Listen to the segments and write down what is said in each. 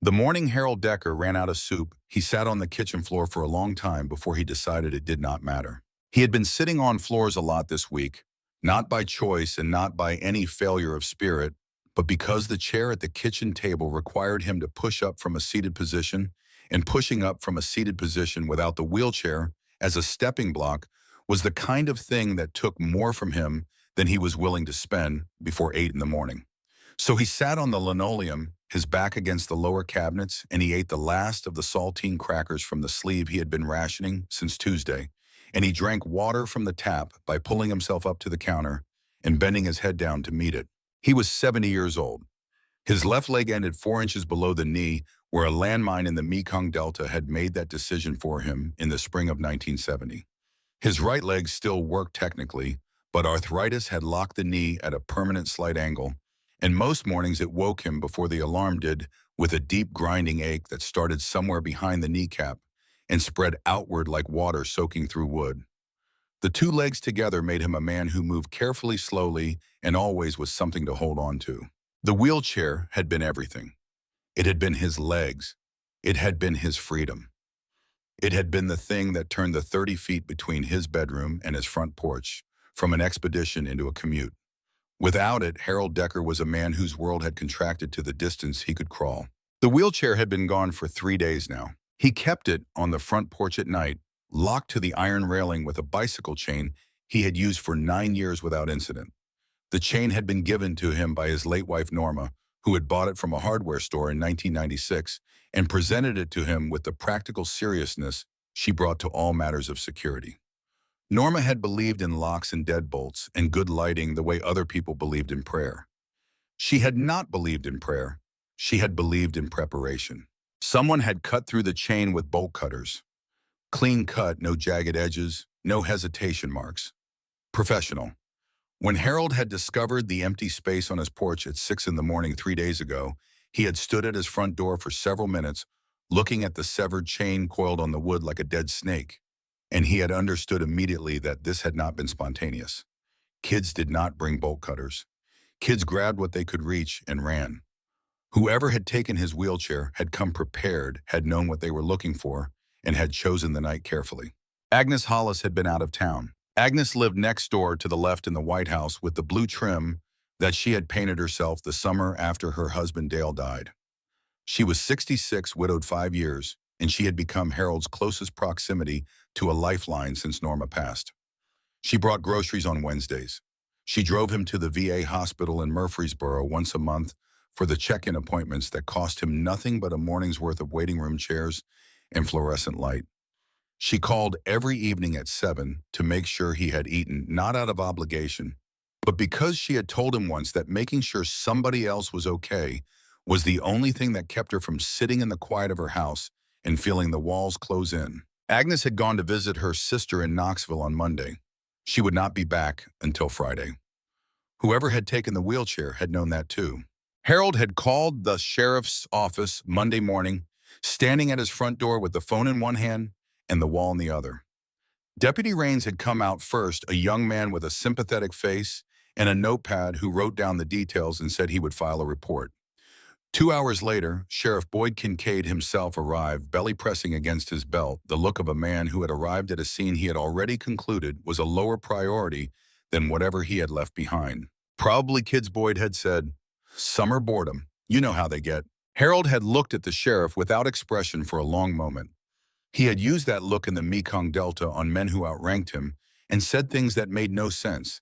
The morning Harold Decker ran out of soup, he sat on the kitchen floor for a long time before he decided it did not matter. He had been sitting on floors a lot this week, not by choice and not by any failure of spirit, but because the chair at the kitchen table required him to push up from a seated position, and pushing up from a seated position without the wheelchair as a stepping block was the kind of thing that took more from him than he was willing to spend before 8 in the morning. So he sat on the linoleum, his back against the lower cabinets, and he ate the last of the saltine crackers from the sleeve he had been rationing since Tuesday, and he drank water from the tap by pulling himself up to the counter and bending his head down to meet it. He was 70 years old. His left leg ended 4 inches below the knee, where a landmine in the Mekong Delta had made that decision for him in the spring of 1970. His right leg still worked technically, but arthritis had locked the knee at a permanent slight angle, and most mornings it woke him before the alarm did with a deep grinding ache that started somewhere behind the kneecap and spread outward like water soaking through wood. The two legs together made him a man who moved carefully, slowly, and always with something to hold on to. The wheelchair had been everything. It had been his legs. It had been his freedom. It had been the thing that turned the 30 feet between his bedroom and his front porch from an expedition into a commute. Without it, Harold Decker was a man whose world had contracted to the distance he could crawl. The wheelchair had been gone for 3 days now. He kept it on the front porch at night, locked to the iron railing with a bicycle chain he had used for 9 years without incident. The chain had been given to him by his late wife Norma, who had bought it from a hardware store in 1996 and presented it to him with the practical seriousness she brought to all matters of security. Norma had believed in locks and deadbolts and good lighting the way other people believed in prayer. She had not believed in prayer. She had believed in preparation. Someone had cut through the chain with bolt cutters. Clean cut, no jagged edges, no hesitation marks. Professional. When Harold had discovered the empty space on his porch at 6 in the morning 3 days ago, he had stood at his front door for several minutes, looking at the severed chain coiled on the wood like a dead snake. And he had understood immediately that this had not been spontaneous. Kids did not bring bolt cutters. Kids grabbed what they could reach and ran. Whoever had taken his wheelchair had come prepared, had known what they were looking for, and had chosen the night carefully. Agnes Hollis had been out of town. Agnes lived next door to the left in the White House with the blue trim that she had painted herself the summer after her husband Dale died. She was 66, widowed 5 years, and she had become Harold's closest proximity to a lifeline since Norma passed. She brought groceries on Wednesdays. She drove him to the VA hospital in Murfreesboro once a month for the check-in appointments that cost him nothing but a morning's worth of waiting room chairs and fluorescent light. She called every evening at 7 to make sure he had eaten, not out of obligation, but because she had told him once that making sure somebody else was okay was the only thing that kept her from sitting in the quiet of her house and feeling the walls close in. Agnes had gone to visit her sister in Knoxville on Monday. She would not be back until Friday. Whoever had taken the wheelchair had known that too. Harold had called the sheriff's office Monday morning, standing at his front door with the phone in one hand and the wall in the other. Deputy Raines had come out first, a young man with a sympathetic face and a notepad who wrote down the details and said he would file a report. 2 hours later, Sheriff Boyd Kincaid himself arrived, belly pressing against his belt, the look of a man who had arrived at a scene he had already concluded was a lower priority than whatever he had left behind. Probably kids, Boyd had said. Summer boredom. You know how they get. Harold had looked at the sheriff without expression for a long moment. He had used that look in the Mekong Delta on men who outranked him and said things that made no sense,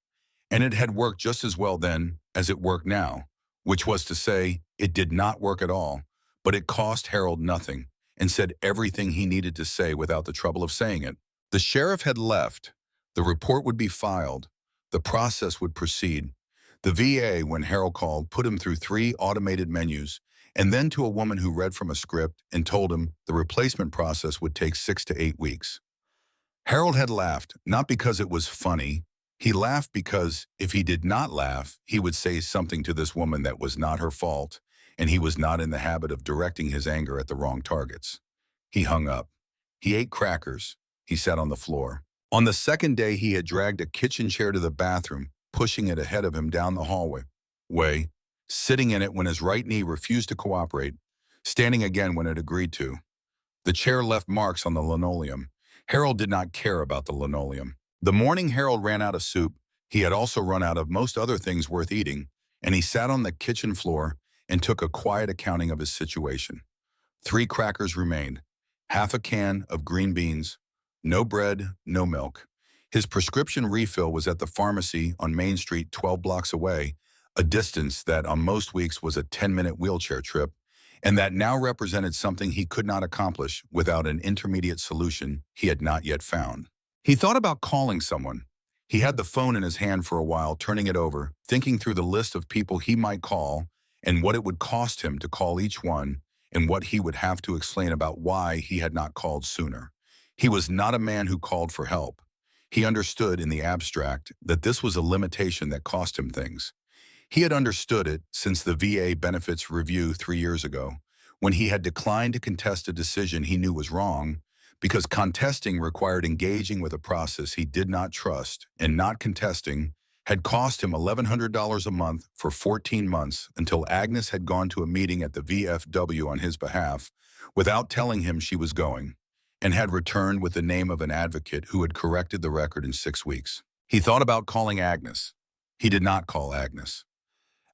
and it had worked just as well then as it worked now, which was to say, it did not work at all, but it cost Harold nothing and said everything he needed to say without the trouble of saying it. The sheriff had left. The report would be filed. The process would proceed. The VA, when Harold called, put him through 3 automated menus and then to a woman who read from a script and told him the replacement process would take 6 to 8 weeks. Harold had laughed, not because it was funny. He laughed because if he did not laugh, he would say something to this woman that was not her fault, and he was not in the habit of directing his anger at the wrong targets. He hung up. He ate crackers. He sat on the floor. On the second day, he had dragged a kitchen chair to the bathroom, pushing it ahead of him down the hallway, sitting in it when his right knee refused to cooperate, standing again when it agreed to. The chair left marks on the linoleum. Harold did not care about the linoleum. The morning Harold ran out of soup, he had also run out of most other things worth eating, and he sat on the kitchen floor and took a quiet accounting of his situation. 3 crackers remained, half a can of green beans, no bread, no milk. His prescription refill was at the pharmacy on Main Street 12 blocks away, a distance that on most weeks was a 10-minute wheelchair trip, and that now represented something he could not accomplish without an intermediate solution he had not yet found. He thought about calling someone. He had the phone in his hand for a while, turning it over, thinking through the list of people he might call and what it would cost him to call each one and what he would have to explain about why he had not called sooner. He was not a man who called for help. He understood in the abstract that this was a limitation that cost him things. He had understood it since the VA benefits review 3 years ago, when he had declined to contest a decision he knew was wrong, because contesting required engaging with a process he did not trust, and not contesting had cost him $1,100 a month for 14 months until Agnes had gone to a meeting at the VFW on his behalf without telling him she was going, and had returned with the name of an advocate who had corrected the record in 6 weeks. He thought about calling Agnes. He did not call Agnes.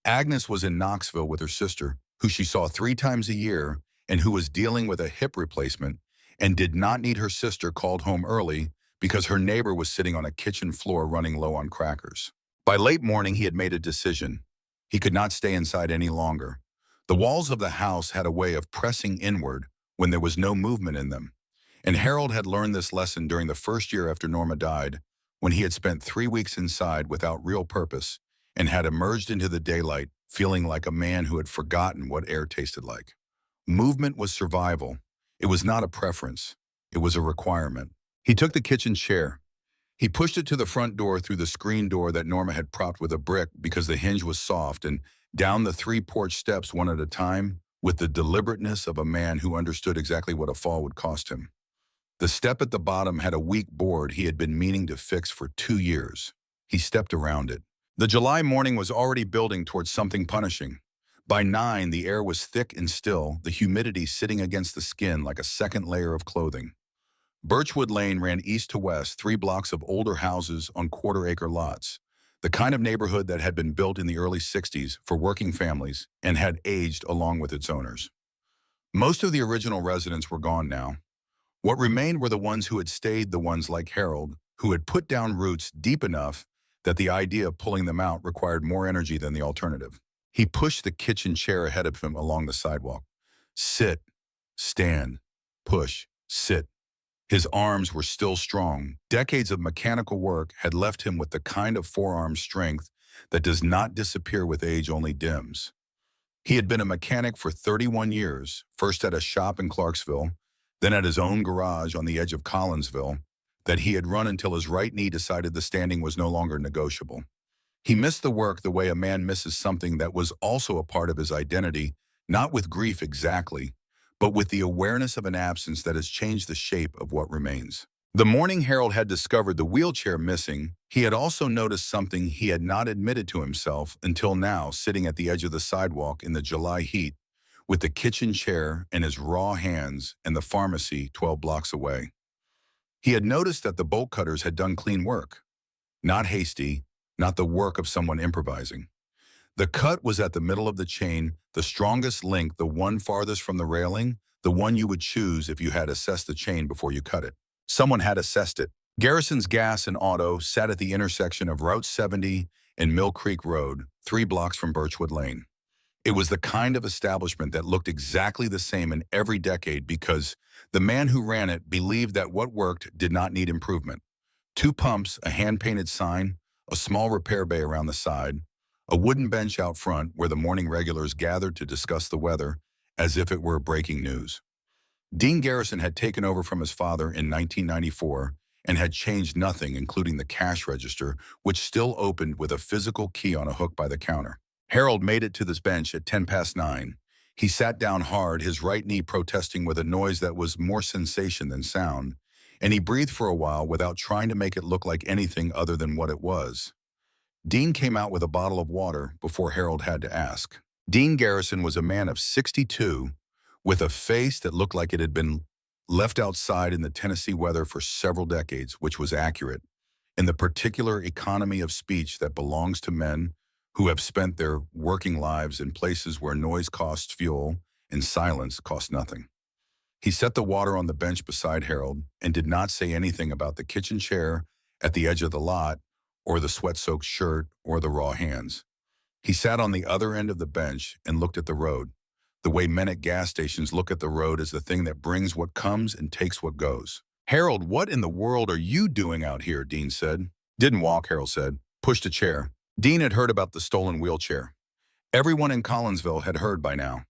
Agnes was in Knoxville with her sister, who she saw 3 times a year and who was dealing with a hip replacement and did not need her sister called home early because her neighbor was sitting on a kitchen floor running low on crackers. By late morning, he had made a decision. He could not stay inside any longer. The walls of the house had a way of pressing inward when there was no movement in them, and Harold had learned this lesson during the first year after Norma died, when he had spent 3 weeks inside without real purpose and had emerged into the daylight feeling like a man who had forgotten what air tasted like. Movement was survival. It was not a preference. It was a requirement. He took the kitchen chair. He pushed it to the front door through the screen door that Norma had propped with a brick because the hinge was soft, and down the 3 porch steps one at a time with the deliberateness of a man who understood exactly what a fall would cost him. The step at the bottom had a weak board he had been meaning to fix for 2 years. He stepped around it. The July morning was already building towards something punishing. By 9, the air was thick and still, the humidity sitting against the skin like a second layer of clothing. Birchwood Lane ran east to west, 3 blocks of older houses on quarter-acre lots, the kind of neighborhood that had been built in the early 60s for working families and had aged along with its owners. Most of the original residents were gone now. What remained were the ones who had stayed, the ones like Harold, who had put down roots deep enough that the idea of pulling them out required more energy than the alternative. He pushed the kitchen chair ahead of him along the sidewalk. Sit, stand, push, sit. His arms were still strong. Decades of mechanical work had left him with the kind of forearm strength that does not disappear with age, only dims. He had been a mechanic for 31 years, first at a shop in Clarksville, then at his own garage on the edge of Collinsville, that he had run until his right knee decided the standing was no longer negotiable. He missed the work the way a man misses something that was also a part of his identity, not with grief exactly, but with the awareness of an absence that has changed the shape of what remains. The morning Harold had discovered the wheelchair missing, he had also noticed something he had not admitted to himself until now, sitting at the edge of the sidewalk in the July heat, with the kitchen chair in his raw hands and the pharmacy 12 blocks away. He had noticed that the bolt cutters had done clean work. Not hasty, not the work of someone improvising. The cut was at the middle of the chain, the strongest link, the one farthest from the railing, the one you would choose if you had assessed the chain before you cut it. Someone had assessed it. Garrison's Gas and Auto sat at the intersection of Route 70 and Mill Creek Road, 3 blocks from Birchwood Lane. It was the kind of establishment that looked exactly the same in every decade because the man who ran it believed that what worked did not need improvement. 2 pumps, a hand-painted sign, a small repair bay around the side, a wooden bench out front where the morning regulars gathered to discuss the weather as if it were breaking news. Dean Garrison had taken over from his father in 1994 and had changed nothing, including the cash register, which still opened with a physical key on a hook by the counter. Harold made it to this bench at 9:10. He sat down hard, his right knee protesting with a noise that was more sensation than sound, and he breathed for a while without trying to make it look like anything other than what it was. Dean came out with a bottle of water before Harold had to ask. Dean Garrison was a man of 62, with a face that looked like it had been left outside in the Tennessee weather for several decades, which was accurate, in the particular economy of speech that belongs to men who have spent their working lives in places where noise costs fuel and silence costs nothing. He set the water on the bench beside Harold and did not say anything about the kitchen chair at the edge of the lot or the sweat-soaked shirt or the raw hands. He sat on the other end of the bench and looked at the road, the way men at gas stations look at the road as the thing that brings what comes and takes what goes. "Harold, what in the world are you doing out here?" Dean said. "Didn't walk," Harold said. "Pushed a chair." Dean had heard about the stolen wheelchair. Everyone in Collinsville had heard by now.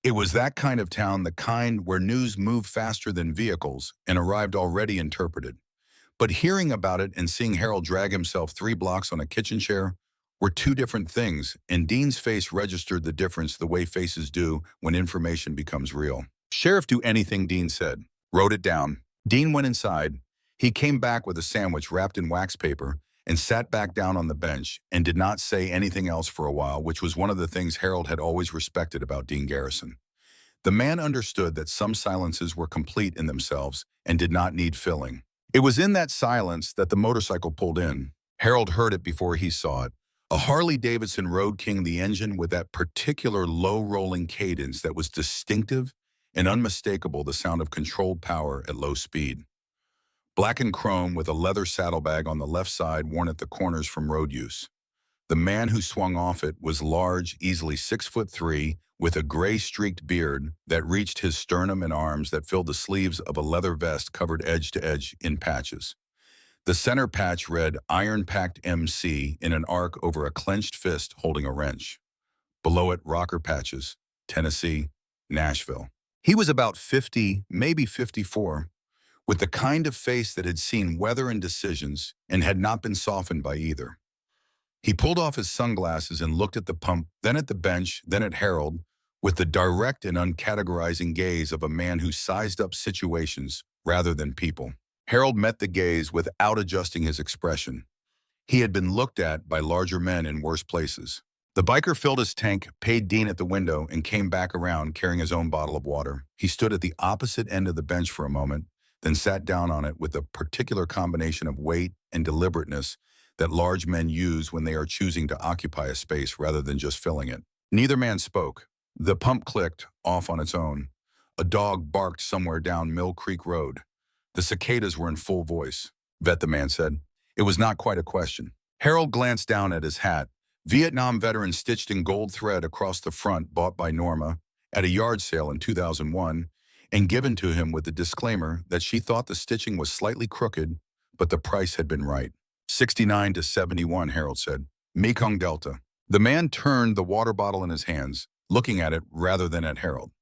It was that kind of town, the kind where news moved faster than vehicles and arrived already interpreted. But hearing about it and seeing Harold drag himself 3 blocks on a kitchen chair were two different things, and Dean's face registered the difference the way faces do when information becomes real. "Sheriff, do anything," Dean said. Wrote it down. Dean went inside. He came back with a sandwich wrapped in wax paper and sat back down on the bench and did not say anything else for a while, which was one of the things Harold had always respected about Dean Garrison. The man understood that some silences were complete in themselves and did not need filling. It was in that silence that the motorcycle pulled in. Harold heard it before he saw it. A Harley-Davidson Road King, the engine with that particular low-rolling cadence that was distinctive and unmistakable, the sound of controlled power at low speed. Black and chrome with a leather saddlebag on the left side worn at the corners from road use. The man who swung off it was large, easily 6'3", with a gray-streaked beard that reached his sternum and arms that filled the sleeves of a leather vest covered edge to edge in patches. The center patch read Iron-Packed MC in an arc over a clenched fist holding a wrench. Below it, rocker patches, Tennessee, Nashville. He was about 50, maybe 54, with the kind of face that had seen weather and decisions and had not been softened by either. He pulled off his sunglasses and looked at the pump, then at the bench, then at Harold, with the direct and uncategorizing gaze of a man who sized up situations rather than people. Harold met the gaze without adjusting his expression. He had been looked at by larger men in worse places. The biker filled his tank, paid Dean at the window, and came back around carrying his own bottle of water. He stood at the opposite end of the bench for a moment, then sat down on it with a particular combination of weight and deliberateness that large men use when they are choosing to occupy a space rather than just filling it. Neither man spoke. The pump clicked off on its own. A dog barked somewhere down Mill Creek Road. The cicadas were in full voice. "Vet," the man said. It was not quite a question. Harold glanced down at his hat. Vietnam veteran stitched in gold thread across the front, bought by Norma at a yard sale in 2001, and given to him with the disclaimer that she thought the stitching was slightly crooked, but the price had been right. 69 to 71, Harold said. Mekong Delta. The man turned the water bottle in his hands, looking at it rather than at Harold.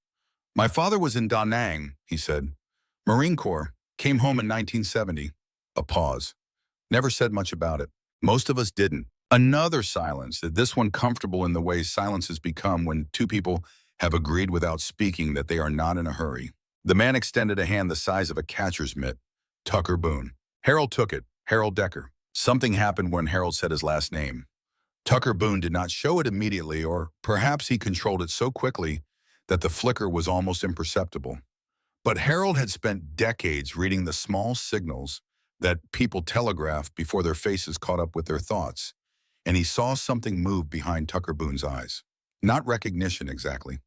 "My father was in Da Nang," he said. "Marine Corps. Came home in 1970. A pause. Never said much about it. Most of us didn't. Another silence, this one comfortable in the way silences become when two people have agreed without speaking that they are not in a hurry. The man extended a hand the size of a catcher's mitt. Tucker Boone. Harold took it. Harold Decker. Something happened when Harold said his last name. Tucker Boone did not show it immediately, or perhaps he controlled it so quickly that the flicker was almost imperceptible. But Harold had spent decades reading the small signals that people telegraph before their faces caught up with their thoughts, and he saw something move behind Tucker Boone's eyes. Not recognition exactly.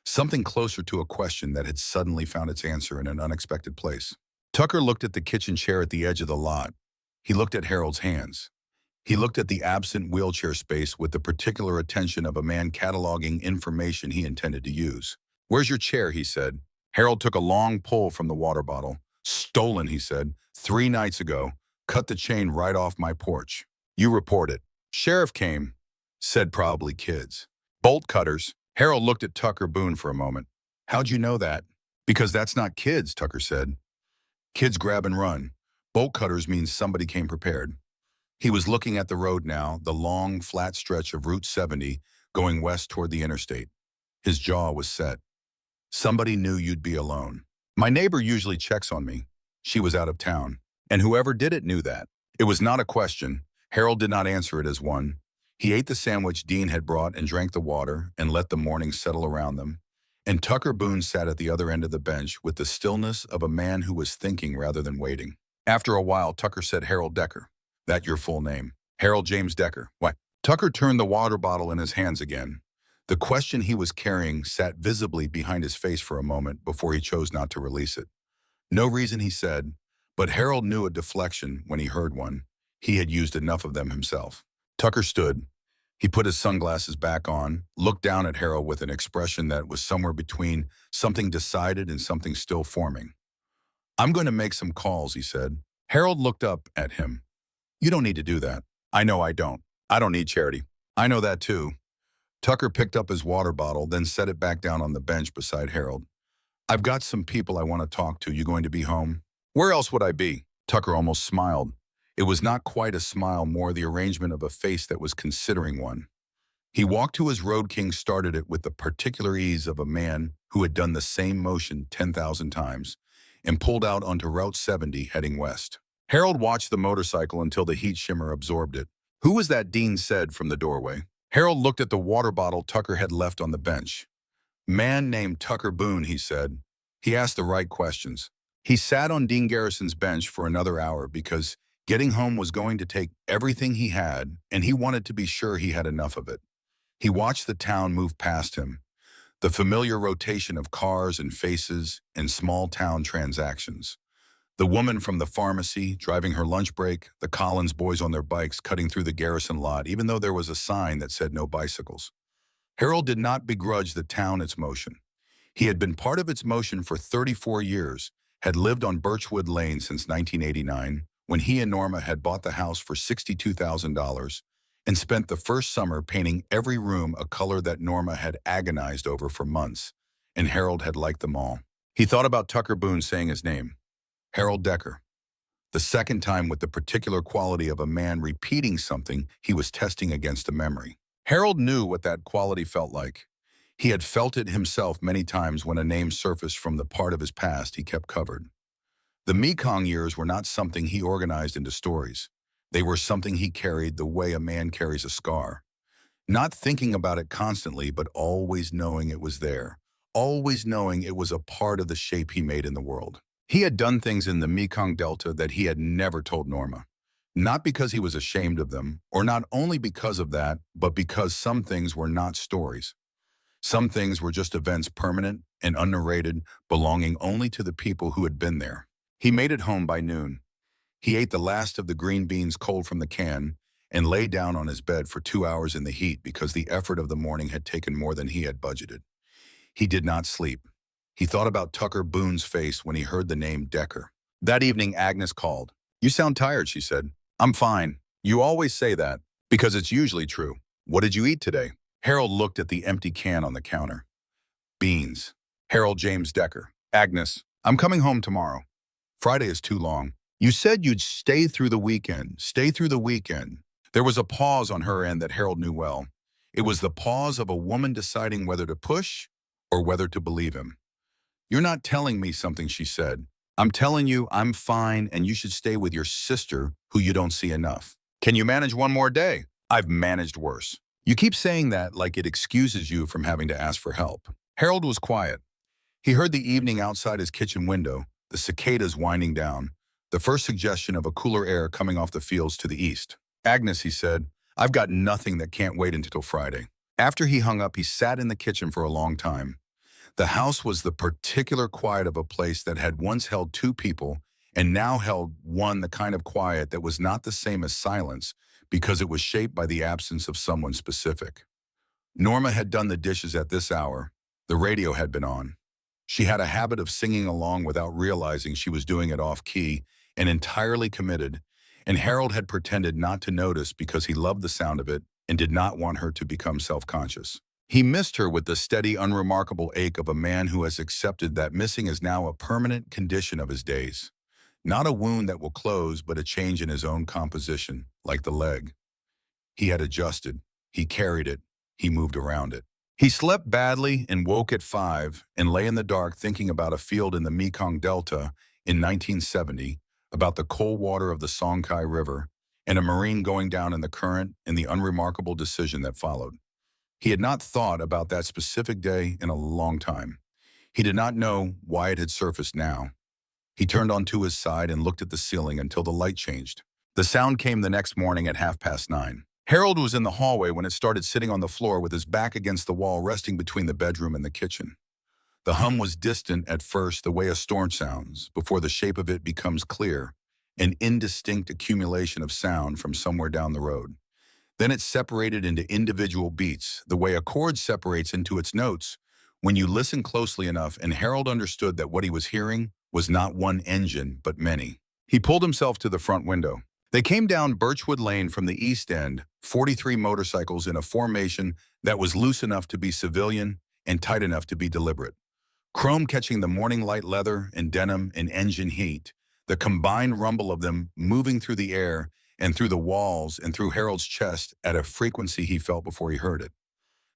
Something closer to a question that had suddenly found its answer in an unexpected place. Tucker looked at the kitchen chair at the edge of the lot. He looked at Harold's hands. He looked at the absent wheelchair space with the particular attention of a man cataloging information he intended to use. "Where's your chair?" he said. Harold took a long pull from the water bottle. "Stolen," he said. 3 nights ago. Cut the chain right off my porch." "You report it." "Sheriff came." Said probably kids. "Bolt cutters." Harold looked at Tucker Boone for a moment. "How'd you know that?" "Because that's not kids," Tucker said. "Kids grab and run. Bolt cutters means somebody came prepared." He was looking at the road now, the long, flat stretch of Route 70 going west toward the interstate. His jaw was set. "Somebody knew you'd be alone. My neighbor usually checks on me. She was out of town. And whoever did it knew that." It was not a question. Harold did not answer it as one. He ate the sandwich Dean had brought and drank the water and let the morning settle around them. And Tucker Boone sat at the other end of the bench with the stillness of a man who was thinking rather than waiting. After a while, Tucker said, "Harold Decker. That your full name?" "Harold James Decker." "What?" Tucker turned the water bottle in his hands again. The question he was carrying sat visibly behind his face for a moment before he chose not to release it. "No reason," he said, but Harold knew a deflection when he heard one. He had used enough of them himself. Tucker stood. He put his sunglasses back on, looked down at Harold with an expression that was somewhere between something decided and something still forming. "I'm going to make some calls," he said. Harold looked up at him. "You don't need to do that." "I know I don't. I don't need charity." "I know that too." Tucker picked up his water bottle, then set it back down on the bench beside Harold. "I've got some people I want to talk to. You going to be home?" "Where else would I be?" Tucker almost smiled. It was not quite a smile, more the arrangement of a face that was considering one. He walked to his Road King, started it with the particular ease of a man who had done the same motion 10,000 times, and pulled out onto Route 70 heading west. Harold watched the motorcycle until the heat shimmer absorbed it. "Who was that?" Dean said from the doorway. Harold looked at the water bottle Tucker had left on the bench. "Man named Tucker Boone," he said. He asked the right questions. He sat on Dean Garrison's bench for another hour because getting home was going to take everything he had, and he wanted to be sure he had enough of it. He watched the town move past him, the familiar rotation of cars and faces and small-town transactions. The woman from the pharmacy driving her lunch break, the Collins boys on their bikes cutting through the Garrison lot, even though there was a sign that said no bicycles. Harold did not begrudge the town its motion. He had been part of its motion for 34 years, had lived on Birchwood Lane since 1989, when he and Norma had bought the house for $62,000, and spent the first summer painting every room a color that Norma had agonized over for months, and Harold had liked them all. He thought about Tucker Boone saying his name, Harold Decker, the second time with the particular quality of a man repeating something he was testing against a memory. Harold knew what that quality felt like. He had felt it himself many times when a name surfaced from the part of his past he kept covered. The Mekong years were not something he organized into stories. They were something he carried the way a man carries a scar. Not thinking about it constantly, but always knowing it was there. Always knowing it was a part of the shape he made in the world. He had done things in the Mekong Delta that he had never told Norma. Not because he was ashamed of them, or not only because of that, but because some things were not stories. Some things were just events, permanent and unnarrated, belonging only to the people who had been there. He made it home by noon. He ate the last of the green beans cold from the can and lay down on his bed for 2 hours in the heat because the effort of the morning had taken more than he had budgeted. He did not sleep. He thought about Tucker Boone's face when he heard the name Decker. That evening, Agnes called. "You sound tired," she said. "I'm fine. You always say that, because it's usually true. What did you eat today?" Harold looked at the empty can on the counter. "Beans. Harold James Decker." "Agnes, I'm coming home tomorrow. Friday is too long. You said you'd stay through the weekend. Stay through the weekend." There was a pause on her end that Harold knew well. It was the pause of a woman deciding whether to push or whether to believe him. "You're not telling me something," she said. "I'm telling you I'm fine and you should stay with your sister who you don't see enough." "Can you manage one more day?" "I've managed worse." "You keep saying that like it excuses you from having to ask for help." Harold was quiet. He heard the evening outside his kitchen window, the cicadas winding down, the first suggestion of a cooler air coming off the fields to the east. "Agnes," he said, "I've got nothing that can't wait until Friday." After he hung up, he sat in the kitchen for a long time. The house was the particular quiet of a place that had once held two people and now held one, the kind of quiet that was not the same as silence because it was shaped by the absence of someone specific. Norma had done the dishes at this hour. The radio had been on. She had a habit of singing along without realizing she was doing it off-key and entirely committed, and Harold had pretended not to notice because he loved the sound of it and did not want her to become self-conscious. He missed her with the steady, unremarkable ache of a man who has accepted that missing is now a permanent condition of his days. Not a wound that will close, but a change in his own composition, like the leg. He had adjusted. He carried it. He moved around it. He slept badly and woke at 5 and lay in the dark thinking about a field in the Mekong Delta in 1970, about the cold water of the Songkai River, and a Marine going down in the current and the unremarkable decision that followed. He had not thought about that specific day in a long time. He did not know why it had surfaced now. He turned onto his side and looked at the ceiling until the light changed. The sound came the next morning at 9:30. Harold was in the hallway when it started, sitting on the floor with his back against the wall, resting between the bedroom and the kitchen. The hum was distant at first, the way a storm sounds, before the shape of it becomes clear, an indistinct accumulation of sound from somewhere down the road. Then it separated into individual beats, the way a chord separates into its notes when you listen closely enough, and Harold understood that what he was hearing was not one engine, but many. He pulled himself to the front window. They came down Birchwood Lane from the east end, 43 motorcycles in a formation that was loose enough to be civilian and tight enough to be deliberate. Chrome catching the morning light, leather and denim and engine heat, the combined rumble of them moving through the air and through the walls and through Harold's chest at a frequency he felt before he heard it.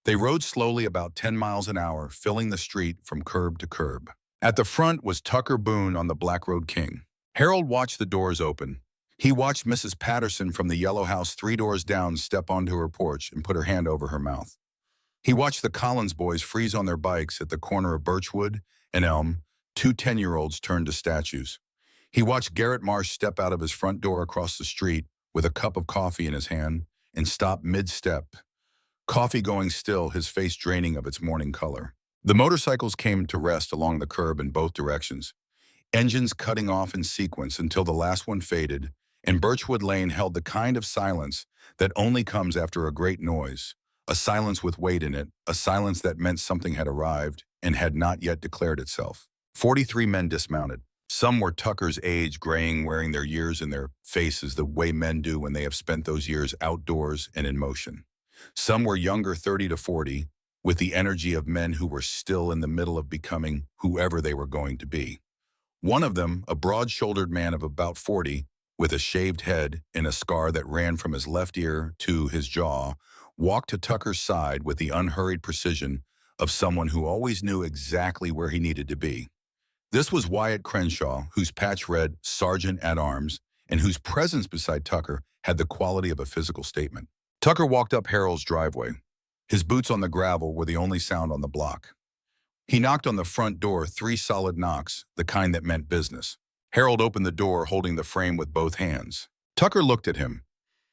They rode slowly, about 10 miles an hour, filling the street from curb to curb. At the front was Tucker Boone on the Black Road King. Harold watched the doors open. He watched Mrs. Patterson from the yellow house 3 doors down step onto her porch and put her hand over her mouth. He watched the Collins boys freeze on their bikes at the corner of Birchwood and Elm, 2 10-year-olds turned to statues. He watched Garrett Marsh step out of his front door across the street with a cup of coffee in his hand and stop mid-step, coffee going still, his face draining of its morning color. The motorcycles came to rest along the curb in both directions, engines cutting off in sequence until the last one faded, and Birchwood Lane held the kind of silence that only comes after a great noise, a silence with weight in it, a silence that meant something had arrived and had not yet declared itself. 43 men dismounted. Some were Tucker's age, graying, wearing their years in their faces the way men do when they have spent those years outdoors and in motion. Some were younger, 30 to 40, with the energy of men who were still in the middle of becoming whoever they were going to be. One of them, a broad-shouldered man of about 40, with a shaved head and a scar that ran from his left ear to his jaw, walked to Tucker's side with the unhurried precision of someone who always knew exactly where he needed to be. This was Wyatt Crenshaw, whose patch read Sergeant at Arms, and whose presence beside Tucker had the quality of a physical statement. Tucker walked up Harold's driveway. His boots on the gravel were the only sound on the block. He knocked on the front door, 3 solid knocks, the kind that meant business. Harold opened the door, holding the frame with both hands. Tucker looked at him.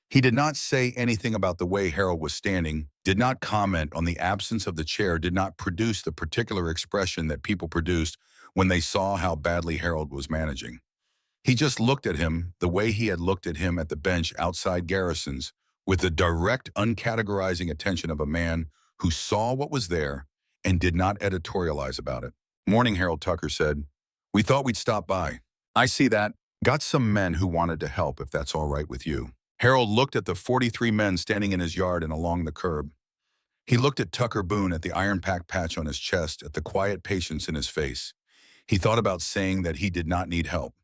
He did not say anything about the way Harold was standing, did not comment on the absence of the chair, did not produce the particular expression that people produced when they saw how badly Harold was managing. He just looked at him the way he had looked at him at the bench outside Garrison's, with the direct, uncategorizing attention of a man who saw what was there and did not editorialize about it. "Morning, Harold," Tucker said. "We thought we'd stop by." "I see that. Got some men who wanted to help, if that's all right with you." Harold looked at the 43 men standing in his yard and along the curb. He looked at Tucker Boone, at the iron-packed patch on his chest, at the quiet patience in his face. He thought about saying that he did not need help.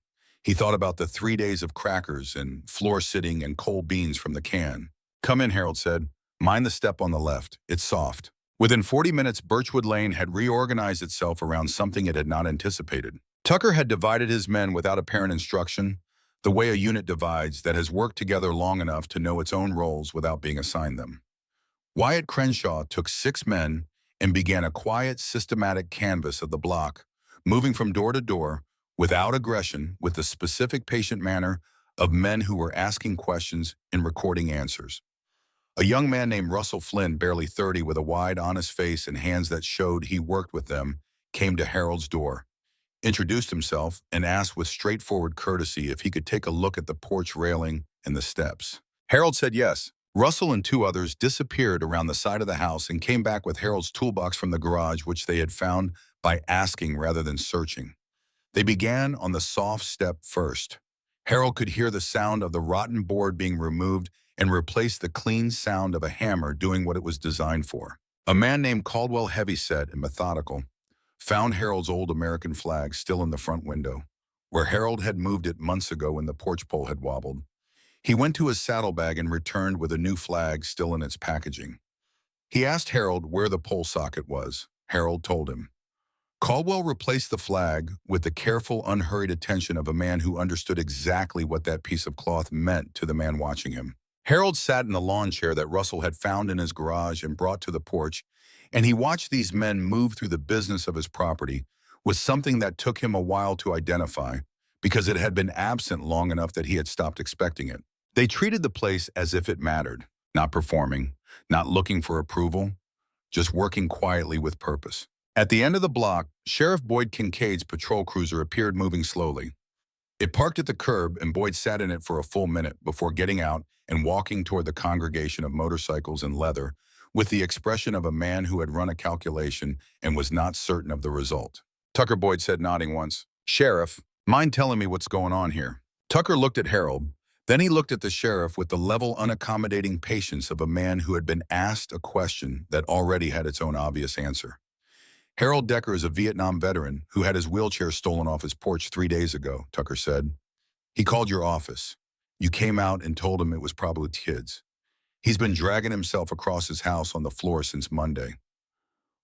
He thought about the 3 days of crackers and floor sitting and cold beans from the can. "Come in," Harold said. "Mind the step on the left. It's soft." Within 40 minutes, Birchwood Lane had reorganized itself around something it had not anticipated. Tucker had divided his men without apparent instruction, the way a unit divides that has worked together long enough to know its own roles without being assigned them. Wyatt Crenshaw took 6 men and began a quiet, systematic canvass of the block, moving from door to door, without aggression, with the specific patient manner of men who were asking questions and recording answers. A young man named Russell Flynn, barely 30, with a wide, honest face and hands that showed he worked with them, came to Harold's door, introduced himself, and asked with straightforward courtesy if he could take a look at the porch railing and the steps. Harold said yes. Russell and 2 others disappeared around the side of the house and came back with Harold's toolbox from the garage, which they had found by asking rather than searching. They began on the soft step first. Harold could hear the sound of the rotten board being removed and replaced the clean sound of a hammer doing what it was designed for. A man named Caldwell, heavyset and methodical, found Harold's old American flag still in the front window, where Harold had moved it months ago when the porch pole had wobbled. He went to his saddlebag and returned with a new flag still in its packaging. He asked Harold where the pole socket was. Harold told him. Caldwell replaced the flag with the careful, unhurried attention of a man who understood exactly what that piece of cloth meant to the man watching him. Harold sat in the lawn chair that Russell had found in his garage and brought to the porch, and he watched these men move through the business of his property with something that took him a while to identify because it had been absent long enough that he had stopped expecting it. They treated the place as if it mattered, not performing, not looking for approval, just working quietly with purpose. At the end of the block, Sheriff Boyd Kincaid's patrol cruiser appeared moving slowly. It parked at the curb and Boyd sat in it for a full minute before getting out and walking toward the congregation of motorcycles in leather with the expression of a man who had run a calculation and was not certain of the result. Tucker, Boyd said, nodding once. "Sheriff, mind telling me what's going on here?" Tucker looked at Harold. Then he looked at the sheriff with the level, unaccommodating patience of a man who had been asked a question that already had its own obvious answer. "Harold Decker is a Vietnam veteran who had his wheelchair stolen off his porch 3 days ago," Tucker said. "He called your office. You came out and told him it was probably kids. He's been dragging himself across his house on the floor since Monday.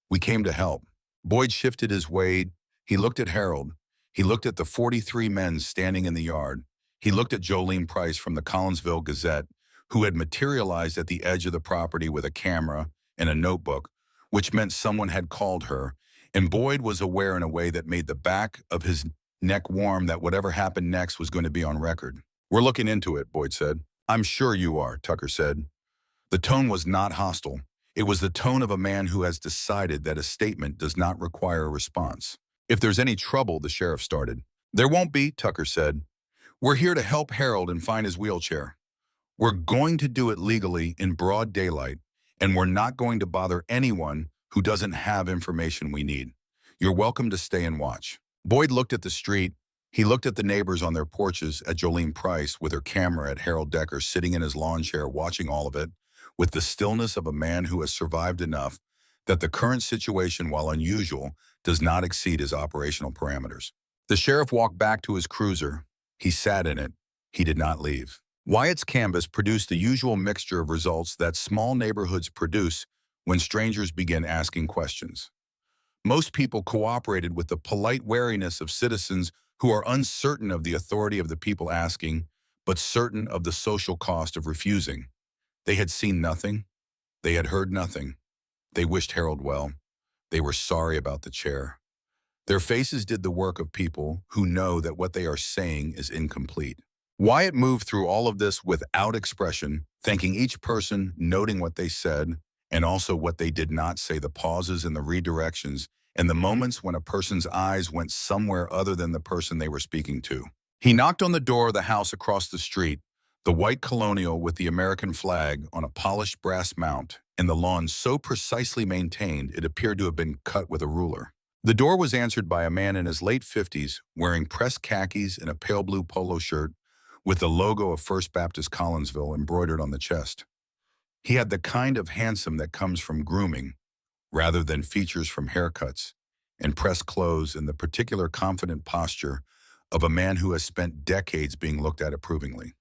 We came to help." Boyd shifted his weight. He looked at Harold. He looked at the 43 men standing in the yard. He looked at Jolene Price from the Collinsville Gazette, who had materialized at the edge of the property with a camera and a notebook, which meant someone had called her, and Boyd was aware in a way that made the back of his neck warm that whatever happened next was going to be on record. "We're looking into it," Boyd said. "I'm sure you are," Tucker said. The tone was not hostile. It was the tone of a man who has decided that a statement does not require a response. "If there's any trouble," the sheriff started. "There won't be," Tucker said. "We're here to help Harold and find his wheelchair. We're going to do it legally in broad daylight, and we're not going to bother anyone who doesn't have information we need. You're welcome to stay and watch." Boyd looked at the street. He looked at the neighbors on their porches, at Jolene Price with her camera, at Harold Decker sitting in his lawn chair watching all of it, with the stillness of a man who has survived enough that the current situation, while unusual, does not exceed his operational parameters. The sheriff walked back to his cruiser. He sat in it. He did not leave. Wyatt's canvas produced the usual mixture of results that small neighborhoods produce when strangers begin asking questions. Most people cooperated with the polite wariness of citizens who are uncertain of the authority of the people asking, but certain of the social cost of refusing. They had seen nothing. They had heard nothing. They wished Harold well. They were sorry about the chair. Their faces did the work of people who know that what they are saying is incomplete. Wyatt moved through all of this without expression, thanking each person, noting what they said, and also what they did not say, the pauses and the redirections, and the moments when a person's eyes went somewhere other than the person they were speaking to. He knocked on the door of the house across the street, the white colonial with the American flag on a polished brass mount, and the lawn so precisely maintained it appeared to have been cut with a ruler. The door was answered by a man in his late 50s, wearing pressed khakis and a pale blue polo shirt with the logo of First Baptist Collinsville embroidered on the chest. He had the kind of handsome that comes from grooming, rather than features from haircuts, and pressed clothes and the particular confident posture of a man who has spent decades being looked at approvingly.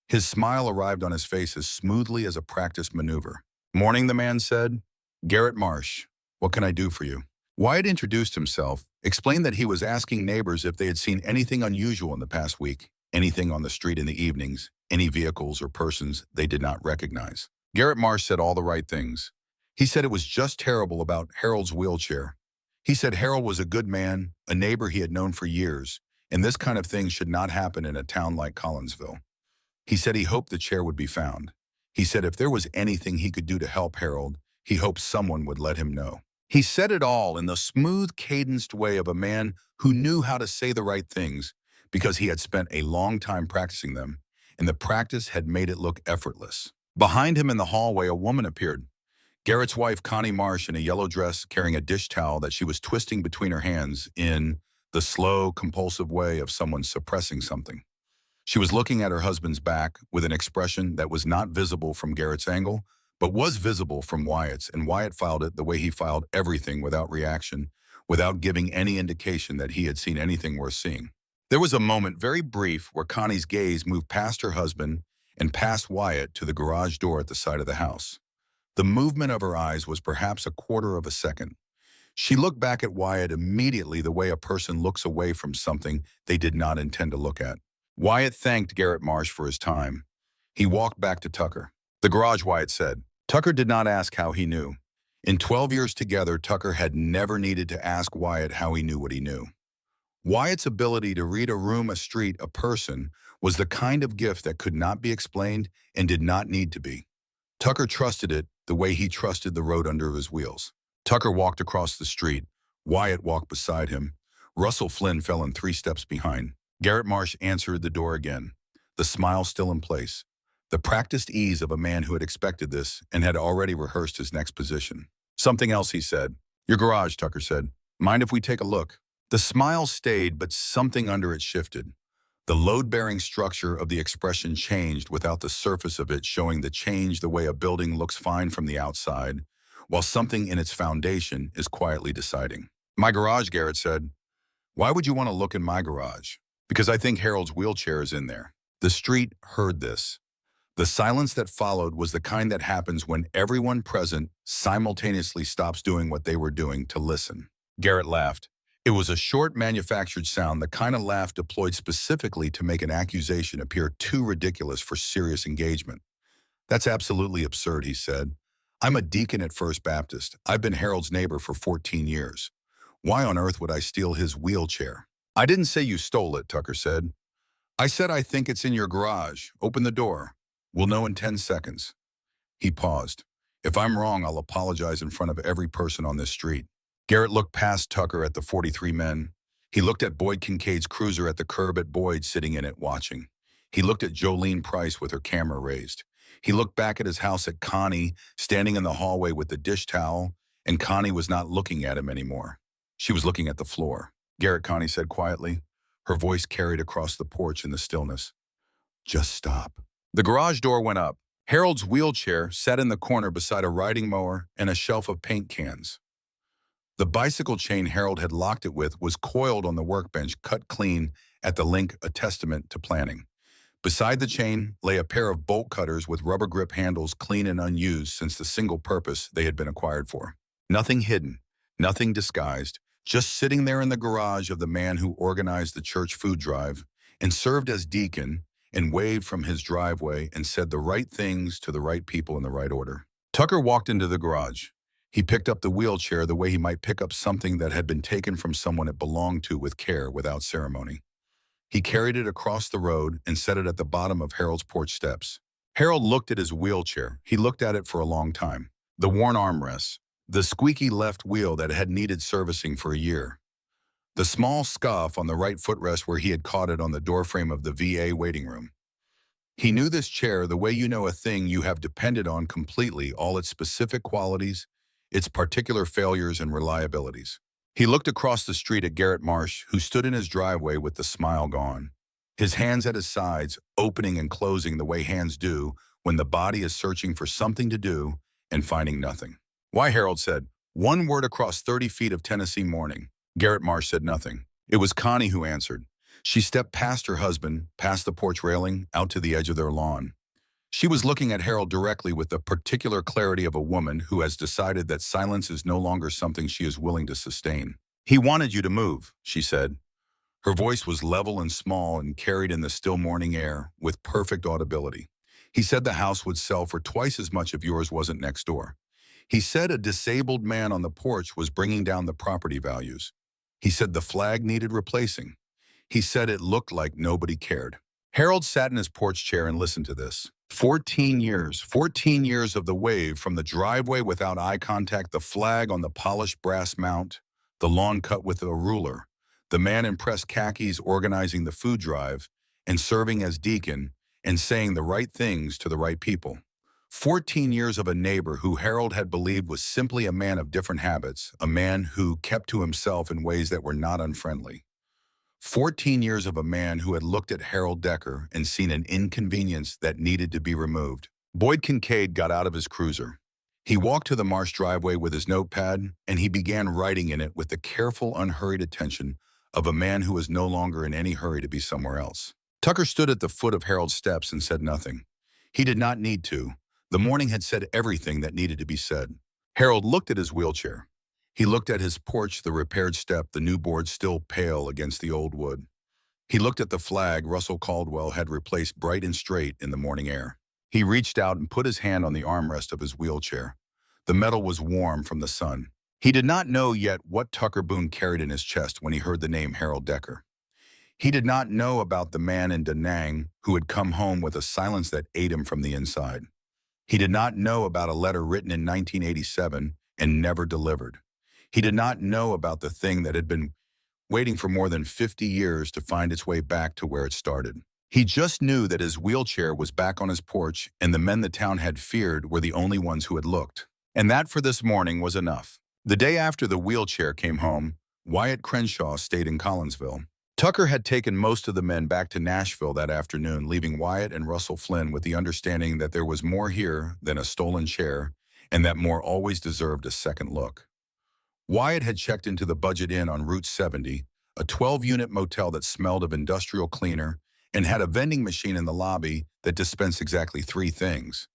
His smile arrived on his face as smoothly as a practiced maneuver. "Morning," the man said. "Garrett Marsh. What can I do for you?" Wyatt introduced himself, explained that he was asking neighbors if they had seen anything unusual in the past week, anything on the street in the evenings, any vehicles or persons they did not recognize. Garrett Marsh said all the right things. He said it was just terrible about Harold's wheelchair. He said Harold was a good man, a neighbor he had known for years, and this kind of thing should not happen in a town like Collinsville. He said he hoped the chair would be found. He said if there was anything he could do to help Harold, he hoped someone would let him know. He said it all in the smooth, cadenced way of a man who knew how to say the right things because he had spent a long time practicing them, and the practice had made it look effortless. Behind him in the hallway, a woman appeared. Garrett's wife, Connie Marsh, in a yellow dress carrying a dish towel that she was twisting between her hands in the slow, compulsive way of someone suppressing something. She was looking at her husband's back with an expression that was not visible from Garrett's angle, but was visible from Wyatt's, and Wyatt filed it the way he filed everything, without reaction, without giving any indication that he had seen anything worth seeing. There was a moment, very brief, where Connie's gaze moved past her husband and past Wyatt to the garage door at the side of the house. The movement of her eyes was perhaps a quarter of a second. She looked back at Wyatt immediately the way a person looks away from something they did not intend to look at. Wyatt thanked Garrett Marsh for his time. He walked back to Tucker. The garage, Wyatt said. Tucker did not ask how he knew. In 12 years together, Tucker had never needed to ask Wyatt how he knew what he knew. Wyatt's ability to read a room, a street, a person was the kind of gift that could not be explained and did not need to be. Tucker trusted it the way he trusted the road under his wheels. Tucker walked across the street. Wyatt walked beside him. Russell Flynn fell in 3 steps behind. Garrett Marsh answered the door again, the smile still in place. The practiced ease of a man who had expected this and had already rehearsed his next position. Something else, he said. Your garage, Tucker said. Mind if we take a look? The smile stayed, but something under it shifted. The load-bearing structure of the expression changed without the surface of it showing the change the way a building looks fine from the outside, while something in its foundation is quietly deciding. My garage, Garrett said. Why would you want to look in my garage? Because I think Harold's wheelchair is in there. The street heard this. The silence that followed was the kind that happens when everyone present simultaneously stops doing what they were doing to listen. Garrett laughed. It was a short, manufactured sound, the kind of laugh deployed specifically to make an accusation appear too ridiculous for serious engagement. That's absolutely absurd, he said. I'm a deacon at First Baptist. I've been Harold's neighbor for 14 years. Why on earth would I steal his wheelchair? I didn't say you stole it, Tucker said. I said I think it's in your garage. Open the door. We'll know in 10 seconds. He paused. If I'm wrong, I'll apologize in front of every person on this street. Garrett looked past Tucker at the 43 men. He looked at Boyd Kincaid's cruiser at the curb at Boyd sitting in it watching. He looked at Jolene Price with her camera raised. He looked back at his house at Connie, standing in the hallway with the dish towel, and Connie was not looking at him anymore. She was looking at the floor. Garrett, Connie said quietly. Her voice carried across the porch in the stillness. Just stop. The garage door went up. Harold's wheelchair sat in the corner beside a riding mower and a shelf of paint cans. The bicycle chain Harold had locked it with was coiled on the workbench, cut clean at the link, a testament to planning. Beside the chain lay a pair of bolt cutters with rubber grip handles, clean and unused since the single purpose they had been acquired for. Nothing hidden, nothing disguised, just sitting there in the garage of the man who organized the church food drive and served as deacon and waved from his driveway and said the right things to the right people in the right order. Tucker walked into the garage. He picked up the wheelchair the way he might pick up something that had been taken from someone it belonged to with care, without ceremony. He carried it across the road and set it at the bottom of Harold's porch steps. Harold looked at his wheelchair. He looked at it for a long time. The worn armrests, the squeaky left wheel that had needed servicing for a year, the small scuff on the right footrest where he had caught it on the doorframe of the VA waiting room. He knew this chair the way you know a thing you have depended on completely, all its specific qualities, its particular failures and reliabilities. He looked across the street at Garrett Marsh, who stood in his driveway with the smile gone, his hands at his sides, opening and closing the way hands do when the body is searching for something to do and finding nothing. Why, Harold said, one word across 30 feet of Tennessee morning. Garrett Marsh said nothing. It was Connie who answered. She stepped past her husband, past the porch railing, out to the edge of their lawn. She was looking at Harold directly with the particular clarity of a woman who has decided that silence is no longer something she is willing to sustain. He wanted you to move, she said. Her voice was level and small and carried in the still morning air with perfect audibility. He said the house would sell for twice as much if yours wasn't next door. He said a disabled man on the porch was bringing down the property values. He said the flag needed replacing. He said it looked like nobody cared. Harold sat in his porch chair and listened to this. 14 years of the wave from the driveway without eye contact, the flag on the polished brass mount, the lawn cut with a ruler, the man in pressed khakis organizing the food drive and serving as deacon and saying the right things to the right people. 14 years of a neighbor who Harold had believed was simply a man of different habits, a man who kept to himself in ways that were not unfriendly. 14 years of a man who had looked at Harold Decker and seen an inconvenience that needed to be removed. Boyd Kincaid got out of his cruiser. He walked to the Marsh driveway with his notepad, and he began writing in it with the careful, unhurried attention of a man who was no longer in any hurry to be somewhere else. Tucker stood at the foot of Harold's steps and said nothing. He did not need to. The morning had said everything that needed to be said. Harold looked at his wheelchair. He looked at his porch, the repaired step, the new board still pale against the old wood. He looked at the flag Russell Caldwell had replaced bright and straight in the morning air. He reached out and put his hand on the armrest of his wheelchair. The metal was warm from the sun. He did not know yet what Tucker Boone carried in his chest when he heard the name Harold Decker. He did not know about the man in Da Nang who had come home with a silence that ate him from the inside. He did not know about a letter written in 1987 and never delivered. He did not know about the thing that had been waiting for more than 50 years to find its way back to where it started. He just knew that his wheelchair was back on his porch and the men the town had feared were the only ones who had looked. And that for this morning was enough. The day after the wheelchair came home, Wyatt Crenshaw stayed in Collinsville. Tucker had taken most of the men back to Nashville that afternoon, leaving Wyatt and Russell Flynn with the understanding that there was more here than a stolen chair and that more always deserved a second look. Wyatt had checked into the Budget Inn on Route 70, a 12-unit motel that smelled of industrial cleaner and had a vending machine in the lobby that dispensed exactly 3 things.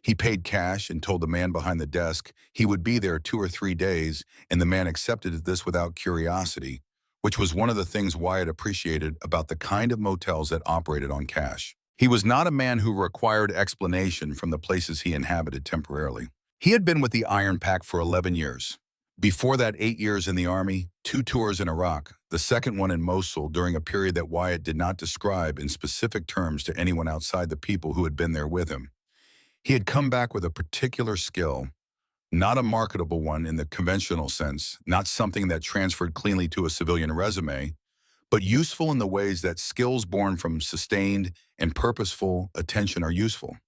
He paid cash and told the man behind the desk he would be there 2 or 3 days, and the man accepted this without curiosity, which was one of the things Wyatt appreciated about the kind of motels that operated on cash. He was not a man who required explanation from the places he inhabited temporarily. He had been with the Iron Pack for 11 years. Before that, 8 years in the Army, 2 tours in Iraq, the second one in Mosul during a period that Wyatt did not describe in specific terms to anyone outside the people who had been there with him. He had come back with a particular skill, not a marketable one in the conventional sense, not something that transferred cleanly to a civilian resume, but useful in the ways that skills born from sustained and purposeful attention are useful.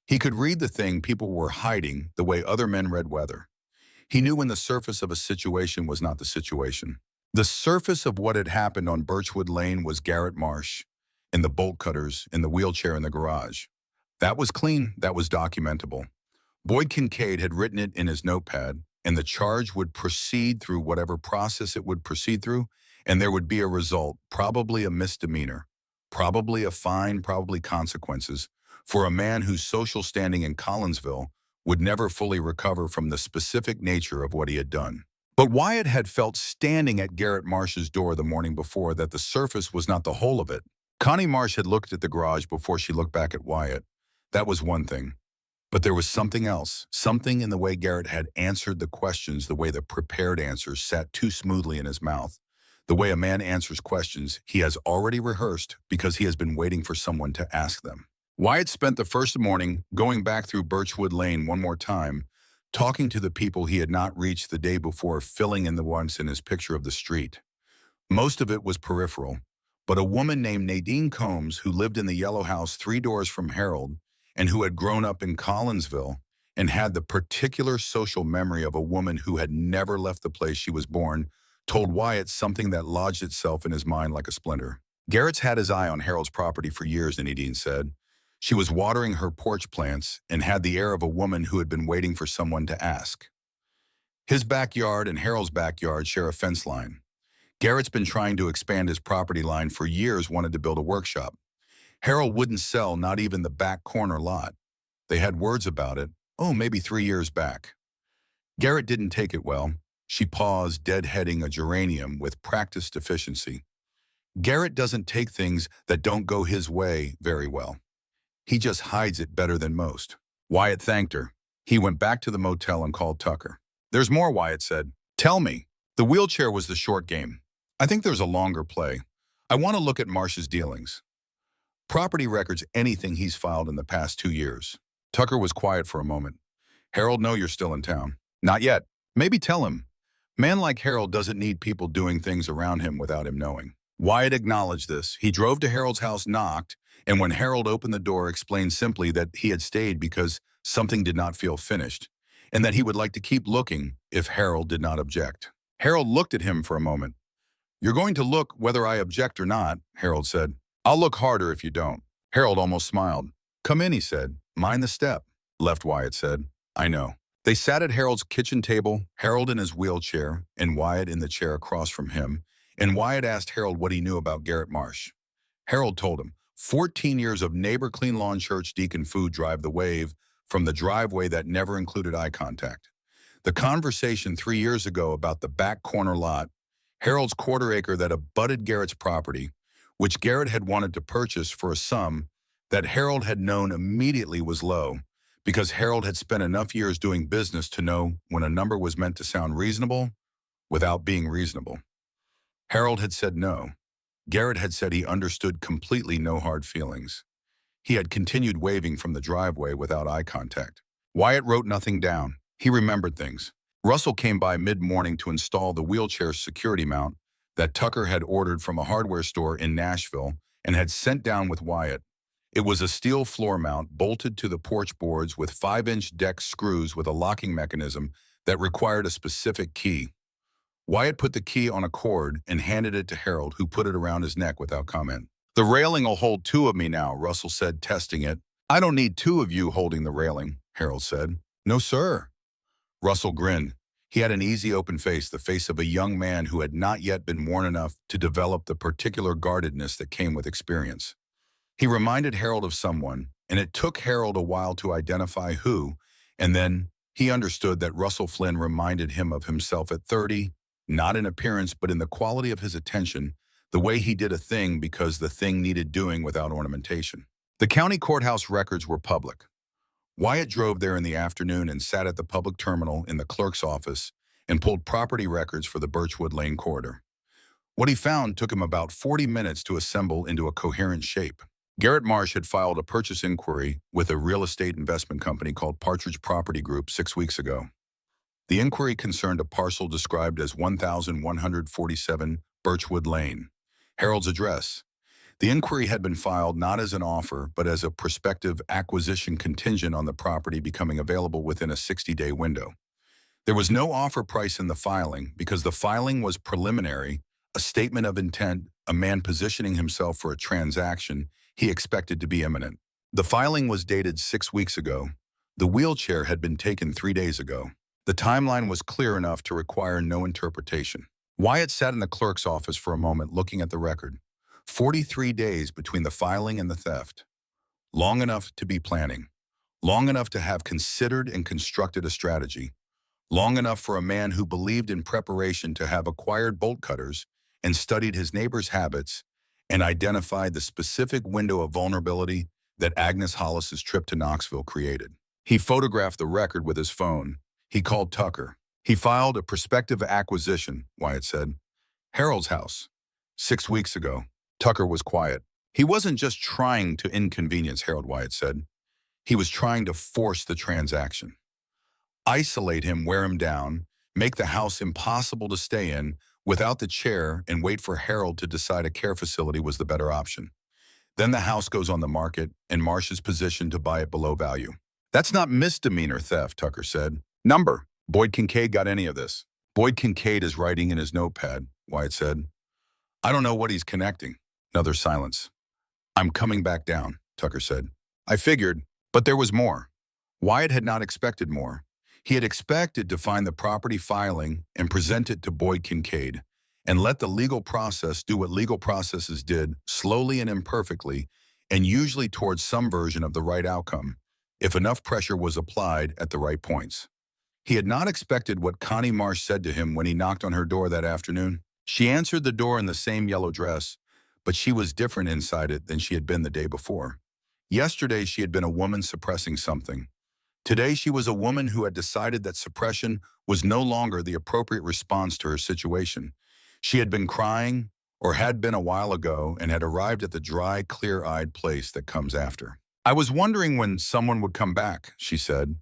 He could read the thing people were hiding the way other men read weather. He knew when the surface of a situation was not the situation. The surface of what had happened on Birchwood Lane was Garrett Marsh, and the bolt cutters, and the wheelchair in the garage. That was clean, that was documentable. Boyd Kincaid had written it in his notepad, and the charge would proceed through whatever process it would proceed through, and there would be a result, probably a misdemeanor, probably a fine, probably consequences, for a man whose social standing in Collinsville would never fully recover from the specific nature of what he had done. But Wyatt had felt standing at Garrett Marsh's door the morning before that the surface was not the whole of it. Connie Marsh had looked at the garage before she looked back at Wyatt. That was one thing. But there was something else, something in the way Garrett had answered the questions, the way the prepared answers sat too smoothly in his mouth, the way a man answers questions he has already rehearsed because he has been waiting for someone to ask them. Wyatt spent the first morning going back through Birchwood Lane one more time, talking to the people he had not reached the day before, filling in the ones in his picture of the street. Most of it was peripheral, but a woman named Nadine Combs, who lived in the yellow house 3 doors from Harold, and who had grown up in Collinsville and had the particular social memory of a woman who had never left the place she was born, told Wyatt something that lodged itself in his mind like a splinter. Garrett's had his eye on Harold's property for years, Nadine said. She was watering her porch plants and had the air of a woman who had been waiting for someone to ask. His backyard and Harold's backyard share a fence line. Garrett's been trying to expand his property line for years, wanted to build a workshop. Harold wouldn't sell, not even the back corner lot. They had words about it, maybe 3 years back. Garrett didn't take it well. She paused, deadheading a geranium with practiced efficiency. Garrett doesn't take things that don't go his way very well. He just hides it better than most. Wyatt thanked her. He went back to the motel and called Tucker. There's more, Wyatt said. Tell me. The wheelchair was the short game. I think there's a longer play. I want to look at Marsh's dealings. Property records, anything he's filed in the past 2 years. Tucker was quiet for a moment. Harold, know you're still in town. Not yet. Maybe tell him. Man like Harold doesn't need people doing things around him without him knowing. Wyatt acknowledged this. He drove to Harold's house, knocked, and when Harold opened the door, explained simply that he had stayed because something did not feel finished, and that he would like to keep looking if Harold did not object. Harold looked at him for a moment. You're going to look whether I object or not, Harold said. I'll look harder if you don't. Harold almost smiled. Come in, he said. Mind the step. Left, Wyatt said. I know. They sat at Harold's kitchen table, Harold in his wheelchair, and Wyatt in the chair across from him, and Wyatt asked Harold what he knew about Garrett Marsh. Harold told him, 14 years of neighbor clean lawn church deacon food drive the wave from the driveway that never included eye contact. The conversation 3 years ago about the back corner lot, Harold's quarter acre that abutted Garrett's property, which Garrett had wanted to purchase for a sum that Harold had known immediately was low, because Harold had spent enough years doing business to know when a number was meant to sound reasonable without being reasonable. Harold had said no. Garrett had said he understood completely, no hard feelings. He had continued waving from the driveway without eye contact. Wyatt wrote nothing down. He remembered things. Russell came by mid-morning to install the wheelchair security mount that Tucker had ordered from a hardware store in Nashville and had sent down with Wyatt. It was a steel floor mount bolted to the porch boards with 5-inch deck screws with a locking mechanism that required a specific key. Wyatt put the key on a cord and handed it to Harold, who put it around his neck without comment. "The railing will hold 2 of me now," Russell said, testing it. "I don't need 2 of you holding the railing," Harold said. "No, sir." Russell grinned. He had an easy, open face, the face of a young man who had not yet been worn enough to develop the particular guardedness that came with experience. He reminded Harold of someone, and it took Harold a while to identify who, and then he understood that Russell Flynn reminded him of himself at 30, not in appearance but in the quality of his attention, the way he did a thing because the thing needed doing without ornamentation. The county courthouse records were public. Wyatt drove there in the afternoon and sat at the public terminal in the clerk's office and pulled property records for the Birchwood Lane corridor. What he found took him about 40 minutes to assemble into a coherent shape. Garrett Marsh had filed a purchase inquiry with a real estate investment company called Partridge Property Group 6 weeks ago. The inquiry concerned a parcel described as 1147 Birchwood Lane, Harold's address. The inquiry had been filed not as an offer, but as a prospective acquisition contingent on the property becoming available within a 60-day window. There was no offer price in the filing because the filing was preliminary, a statement of intent, a man positioning himself for a transaction he expected to be imminent. The filing was dated 6 weeks ago. The wheelchair had been taken 3 days ago. The timeline was clear enough to require no interpretation. Wyatt sat in the clerk's office for a moment looking at the record. 43 days between the filing and the theft. Long enough to be planning. Long enough to have considered and constructed a strategy. Long enough for a man who believed in preparation to have acquired bolt cutters and studied his neighbor's habits and identified the specific window of vulnerability that Agnes Hollis's trip to Knoxville created. He photographed the record with his phone. He called Tucker. He filed a prospective acquisition, Wyatt said. Harold's house. 6 weeks ago. Tucker was quiet. He wasn't just trying to inconvenience Harold, Wyatt said. He was trying to force the transaction. Isolate him, wear him down, make the house impossible to stay in without the chair, and wait for Harold to decide a care facility was the better option. Then the house goes on the market, and Marsh is positioned to buy it below value. That's not misdemeanor theft, Tucker said. Number. Boyd Kincaid got any of this. Boyd Kincaid is writing in his notepad, Wyatt said. I don't know what he's connecting. Another silence. I'm coming back down, Tucker said. I figured, but there was more. Wyatt had not expected more. He had expected to find the property filing and present it to Boyd Kincaid and let the legal process do what legal processes did, slowly and imperfectly, and usually towards some version of the right outcome, if enough pressure was applied at the right points. He had not expected what Connie Marsh said to him when he knocked on her door that afternoon. She answered the door in the same yellow dress, but she was different inside it than she had been the day before. Yesterday, she had been a woman suppressing something. Today, she was a woman who had decided that suppression was no longer the appropriate response to her situation. She had been crying, or had been a while ago, and had arrived at the dry, clear-eyed place that comes after. I was wondering when someone would come back, she said.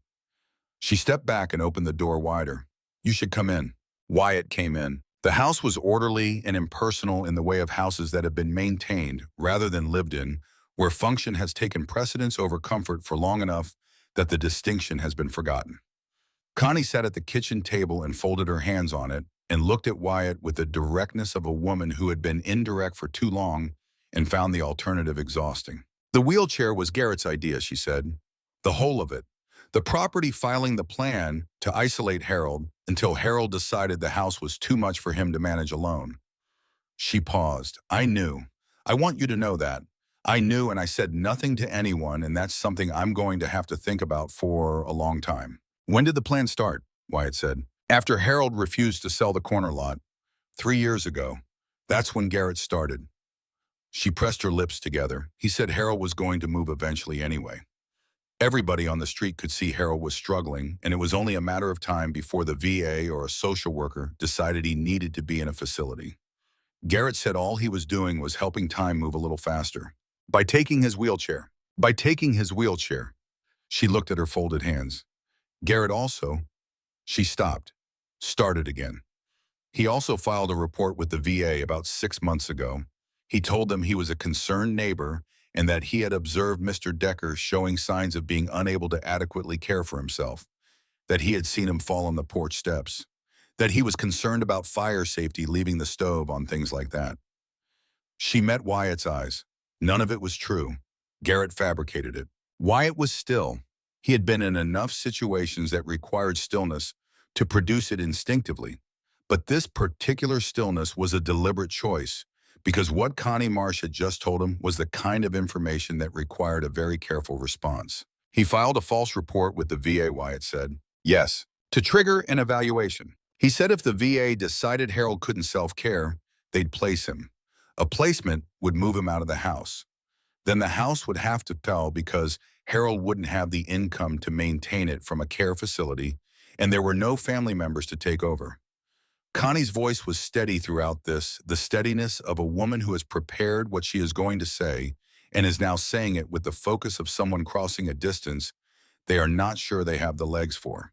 She stepped back and opened the door wider. You should come in. Wyatt came in. The house was orderly and impersonal in the way of houses that have been maintained rather than lived in, where function has taken precedence over comfort for long enough that the distinction has been forgotten. Connie sat at the kitchen table and folded her hands on it and looked at Wyatt with the directness of a woman who had been indirect for too long and found the alternative exhausting. The wheelchair was Garrett's idea, she said. The whole of it. The property filing the plan to isolate Harold until Harold decided the house was too much for him to manage alone. She paused. I knew. I want you to know that. I knew, and I said nothing to anyone, and that's something I'm going to have to think about for a long time. When did the plan start? Wyatt said. After Harold refused to sell the corner lot. 3 years ago. That's when Garrett started. She pressed her lips together. He said Harold was going to move eventually anyway. Everybody on the street could see Harold was struggling, and it was only a matter of time before the VA or a social worker decided he needed to be in a facility. Garrett said all he was doing was helping time move a little faster. By taking his wheelchair. By taking his wheelchair. She looked at her folded hands. Garrett also. She stopped. Started again. He also filed a report with the VA about 6 months ago. He told them he was a concerned neighbor and that he had observed Mr. Decker showing signs of being unable to adequately care for himself, that he had seen him fall on the porch steps, that he was concerned about fire safety leaving the stove on things like that. She met Wyatt's eyes. None of it was true. Garrett fabricated it. Wyatt was still. He had been in enough situations that required stillness to produce it instinctively. But this particular stillness was a deliberate choice, because what Connie Marsh had just told him was the kind of information that required a very careful response. He filed a false report with the VA, Wyatt said. Yes, to trigger an evaluation. He said if the VA decided Harold couldn't self-care, they'd place him. A placement would move him out of the house. Then the house would have to sell because Harold wouldn't have the income to maintain it from a care facility, and there were no family members to take over. Connie's voice was steady throughout this, the steadiness of a woman who has prepared what she is going to say and is now saying it with the focus of someone crossing a distance they are not sure they have the legs for.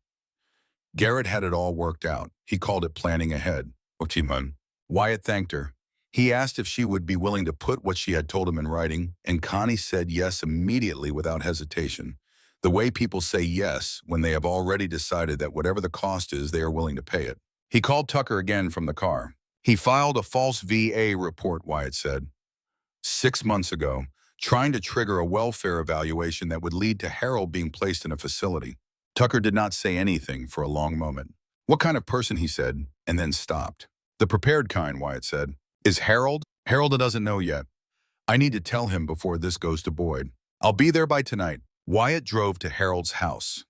Garrett had it all worked out. He called it planning ahead. Wyatt thanked her. He asked if she would be willing to put what she had told him in writing, and Connie said yes immediately without hesitation, the way people say yes when they have already decided that whatever the cost is, they are willing to pay it. He called Tucker again from the car. He filed a false VA report, Wyatt said. 6 months ago, trying to trigger a welfare evaluation that would lead to Harold being placed in a facility. Tucker did not say anything for a long moment. What kind of person, he said, and then stopped. The prepared kind, Wyatt said. Is Harold? Harold doesn't know yet. I need to tell him before this goes to Boyd. I'll be there by tonight. Wyatt drove to Harold's house.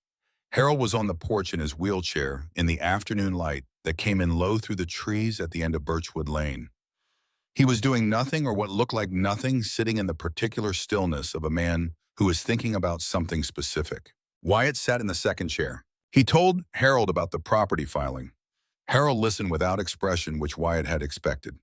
Harold was on the porch in his wheelchair in the afternoon light that came in low through the trees at the end of Birchwood Lane. He was doing nothing or what looked like nothing, sitting in the particular stillness of a man who was thinking about something specific. Wyatt sat in the second chair. He told Harold about the property filing. Harold listened without expression, which Wyatt had expected.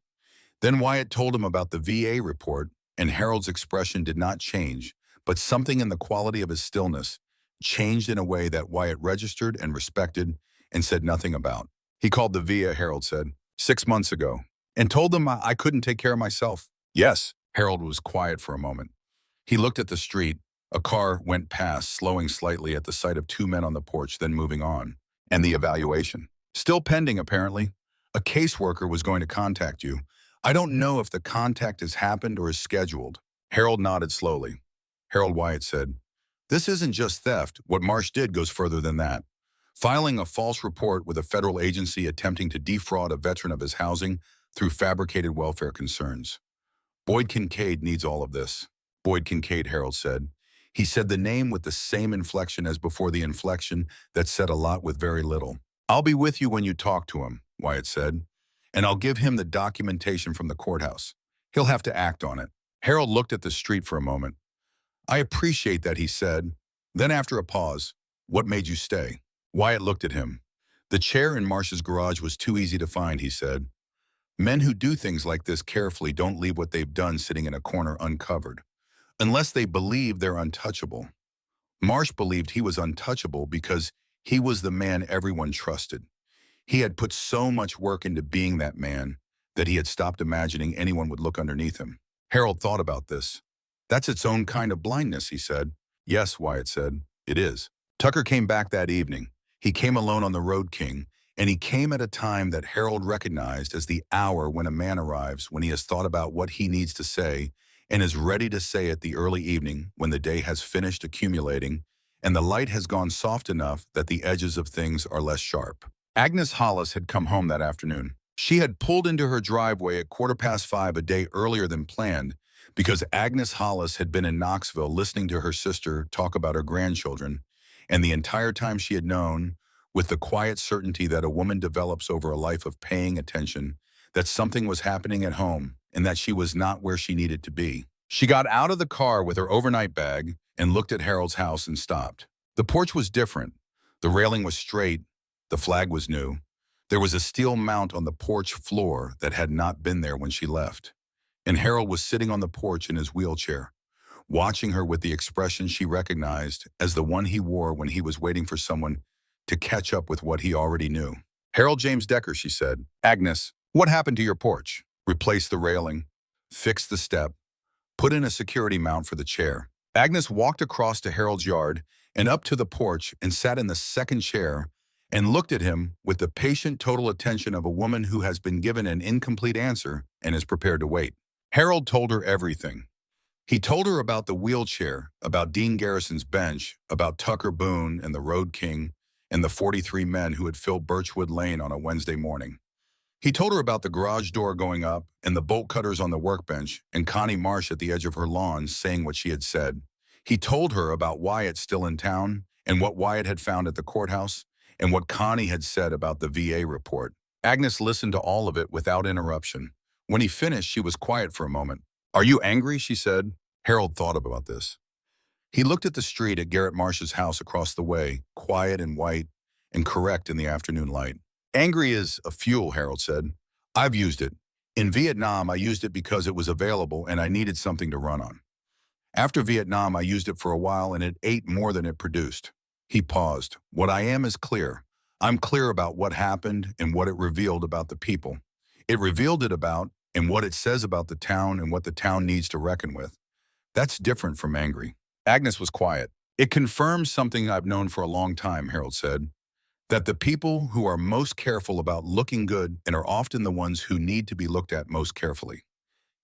Then Wyatt told him about the VA report, and Harold's expression did not change, but something in the quality of his stillness changed in a way that Wyatt registered and respected and said nothing about. He called the VA, Harold said, 6 months ago, and told them I couldn't take care of myself. Yes. Harold was quiet for a moment. He looked at the street. A car went past, slowing slightly at the sight of 2 men on the porch, then moving on. And the evaluation. Still pending, apparently. A caseworker was going to contact you. I don't know if the contact has happened or is scheduled. Harold nodded slowly. Harold, Wyatt said, this isn't just theft. What Marsh did goes further than that. Filing a false report with a federal agency attempting to defraud a veteran of his housing through fabricated welfare concerns. Boyd Kincaid needs all of this. Boyd Kincaid, Harold said. He said the name with the same inflection as before, the inflection that said a lot with very little. I'll be with you when you talk to him, Wyatt said, and I'll give him the documentation from the courthouse. He'll have to act on it. Harold looked at the street for a moment. I appreciate that, he said. Then after a pause, what made you stay? Wyatt looked at him. The chair in Marsh's garage was too easy to find, he said. Men who do things like this carefully don't leave what they've done sitting in a corner uncovered, unless they believe they're untouchable. Marsh believed he was untouchable because he was the man everyone trusted. He had put so much work into being that man that he had stopped imagining anyone would look underneath him. Harold thought about this. That's its own kind of blindness, he said. Yes, Wyatt said. It is. Tucker came back that evening. He came alone on the road, King, and he came at a time that Harold recognized as the hour when a man arrives when he has thought about what he needs to say and is ready to say it the early evening when the day has finished accumulating and the light has gone soft enough that the edges of things are less sharp. Agnes Hollis had come home that afternoon. She had pulled into her driveway at 5:15 a day earlier than planned because Agnes Hollis had been in Knoxville listening to her sister talk about her grandchildren, and the entire time she had known, with the quiet certainty that a woman develops over a life of paying attention, that something was happening at home and that she was not where she needed to be. She got out of the car with her overnight bag and looked at Harold's house and stopped. The porch was different. The railing was straight. The flag was new. There was a steel mount on the porch floor that had not been there when she left. And Harold was sitting on the porch in his wheelchair, watching her with the expression she recognized as the one he wore when he was waiting for someone to catch up with what he already knew. "Harold James Decker," she said. "Agnes, what happened to your porch?" "Replace the railing, fix the step, put in a security mount for the chair." Agnes walked across to Harold's yard and up to the porch and sat in the second chair and looked at him with the patient total attention of a woman who has been given an incomplete answer and is prepared to wait. Harold told her everything. He told her about the wheelchair, about Dean Garrison's bench, about Tucker Boone and the Road King, and the 43 men who had filled Birchwood Lane on a Wednesday morning. He told her about the garage door going up and the bolt cutters on the workbench and Connie Marsh at the edge of her lawn saying what she had said. He told her about Wyatt still in town and what Wyatt had found at the courthouse and what Connie had said about the VA report. Agnes listened to all of it without interruption. When he finished, she was quiet for a moment. "Are you angry?" she said. Harold thought about this. He looked at the street at Garrett Marsh's house across the way, quiet and white and correct in the afternoon light. "Angry is a fuel," Harold said. "I've used it. In Vietnam, I used it because it was available and I needed something to run on. After Vietnam, I used it for a while and it ate more than it produced." He paused. "What I am is clear. I'm clear about what happened and what it revealed about the people. It revealed it about and what it says about the town and what the town needs to reckon with. That's different from angry." Agnes was quiet. "It confirms something I've known for a long time," Harold said, "that the people who are most careful about looking good and are often the ones who need to be looked at most carefully."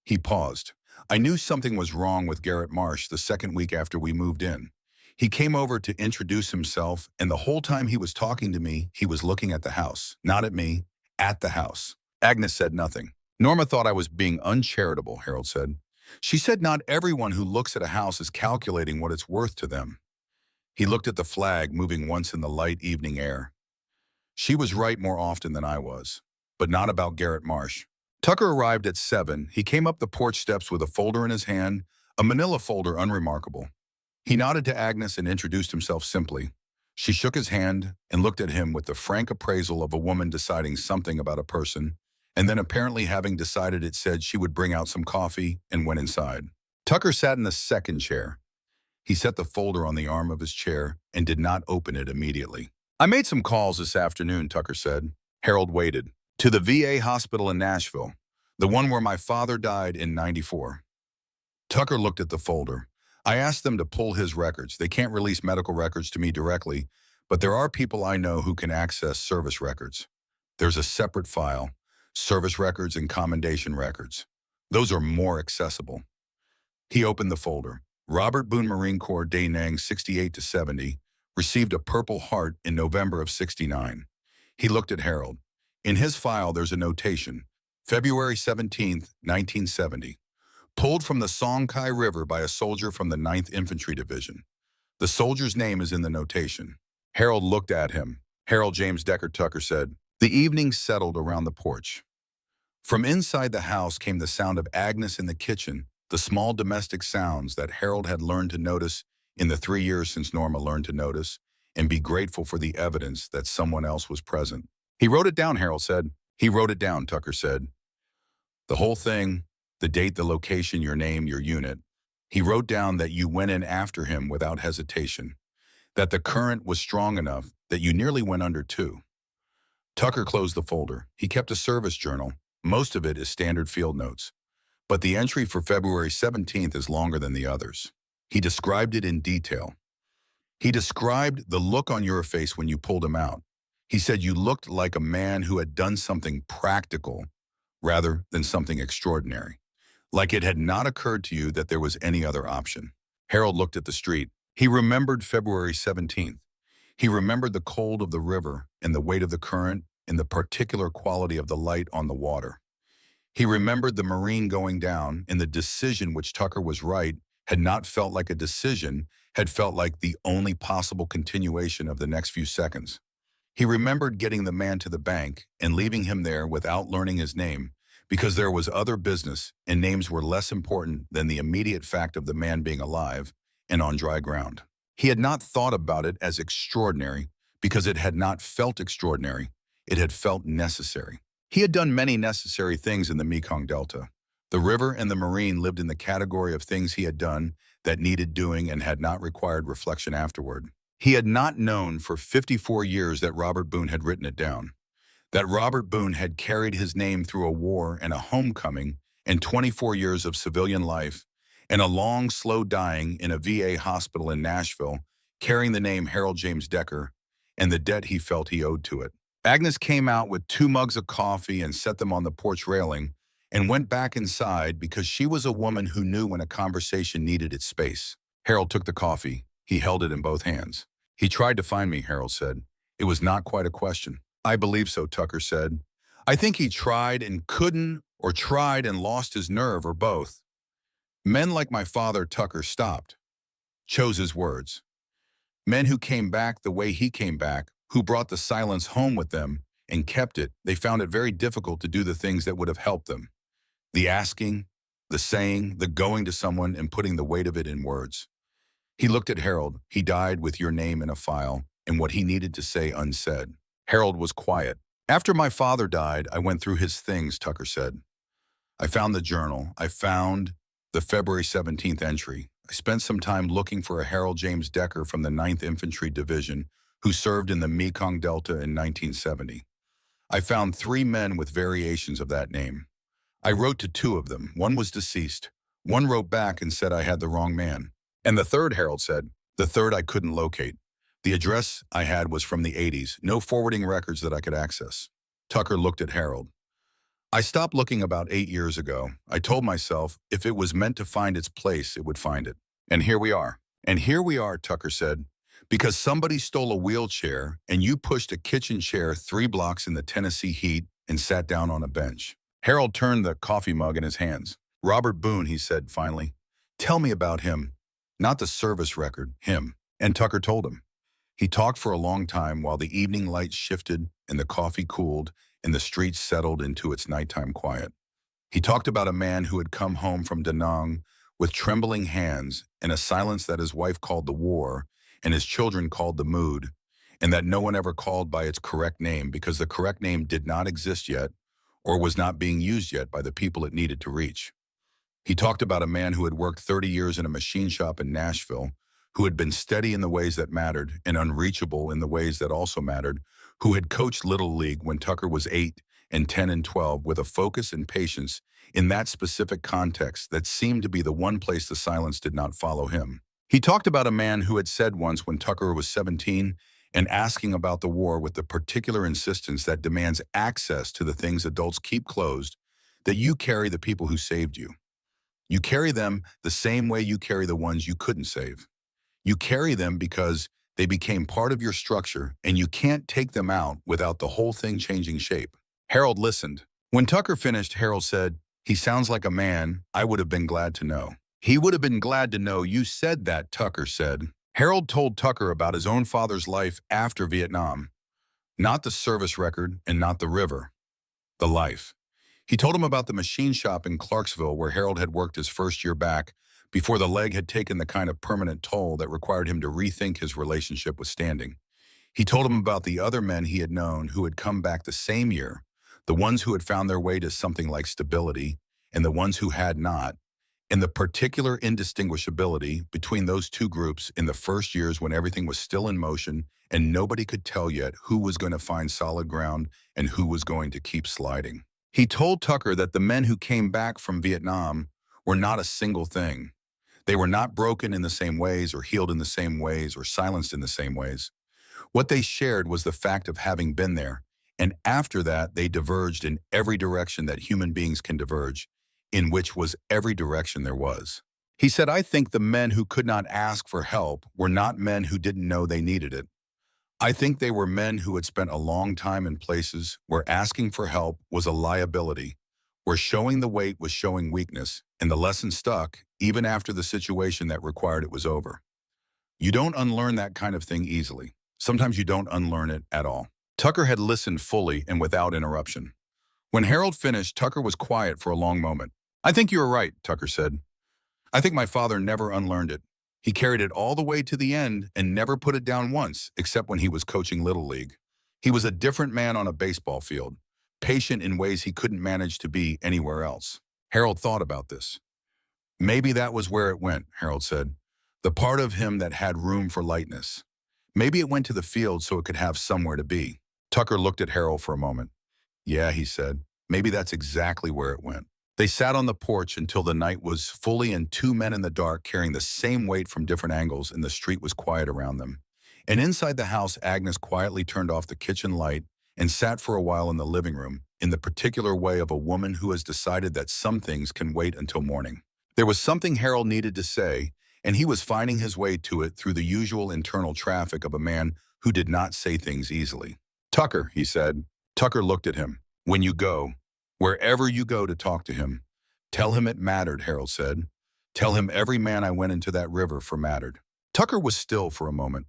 He paused. "I knew something was wrong with Garrett Marsh the second week after we moved in. He came over to introduce himself, and the whole time he was talking to me, he was looking at the house. Not at me, at the house." Agnes said nothing. "Norma thought I was being uncharitable," Harold said. "She said not everyone who looks at a house is calculating what it's worth to them." He looked at the flag moving once in the light evening air. "She was right more often than I was, but not about Garrett Marsh." Tucker arrived at 7. He came up the porch steps with a folder in his hand, a manila folder unremarkable. He nodded to Agnes and introduced himself simply. She shook his hand and looked at him with the frank appraisal of a woman deciding something about a person, and then apparently having decided it said she would bring out some coffee and went inside. Tucker sat in the second chair. He set the folder on the arm of his chair and did not open it immediately. "I made some calls this afternoon," Tucker said. Harold waited. "To the VA hospital in Nashville, the one where my father died in '94. Tucker looked at the folder. "I asked them to pull his records. They can't release medical records to me directly, but there are people I know who can access service records. There's a separate file, service records and commendation records. Those are more accessible." He opened the folder. "Robert Boone, Marine Corps, Da Nang, 68 to 70, received a Purple Heart in November of '69. He looked at Harold. In his file, there's a notation. February 17th, 1970. Pulled from the Song Kai River by a soldier from the 9th Infantry Division. The soldier's name is in the notation." Harold looked at him. "Harold James Decker," Tucker said. The evening settled around the porch. From inside the house came the sound of Agnes in the kitchen, the small domestic sounds that Harold had learned to notice in the 3 years since Norma learned to notice and be grateful for the evidence that someone else was present. "He wrote it down," Harold said. "He wrote it down," Tucker said. "The whole thing, the date, the location, your name, your unit. He wrote down that you went in after him without hesitation, that the current was strong enough that you nearly went under too." Tucker closed the folder. He kept a service journal. Most of it is standard field notes, but the entry for February 17th is longer than the others. He described it in detail. He described the look on your face when you pulled him out. He said you looked like a man who had done something practical rather than something extraordinary, like it had not occurred to you that there was any other option. Harold looked at the street. He remembered February 17th. He remembered the cold of the river and the weight of the current and the particular quality of the light on the water. He remembered the Marine going down, and the decision, which Tucker was right, had not felt like a decision, had felt like the only possible continuation of the next few seconds. He remembered getting the man to the bank and leaving him there without learning his name, because there was other business and names were less important than the immediate fact of the man being alive and on dry ground. He had not thought about it as extraordinary because it had not felt extraordinary. It had felt necessary. He had done many necessary things in the Mekong Delta. The river and the marine lived in the category of things he had done that needed doing and had not required reflection afterward. He had not known for 54 years that Robert Boone had written it down, that Robert Boone had carried his name through a war and a homecoming and 24 years of civilian life and a long, slow dying in a VA hospital in Nashville, carrying the name Harold James Decker and the debt he felt he owed to it. Agnes came out with 2 mugs of coffee and set them on the porch railing and went back inside because she was a woman who knew when a conversation needed its space. Harold took the coffee. He held it in both hands. "He tried to find me," Harold said. "It was not quite a question." "I believe so," Tucker said. "I think he tried and couldn't, or tried and lost his nerve, or both." Men like my father, Tucker stopped, chose his words. Men who came back the way he came back, who brought the silence home with them and kept it, they found it very difficult to do the things that would have helped them. The asking, the saying, the going to someone and putting the weight of it in words. He looked at Harold. "He died with your name in a file and what he needed to say unsaid." Harold was quiet. "After my father died, I went through his things," Tucker said. "I found the journal. I found the February 17th entry. I spent some time looking for a Harold James Decker from the 9th Infantry Division who served in the Mekong Delta in 1970. I found 3 men with variations of that name. I wrote to 2 of them. One was deceased. One wrote back and said I had the wrong man. And the third," Harold said, "the third I couldn't locate. The address I had was from the 80s, no forwarding records that I could access." Tucker looked at Harold. "I stopped looking about 8 years ago. I told myself if it was meant to find its place, it would find it. And here we are." "And here we are," Tucker said, "because somebody stole a wheelchair and you pushed a kitchen chair 3 blocks in the Tennessee heat and sat down on a bench." Harold turned the coffee mug in his hands. "Robert Boone," he said finally. "Tell me about him. Not the service record, him." And Tucker told him. He talked for a long time while the evening light shifted and the coffee cooled and the street settled into its nighttime quiet. He talked about a man who had come home from Da Nang with trembling hands and a silence that his wife called the war and his children called the mood, and that no one ever called by its correct name because the correct name did not exist yet or was not being used yet by the people it needed to reach. He talked about a man who had worked 30 years in a machine shop in Nashville, who had been steady in the ways that mattered and unreachable in the ways that also mattered, who had coached Little League when Tucker was 8 and 10 and 12 with a focus and patience in that specific context that seemed to be the one place the silence did not follow him. He talked about a man who had said once when Tucker was 17 and asking about the war with the particular insistence that demands access to the things adults keep closed, that you carry the people who saved you. You carry them the same way you carry the ones you couldn't save. You carry them because they became part of your structure and you can't take them out without the whole thing changing shape." Harold listened. When Tucker finished, Harold said, "He sounds like a man I would have been glad to know." "He would have been glad to know you said that," Tucker said. Harold told Tucker about his own father's life after Vietnam. Not the service record and not the river. The life. He told him about the machine shop in Clarksville where Harold had worked his first year back before the leg had taken the kind of permanent toll that required him to rethink his relationship with standing. He told him about the other men he had known who had come back the same year, the ones who had found their way to something like stability and the ones who had not, and the particular indistinguishability between those two groups in the first years when everything was still in motion and nobody could tell yet who was going to find solid ground and who was going to keep sliding. He told Tucker that the men who came back from Vietnam were not a single thing. They were not broken in the same ways or healed in the same ways or silenced in the same ways. What they shared was the fact of having been there, and after that they diverged in every direction that human beings can diverge, in which was every direction there was. He said, "I think the men who could not ask for help were not men who didn't know they needed it. I think they were men who had spent a long time in places where asking for help was a liability, where showing the weight was showing weakness, and the lesson stuck even after the situation that required it was over. You don't unlearn that kind of thing easily. Sometimes you don't unlearn it at all." Tucker had listened fully and without interruption. When Harold finished, Tucker was quiet for a long moment. "I think you were right," Tucker said. "I think my father never unlearned it. He carried it all the way to the end and never put it down once, except when he was coaching Little League. He was a different man on a baseball field, patient in ways he couldn't manage to be anywhere else." Harold thought about this. "Maybe that was where it went," Harold said. "The part of him that had room for lightness. Maybe it went to the field so it could have somewhere to be." Tucker looked at Harold for a moment. "Yeah," he said, "maybe that's exactly where it went." They sat on the porch until the night was fully and two men in the dark carrying the same weight from different angles, and the street was quiet around them. And inside the house, Agnes quietly turned off the kitchen light and sat for a while in the living room, in the particular way of a woman who has decided that some things can wait until morning. There was something Harold needed to say, and he was finding his way to it through the usual internal traffic of a man who did not say things easily. "Tucker," he said. Tucker looked at him. "When you go, wherever you go to talk to him, tell him it mattered," Harold said. "Tell him every man I went into that river for mattered." Tucker was still for a moment.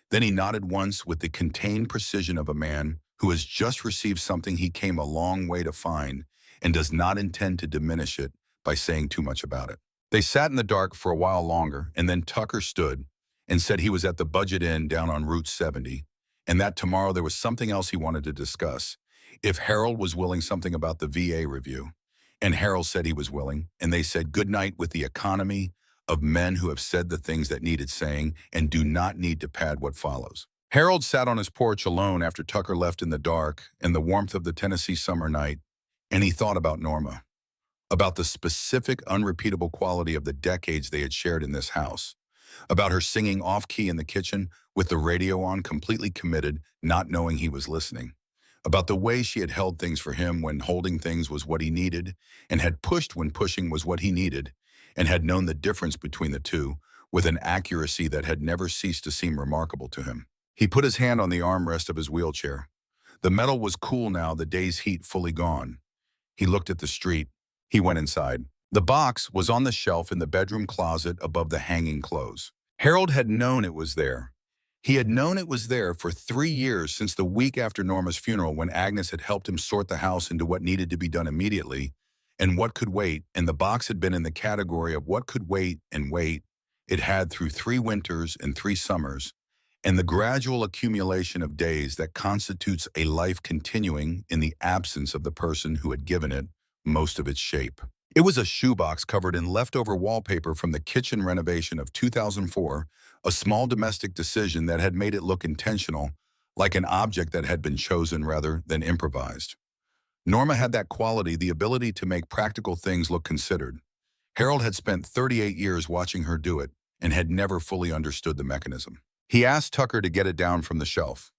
Then he nodded once with the contained precision of a man who has just received something he came a long way to find and does not intend to diminish it by saying too much about it. They sat in the dark for a while longer, and then Tucker stood and said he was at the Budget Inn down on Route 70, and that tomorrow there was something else he wanted to discuss. If Harold was willing, something about the VA review. And Harold said he was willing, and they said goodnight with the economy of men who have said the things that needed saying and do not need to pad what follows. Harold sat on his porch alone after Tucker left in the dark and the warmth of the Tennessee summer night, and he thought about Norma, about the specific, unrepeatable quality of the decades they had shared in this house, about her singing off-key in the kitchen with the radio on, completely committed, not knowing he was listening, about the way she had held things for him when holding things was what he needed, and had pushed when pushing was what he needed, and had known the difference between the two with an accuracy that had never ceased to seem remarkable to him. He put his hand on the armrest of his wheelchair. The metal was cool now, the day's heat fully gone. He looked at the street. He went inside. The box was on the shelf in the bedroom closet above the hanging clothes. Harold had known it was there. He had known it was there for 3 years, since the week after Norma's funeral, when Agnes had helped him sort the house into what needed to be done immediately and what could wait, and the box had been in the category of what could wait and wait. It had through 3 winters and 3 summers, and the gradual accumulation of days that constitutes a life continuing in the absence of the person who had given it most of its shape. It was a shoebox covered in leftover wallpaper from the kitchen renovation of 2004, a small domestic decision that had made it look intentional, like an object that had been chosen rather than improvised. Norma had that quality, the ability to make practical things look considered. Harold had spent 38 years watching her do it and had never fully understood the mechanism. He asked Tucker to get it down from the shelf.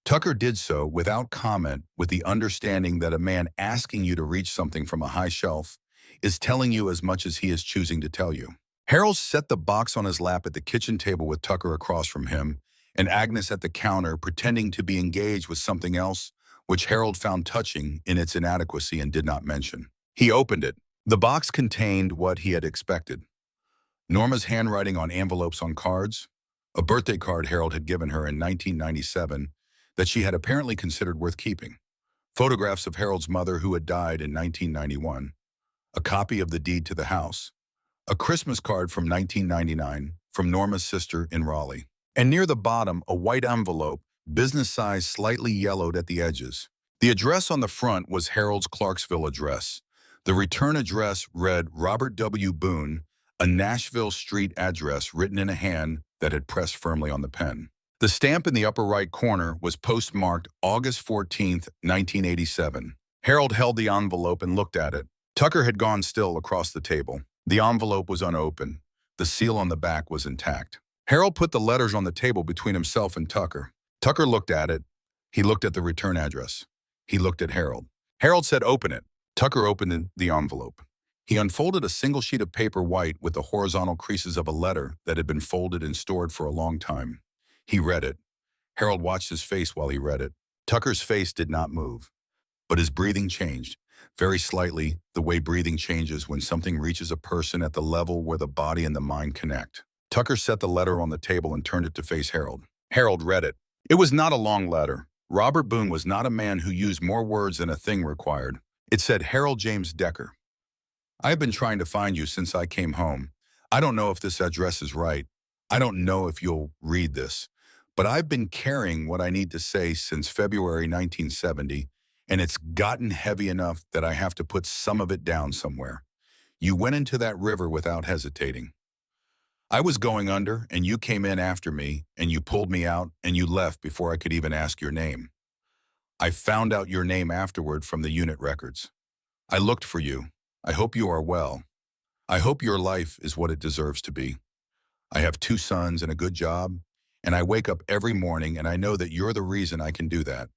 Tucker did so without comment, with the understanding that a man asking you to reach something from a high shelf is telling you as much as he is choosing to tell you. Harold set the box on his lap at the kitchen table with Tucker across from him and Agnes at the counter, pretending to be engaged with something else, which Harold found touching in its inadequacy and did not mention. He opened it. The box contained what he had expected. Norma's handwriting on envelopes on cards, a birthday card Harold had given her in 1997 that she had apparently considered worth keeping, photographs of Harold's mother who had died in 1991, a copy of the deed to the house, a Christmas card from 1999 from Norma's sister in Raleigh, and near the bottom, a white envelope, business size, slightly yellowed at the edges. The address on the front was Harold's Clarksville address. The return address read Robert W. Boone, a Nashville Street address written in a hand that had pressed firmly on the pen. The stamp in the upper right corner was postmarked August 14, 1987. Harold held the envelope and looked at it. Tucker had gone still across the table. The envelope was unopened. The seal on the back was intact. Harold put the letters on the table between himself and Tucker. Tucker looked at it. He looked at the return address. He looked at Harold. Harold said, "Open it." Tucker opened the envelope. He unfolded a single sheet of paper, white with the horizontal creases of a letter that had been folded and stored for a long time. He read it. Harold watched his face while he read it. Tucker's face did not move, but his breathing changed, very slightly, the way breathing changes when something reaches a person at the level where the body and the mind connect. Tucker set the letter on the table and turned it to face Harold. Harold read it. It was not a long letter. Robert Boone was not a man who used more words than a thing required. It said, Harold James Decker. I have been trying to find you since I came home. I don't know if this address is right. I don't know if you'll read this, but I've been carrying what I need to say since February 1970, and it's gotten heavy enough that I have to put some of it down somewhere. You went into that river without hesitating. I was going under, and you came in after me, and you pulled me out, and you left before I could even ask your name. I found out your name afterward from the unit records. I looked for you. I hope you are well. I hope your life is what it deserves to be. I have 2 sons and a good job, and I wake up every morning and I know that you're the reason I can do that.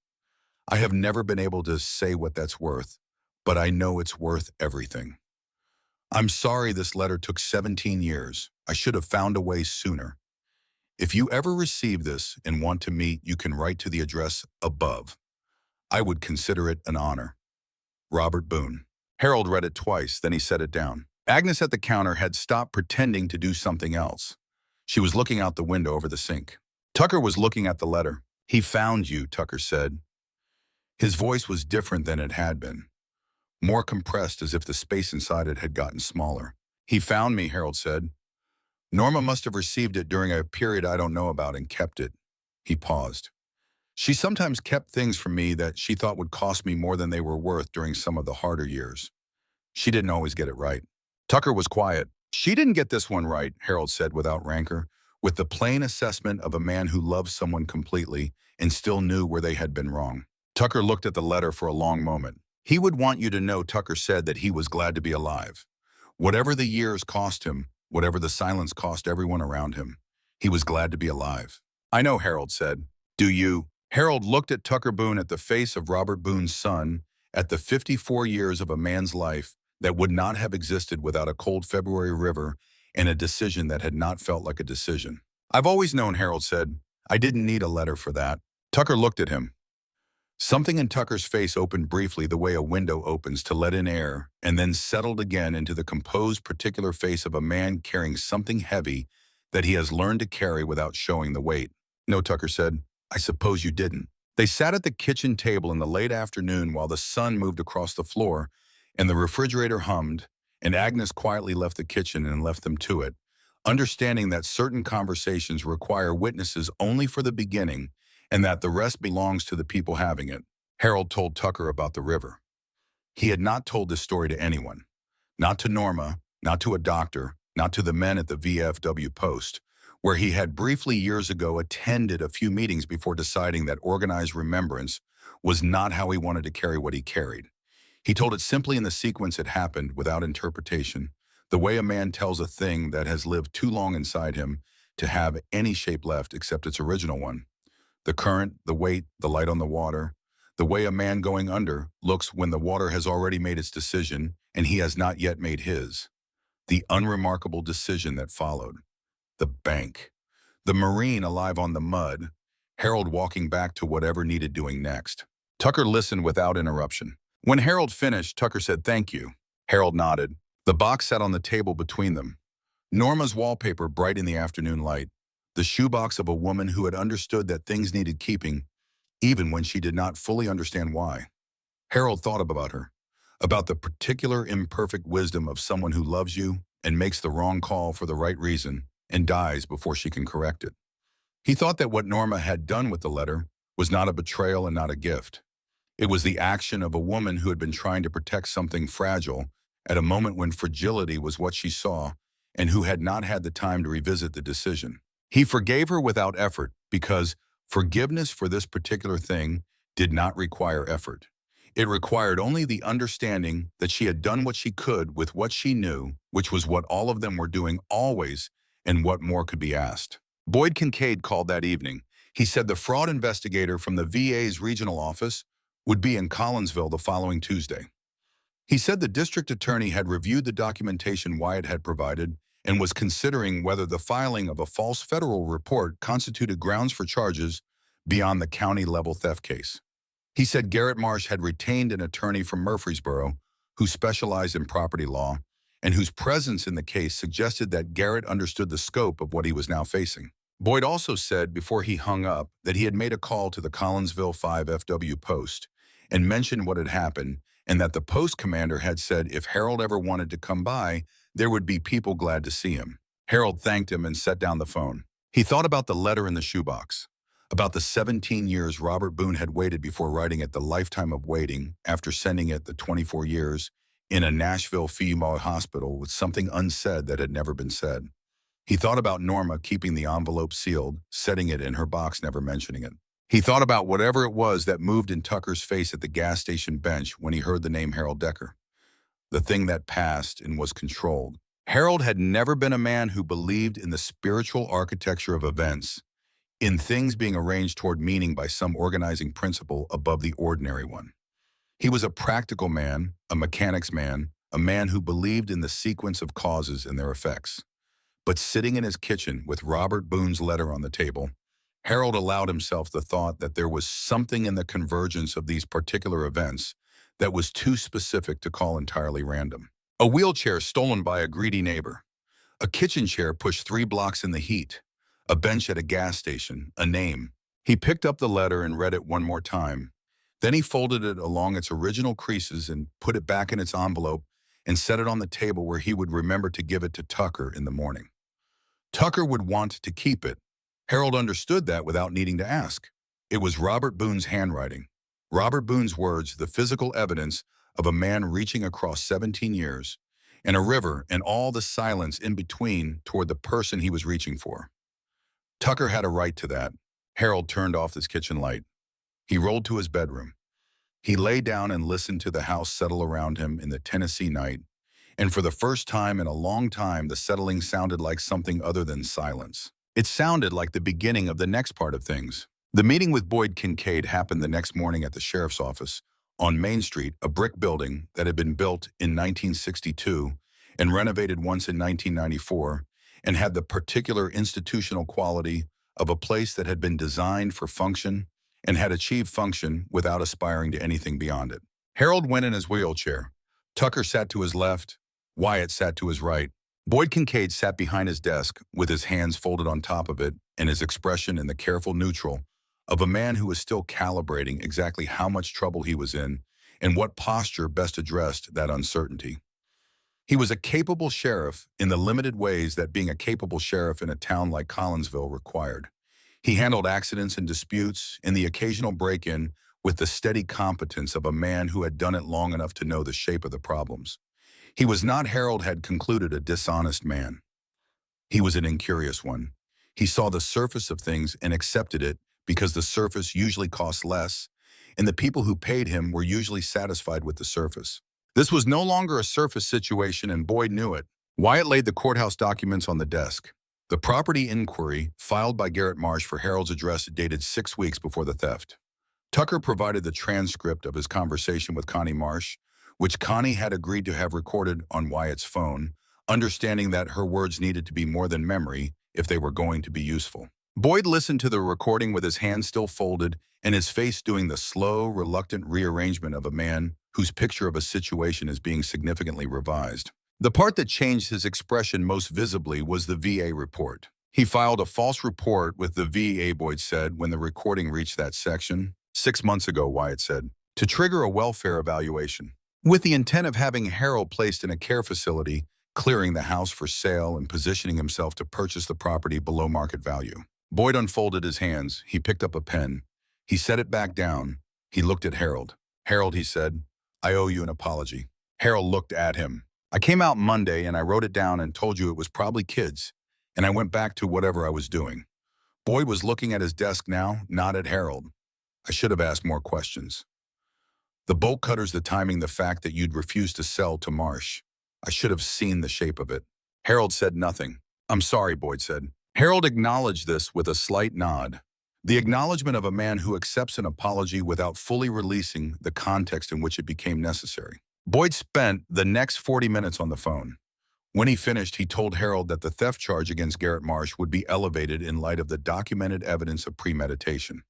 I have never been able to say what that's worth, but I know it's worth everything. I'm sorry this letter took 17 years. I should have found a way sooner. If you ever receive this and want to meet, you can write to the address above. I would consider it an honor. Robert Boone. Harold read it twice, then he set it down. Agnes at the counter had stopped pretending to do something else. She was looking out the window over the sink. Tucker was looking at the letter. He found you, Tucker said. His voice was different than it had been, more compressed as if the space inside it had gotten smaller. He found me, Harold said. Norma must have received it during a period I don't know about and kept it. He paused. She sometimes kept things from me that she thought would cost me more than they were worth during some of the harder years. She didn't always get it right. Tucker was quiet. She didn't get this one right, Harold said without rancor, with the plain assessment of a man who loved someone completely and still knew where they had been wrong. Tucker looked at the letter for a long moment. He would want you to know, Tucker said, that he was glad to be alive. Whatever the years cost him, whatever the silence cost everyone around him, he was glad to be alive. I know, Harold said. Do you? Harold looked at Tucker Boone, at the face of Robert Boone's son, at the 54 years of a man's life that would not have existed without a cold February river and a decision that had not felt like a decision. I've always known, Harold said. I didn't need a letter for that. Tucker looked at him. Something in Tucker's face opened briefly the way a window opens to let in air, and then settled again into the composed, particular face of a man carrying something heavy that he has learned to carry without showing the weight. No, Tucker said. I suppose you didn't. They sat at the kitchen table in the late afternoon while the sun moved across the floor and the refrigerator hummed, and Agnes quietly left the kitchen and left them to it, understanding that certain conversations require witnesses only for the beginning and that the rest belongs to the people having it. Harold told Tucker about the river. He had not told this story to anyone, not to Norma, not to a doctor, not to the men at the VFW post, where he had briefly years ago attended a few meetings before deciding that organized remembrance was not how he wanted to carry what he carried. He told it simply in the sequence it happened, without interpretation, the way a man tells a thing that has lived too long inside him to have any shape left except its original one. The current, the weight, the light on the water, the way a man going under looks when the water has already made its decision and he has not yet made his. The unremarkable decision that followed. The bank. The Marine alive on the mud. Harold walking back to whatever needed doing next. Tucker listened without interruption. When Harold finished, Tucker said, "Thank you." Harold nodded. The box sat on the table between them. Norma's wallpaper bright in the afternoon light. The shoebox of a woman who had understood that things needed keeping, even when she did not fully understand why. Harold thought about her, about the particular imperfect wisdom of someone who loves you and makes the wrong call for the right reason and dies before she can correct it. He thought that what Norma had done with the letter was not a betrayal and not a gift. It was the action of a woman who had been trying to protect something fragile at a moment when fragility was what she saw and who had not had the time to revisit the decision. He forgave her without effort because forgiveness for this particular thing did not require effort. It required only the understanding that she had done what she could with what she knew, which was what all of them were doing always, and what more could be asked. Boyd Kincaid called that evening. He said the fraud investigator from the VA's regional office would be in Collinsville the following Tuesday. He said the district attorney had reviewed the documentation Wyatt had provided and was considering whether the filing of a false federal report constituted grounds for charges beyond the county-level theft case. He said Garrett Marsh had retained an attorney from Murfreesboro who specialized in property law and whose presence in the case suggested that Garrett understood the scope of what he was now facing. Boyd also said before he hung up that he had made a call to the Collinsville 5 FW post and mentioned what had happened and that the post commander had said if Harold ever wanted to come by, there would be people glad to see him. Harold thanked him and set down the phone. He thought about the letter in the shoebox, about the 17 years Robert Boone had waited before writing it, the lifetime of waiting after sending it, the 24 years in a Nashville female hospital with something unsaid that had never been said. He thought about Norma keeping the envelope sealed, setting it in her box, never mentioning it. He thought about whatever it was that moved in Tucker's face at the gas station bench when he heard the name Harold Decker, the thing that passed and was controlled. Harold had never been a man who believed in the spiritual architecture of events, in things being arranged toward meaning by some organizing principle above the ordinary one. He was a practical man, a mechanics man, a man who believed in the sequence of causes and their effects. But sitting in his kitchen with Robert Boone's letter on the table, Harold allowed himself the thought that there was something in the convergence of these particular events that was too specific to call entirely random. A wheelchair stolen by a greedy neighbor, a kitchen chair pushed 3 blocks in the heat, a bench at a gas station, a name. He picked up the letter and read it one more time. Then he folded it along its original creases and put it back in its envelope and set it on the table where he would remember to give it to Tucker in the morning. Tucker would want to keep it. Harold understood that without needing to ask. It was Robert Boone's handwriting. Robert Boone's words, the physical evidence of a man reaching across 17 years, and a river and all the silence in between toward the person he was reaching for. Tucker had a right to that. Harold turned off his kitchen light. He rolled to his bedroom. He lay down and listened to the house settle around him in the Tennessee night, and for the first time in a long time, the settling sounded like something other than silence. It sounded like the beginning of the next part of things. The meeting with Boyd Kincaid happened the next morning at the sheriff's office on Main Street, a brick building that had been built in 1962 and renovated once in 1994 and had the particular institutional quality of a place that had been designed for function and had achieved function without aspiring to anything beyond it. Harold went in his wheelchair. Tucker sat to his left. Wyatt sat to his right. Boyd Kincaid sat behind his desk with his hands folded on top of it and his expression in the careful neutral of a man who was still calibrating exactly how much trouble he was in and what posture best addressed that uncertainty. He was a capable sheriff in the limited ways that being a capable sheriff in a town like Collinsville required. He handled accidents and disputes and the occasional break-in with the steady competence of a man who had done it long enough to know the shape of the problems. He was not, Harold had concluded, a dishonest man. He was an incurious one. He saw the surface of things and accepted it because the surface usually cost less, and the people who paid him were usually satisfied with the surface. This was no longer a surface situation, and Boyd knew it. Wyatt laid the courthouse documents on the desk. The property inquiry filed by Garrett Marsh for Harold's address dated 6 weeks before the theft. Tucker provided the transcript of his conversation with Connie Marsh, which Connie had agreed to have recorded on Wyatt's phone, understanding that her words needed to be more than memory if they were going to be useful. Boyd listened to the recording with his hands still folded and his face doing the slow, reluctant rearrangement of a man whose picture of a situation is being significantly revised. The part that changed his expression most visibly was the VA report. He filed a false report with the VA, Boyd said, when the recording reached that section. 6 months ago, Wyatt said, to trigger a welfare evaluation, with the intent of having Harold placed in a care facility, clearing the house for sale and positioning himself to purchase the property below market value. Boyd unfolded his hands. He picked up a pen. He set it back down. He looked at Harold. Harold, he said, I owe you an apology. Harold looked at him. I came out Monday and I wrote it down and told you it was probably kids, and I went back to whatever I was doing. Boyd was looking at his desk now, not at Harold. I should have asked more questions. The bolt cutters, the timing, the fact that you'd refused to sell to Marsh. I should have seen the shape of it. Harold said nothing. I'm sorry, Boyd said. Harold acknowledged this with a slight nod. The acknowledgement of a man who accepts an apology without fully releasing the context in which it became necessary. Boyd spent the next 40 minutes on the phone. When he finished, he told Harold that the theft charge against Garrett Marsh would be elevated in light of the documented evidence of premeditation.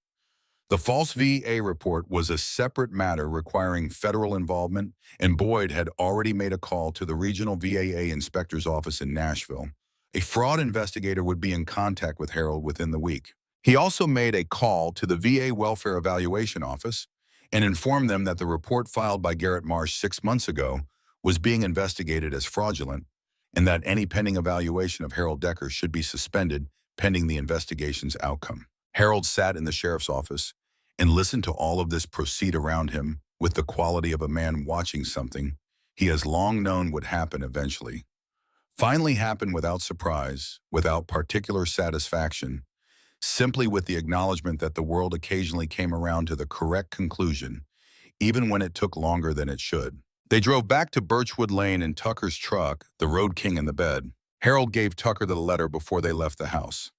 The false VA report was a separate matter requiring federal involvement, and Boyd had already made a call to the regional VAA inspector's office in Nashville. A fraud investigator would be in contact with Harold within the week. He also made a call to the VA Welfare Evaluation Office, and informed them that the report filed by Garrett Marsh 6 months ago was being investigated as fraudulent, and that any pending evaluation of Harold Decker should be suspended pending the investigation's outcome. Harold sat in the sheriff's office and listened to all of this proceed around him with the quality of a man watching something he has long known would happen eventually. Finally happen without surprise, without particular satisfaction, simply with the acknowledgement that the world occasionally came around to the correct conclusion, even when it took longer than it should. They drove back to Birchwood Lane in Tucker's truck, the road king in the bed. Harold gave Tucker the letter before they left the house.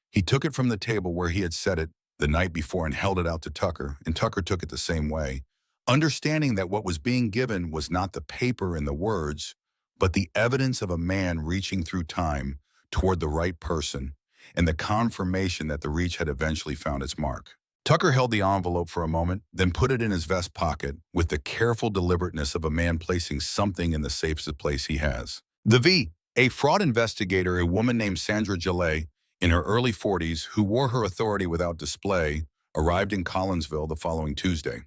He took it from the table where he had set it the night before and held it out to Tucker, and Tucker took it the same way, understanding that what was being given was not the paper and the words, but the evidence of a man reaching through time toward the right person, and the confirmation that the reach had eventually found its mark. Tucker held the envelope for a moment, then put it in his vest pocket with the careful deliberateness of a man placing something in the safest place he has. The V, a fraud investigator, a woman named Sandra Gillet, in her early 40s, who wore her authority without display, arrived in Collinsville the following Tuesday.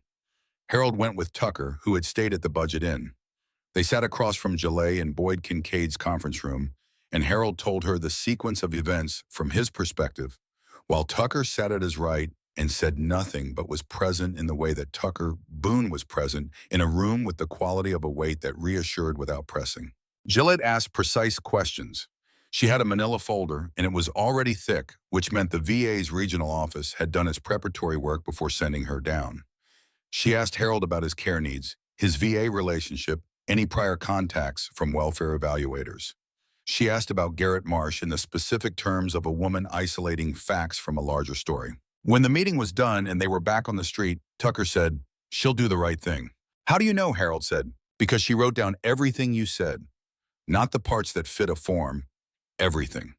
Harold went with Tucker, who had stayed at the Budget Inn. They sat across from Gillet in Boyd Kincaid's conference room, and Harold told her the sequence of events from his perspective, while Tucker sat at his right and said nothing but was present in the way that Tucker Boone was present in a room with the quality of a weight that reassured without pressing. Gillette asked precise questions. She had a manila folder, and it was already thick, which meant the VA's regional office had done its preparatory work before sending her down. She asked Harold about his care needs, his VA relationship, any prior contacts from welfare evaluators. She asked about Garrett Marsh in the specific terms of a woman isolating facts from a larger story. When the meeting was done and they were back on the street, Tucker said, "She'll do the right thing." "How do you know?" Harold said. "Because she wrote down everything you said. Not the parts that fit a form, everything."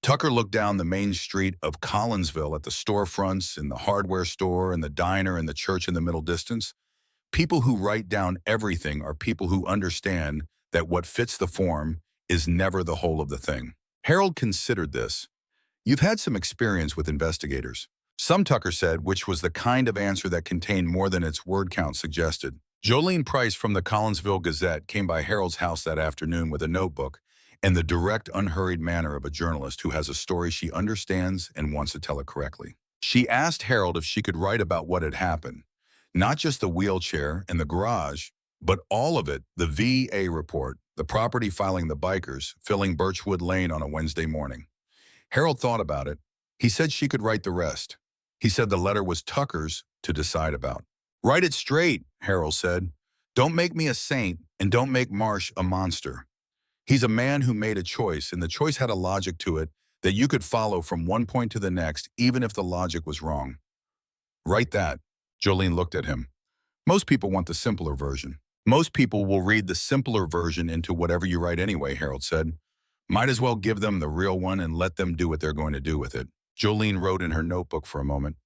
Tucker looked down the main street of Collinsville at the storefronts and the hardware store and the diner and the church in the middle distance. People who write down everything are people who understand that what fits the form is never the whole of the thing. Harold considered this. "You've had some experience with investigators." "Some," Tucker said, which was the kind of answer that contained more than its word count suggested. Jolene Price from the Collinsville Gazette came by Harold's house that afternoon with a notebook and the direct, unhurried manner of a journalist who has a story she understands and wants to tell it correctly. She asked Harold if she could write about what had happened. Not just the wheelchair and the garage, but all of it, the VA report, the property filing the bikers, filling Birchwood Lane on a Wednesday morning. Harold thought about it. He said she could write the rest. He said the letter was Tucker's to decide about. "Write it straight," Harold said. "Don't make me a saint, and don't make Marsh a monster. He's a man who made a choice, and the choice had a logic to it that you could follow from one point to the next, even if the logic was wrong. Write that." Jolene looked at him. "Most people want the simpler version." "Most people will read the simpler version into whatever you write anyway," Harold said. "Might as well give them the real one and let them do what they're going to do with it." Jolene wrote in her notebook for a moment.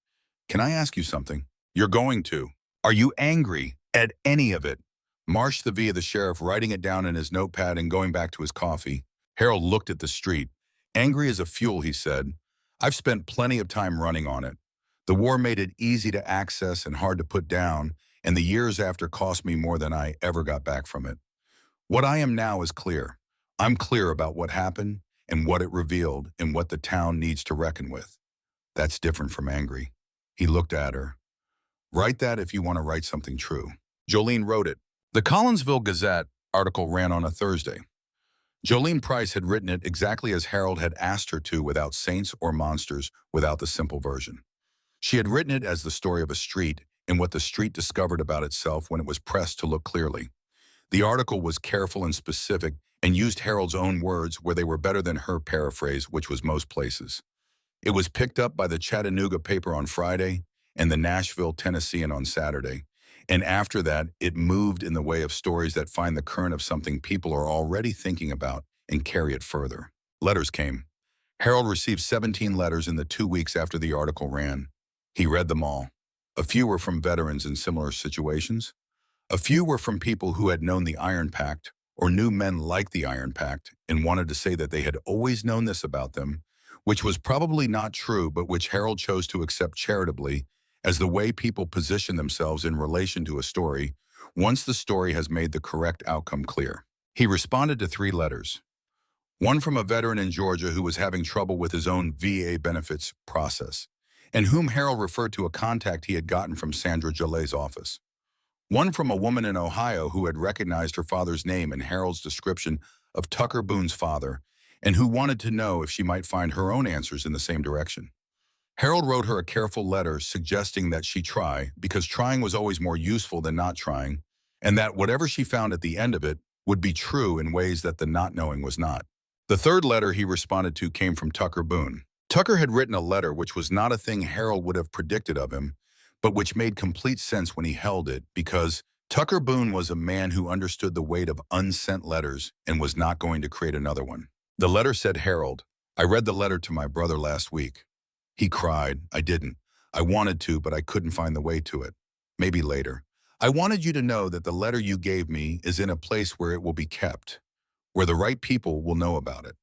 "Can I ask you something?" "You're going to. Are you angry at any of it?" Marsh, the V, the sheriff, writing it down in his notepad and going back to his coffee. Harold looked at the street. "Angry as a fuel," he said. "I've spent plenty of time running on it. The war made it easy to access and hard to put down, and the years after cost me more than I ever got back from it. What I am now is clear. I'm clear about what happened and what it revealed and what the town needs to reckon with. That's different from angry." He looked at her. "Write that if you want to write something true." Jolene wrote it. The Collinsville Gazette article ran on a Thursday. Jolene Price had written it exactly as Harold had asked her to, without saints or monsters, without the simple version. She had written it as the story of a street and what the street discovered about itself when it was pressed to look clearly. The article was careful and specific and used Harold's own words where they were better than her paraphrase, which was most places. It was picked up by the Chattanooga paper on Friday and the Nashville Tennessean on Saturday. And after that, it moved in the way of stories that find the current of something people are already thinking about and carry it further. Letters came. Harold received 17 letters in the 2 weeks after the article ran. He read them all. A few were from veterans in similar situations. A few were from people who had known the Iron Pact or knew men like the Iron Pact and wanted to say that they had always known this about them, which was probably not true, but which Harold chose to accept charitably as the way people position themselves in relation to a story once the story has made the correct outcome clear. He responded to 3 letters. One from a veteran in Georgia who was having trouble with his own VA benefits process, and whom Harold referred to a contact he had gotten from Sandra Jolet's office. One from a woman in Ohio who had recognized her father's name in Harold's description of Tucker Boone's father, and who wanted to know if she might find her own answers in the same direction. Harold wrote her a careful letter suggesting that she try, because trying was always more useful than not trying, and that whatever she found at the end of it would be true in ways that the not knowing was not. The 3rd letter he responded to came from Tucker Boone. Tucker had written a letter which was not a thing Harold would have predicted of him, but which made complete sense when he held it, because Tucker Boone was a man who understood the weight of unsent letters and was not going to create another one. The letter said, "Harold, I read the letter to my brother last week. He cried. I didn't. I wanted to, but I couldn't find the way to it. Maybe later. I wanted you to know that the letter you gave me is in a place where it will be kept, where the right people will know about it.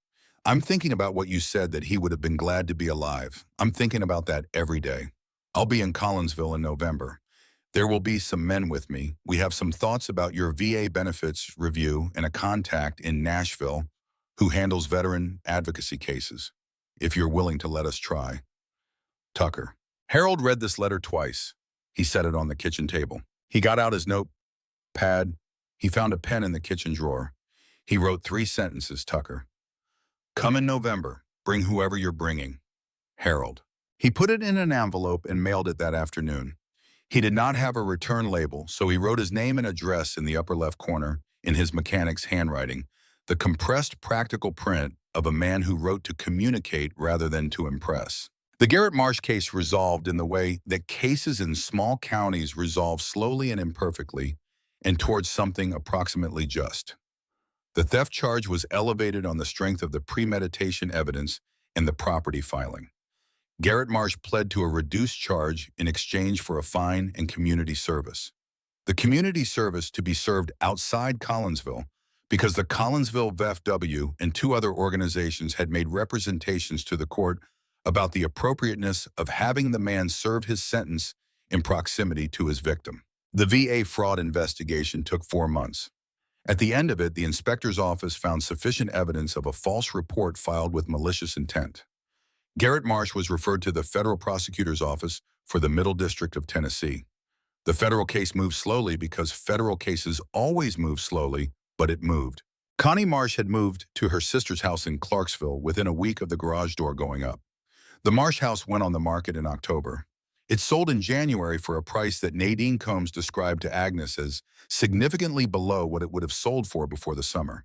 I'm thinking about what you said, that he would have been glad to be alive. I'm thinking about that every day. I'll be in Collinsville in November. There will be some men with me. We have some thoughts about your VA benefits review and a contact in Nashville who handles veteran advocacy cases, if you're willing to let us try. Tucker." Harold read this letter twice. He set it on the kitchen table. He got out his notepad. He found a pen in the kitchen drawer. He wrote 3 sentences, Tucker. "Come in November. Bring whoever you're bringing. Harold." He put it in an envelope and mailed it that afternoon. He did not have a return label, so he wrote his name and address in the upper left corner in his mechanic's handwriting, the compressed practical print of a man who wrote to communicate rather than to impress. The Garrett Marsh case resolved in the way that cases in small counties resolve slowly and imperfectly and towards something approximately just. The theft charge was elevated on the strength of the premeditation evidence and the property filing. Garrett Marsh pled to a reduced charge in exchange for a fine and community service. The community service to be served outside Collinsville, because the Collinsville VFW and 2 other organizations had made representations to the court about the appropriateness of having the man serve his sentence in proximity to his victim. The VA fraud investigation took 4 months. At the end of it, the inspector's office found sufficient evidence of a false report filed with malicious intent. Garrett Marsh was referred to the federal prosecutor's office for the Middle District of Tennessee. The federal case moved slowly because federal cases always move slowly, but it moved. Connie Marsh had moved to her sister's house in Clarksville within a week of the garage door going up. The Marsh house went on the market in October. It sold in January for a price that Nadine Combs described to Agnes as significantly below what it would have sold for before the summer.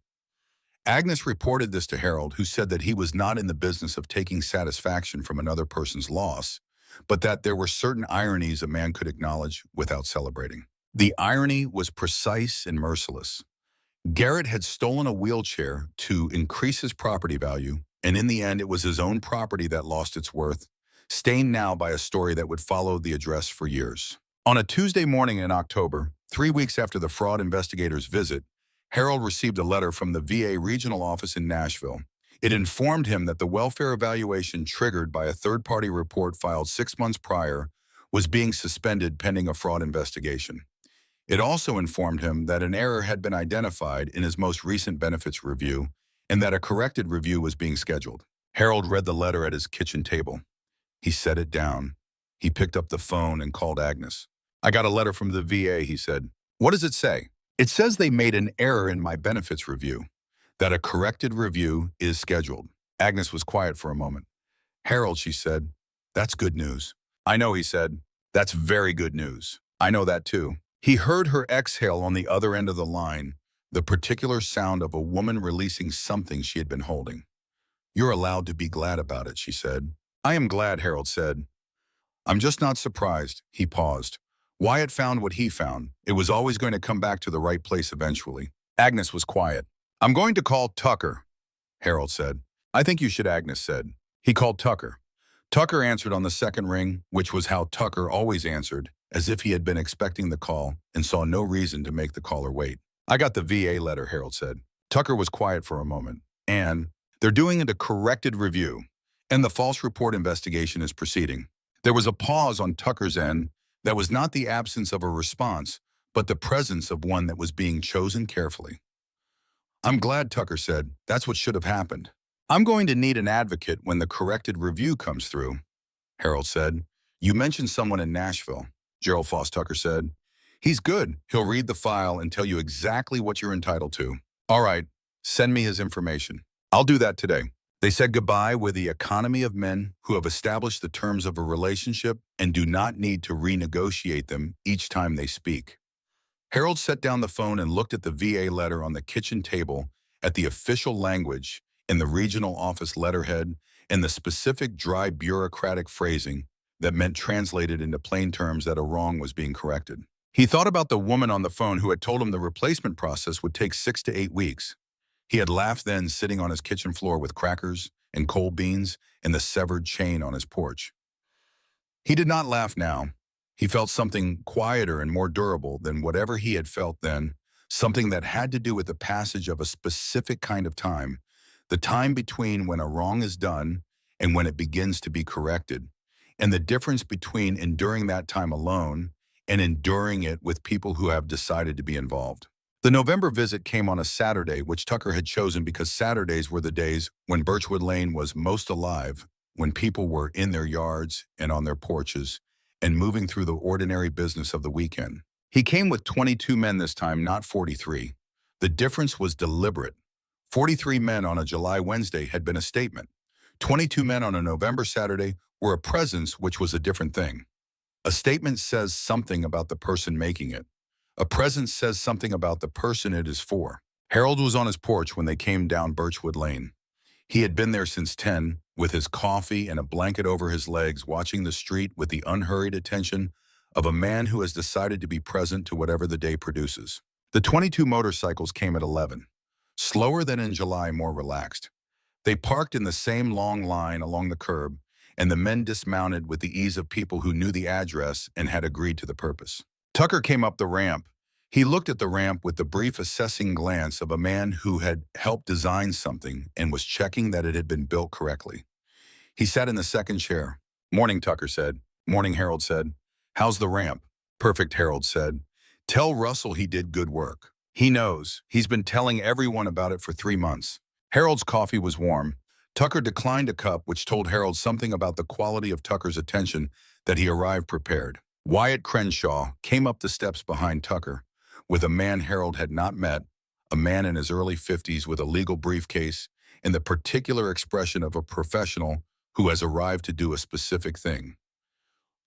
Agnes reported this to Harold, who said that he was not in the business of taking satisfaction from another person's loss, but that there were certain ironies a man could acknowledge without celebrating. The irony was precise and merciless. Garrett had stolen a wheelchair to increase his property value, and in the end it was his own property that lost its worth, stained now by a story that would follow the address for years. On a Tuesday morning in October, 3 weeks after the fraud investigator's visit, Harold received a letter from the VA regional office in Nashville. It informed him that the welfare evaluation triggered by a third-party report filed 6 months prior was being suspended pending a fraud investigation. It also informed him that an error had been identified in his most recent benefits review and that a corrected review was being scheduled. Harold read the letter at his kitchen table. He set it down. He picked up the phone and called Agnes. "I got a letter from the VA," he said. "What does it say?" "It says they made an error in my benefits review, that a corrected review is scheduled." Agnes was quiet for a moment. "Harold," she said, "that's good news." "I know," he said. "That's very good news. I know that too." He heard her exhale on the other end of the line, the particular sound of a woman releasing something she had been holding. "You're allowed to be glad about it," she said. "I am glad," Harold said. "I'm just not surprised." He paused. Wyatt found what he found. It was always going to come back to the right place eventually. Agnes was quiet. "I'm going to call Tucker," Harold said. "I think you should," Agnes said. He called Tucker. Tucker answered on the second ring, which was how Tucker always answered, as if he had been expecting the call and saw no reason to make the caller wait. "I got the VA letter," Harold said. Tucker was quiet for a moment. "And they're doing a corrected review, and the false report investigation is proceeding." There was a pause on Tucker's end that was not the absence of a response, but the presence of one that was being chosen carefully. I'm glad, Tucker said. That's what should have happened. I'm going to need an advocate when the corrected review comes through, Harold said. You mentioned someone in Nashville, Gerald Foss Tucker said. He's good. He'll read the file and tell you exactly what you're entitled to. All right, send me his information. I'll do that today. They said goodbye with the economy of men who have established the terms of a relationship and do not need to renegotiate them each time they speak. Harold set down the phone and looked at the VA letter on the kitchen table, at the official language in the regional office letterhead, and the specific dry bureaucratic phrasing that meant translated into plain terms that a wrong was being corrected. He thought about the woman on the phone who had told him the replacement process would take 6 to 8 weeks. He had laughed then, sitting on his kitchen floor with crackers and cold beans and the severed chain on his porch. He did not laugh now. He felt something quieter and more durable than whatever he had felt then, something that had to do with the passage of a specific kind of time, the time between when a wrong is done and when it begins to be corrected, and the difference between enduring that time alone and enduring it with people who have decided to be involved. The November visit came on a Saturday, which Tucker had chosen because Saturdays were the days when Birchwood Lane was most alive, when people were in their yards and on their porches and moving through the ordinary business of the weekend. He came with 22 men this time, not 43. The difference was deliberate. 43 men on a July Wednesday had been a statement. 22 men on a November Saturday were a presence, which was a different thing. A statement says something about the person making it. A presence says something about the person it is for. Harold was on his porch when they came down Birchwood Lane. He had been there since 10, with his coffee and a blanket over his legs, watching the street with the unhurried attention of a man who has decided to be present to whatever the day produces. The 22 motorcycles came at 11. Slower than in July, more relaxed. They parked in the same long line along the curb, and the men dismounted with the ease of people who knew the address and had agreed to the purpose. Tucker came up the ramp. He looked at the ramp with the brief assessing glance of a man who had helped design something and was checking that it had been built correctly. He sat in the second chair. Morning, Tucker said. Morning, Harold said. How's the ramp? Perfect, Harold said. Tell Russell he did good work. He knows. He's been telling everyone about it for 3 months. Harold's coffee was warm. Tucker declined a cup, which told Harold something about the quality of Tucker's attention, that he arrived prepared. Wyatt Crenshaw came up the steps behind Tucker with a man Harold had not met, a man in his early 50s with a legal briefcase and the particular expression of a professional who has arrived to do a specific thing.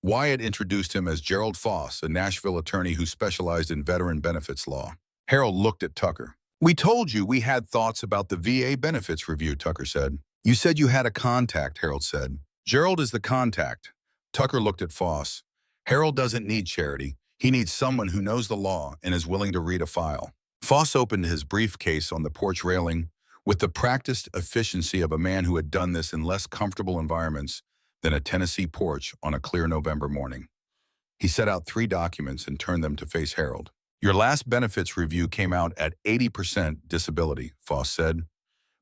Wyatt introduced him as Gerald Foss, a Nashville attorney who specialized in veteran benefits law. Harold looked at Tucker. We told you we had thoughts about the VA benefits review, Tucker said. You said you had a contact, Harold said. Gerald is the contact. Tucker looked at Foss. Harold doesn't need charity. He needs someone who knows the law and is willing to read a file. Foss opened his briefcase on the porch railing with the practiced efficiency of a man who had done this in less comfortable environments than a Tennessee porch on a clear November morning. He set out 3 documents and turned them to face Harold. Your last benefits review came out at 80% disability, Foss said.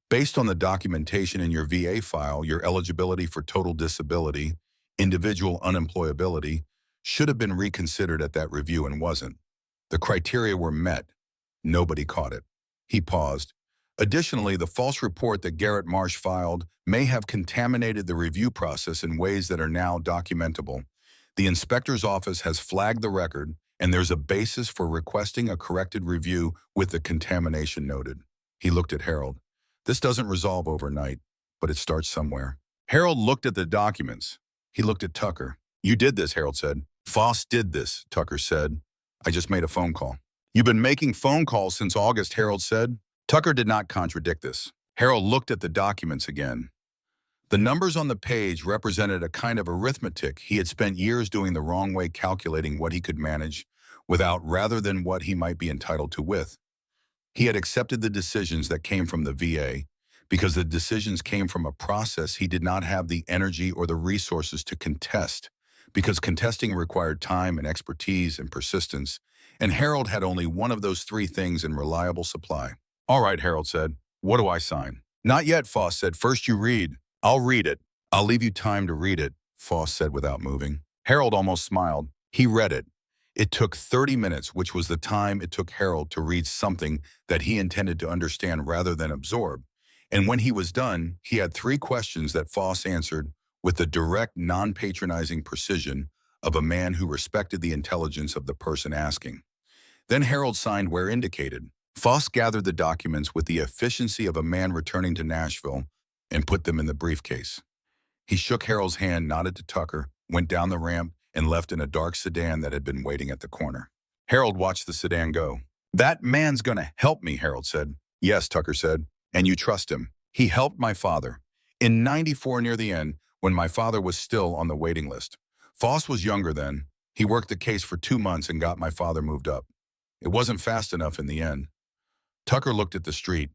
Based on the documentation in your VA file, your eligibility for total disability, individual unemployability, should have been reconsidered at that review and wasn't. The criteria were met. Nobody caught it. He paused. Additionally, the false report that Garrett Marsh filed may have contaminated the review process in ways that are now documentable. The inspector's office has flagged the record, and there's a basis for requesting a corrected review with the contamination noted. He looked at Harold. This doesn't resolve overnight, but it starts somewhere. Harold looked at the documents. He looked at Tucker. You did this, Harold said. Foss did this, Tucker said. I just made a phone call. You've been making phone calls since August, Harold said. Tucker did not contradict this. Harold looked at the documents again. The numbers on the page represented a kind of arithmetic he had spent years doing the wrong way, calculating what he could manage without rather than what he might be entitled to with. He had accepted the decisions that came from the VA because the decisions came from a process he did not have the energy or the resources to contest, because contesting required time and expertise and persistence, and Harold had only one of those 3 things in reliable supply. All right, Harold said. What do I sign? Not yet, Foss said. First you read. I'll read it. I'll leave you time to read it, Foss said without moving. Harold almost smiled. He read it. It took 30 minutes, which was the time it took Harold to read something that he intended to understand rather than absorb. And when he was done, he had 3 questions that Foss answered with the direct, non-patronizing precision of a man who respected the intelligence of the person asking. Then Harold signed where indicated. Foss gathered the documents with the efficiency of a man returning to Nashville and put them in the briefcase. He shook Harold's hand, nodded to Tucker, went down the ramp, and left in a dark sedan that had been waiting at the corner. Harold watched the sedan go. "That man's gonna help me," Harold said. "Yes," Tucker said, "and you trust him. He helped my father. In '94 near the end, when my father was still on the waiting list. Foss was younger then. He worked the case for 2 months and got my father moved up. It wasn't fast enough in the end." Tucker looked at the street,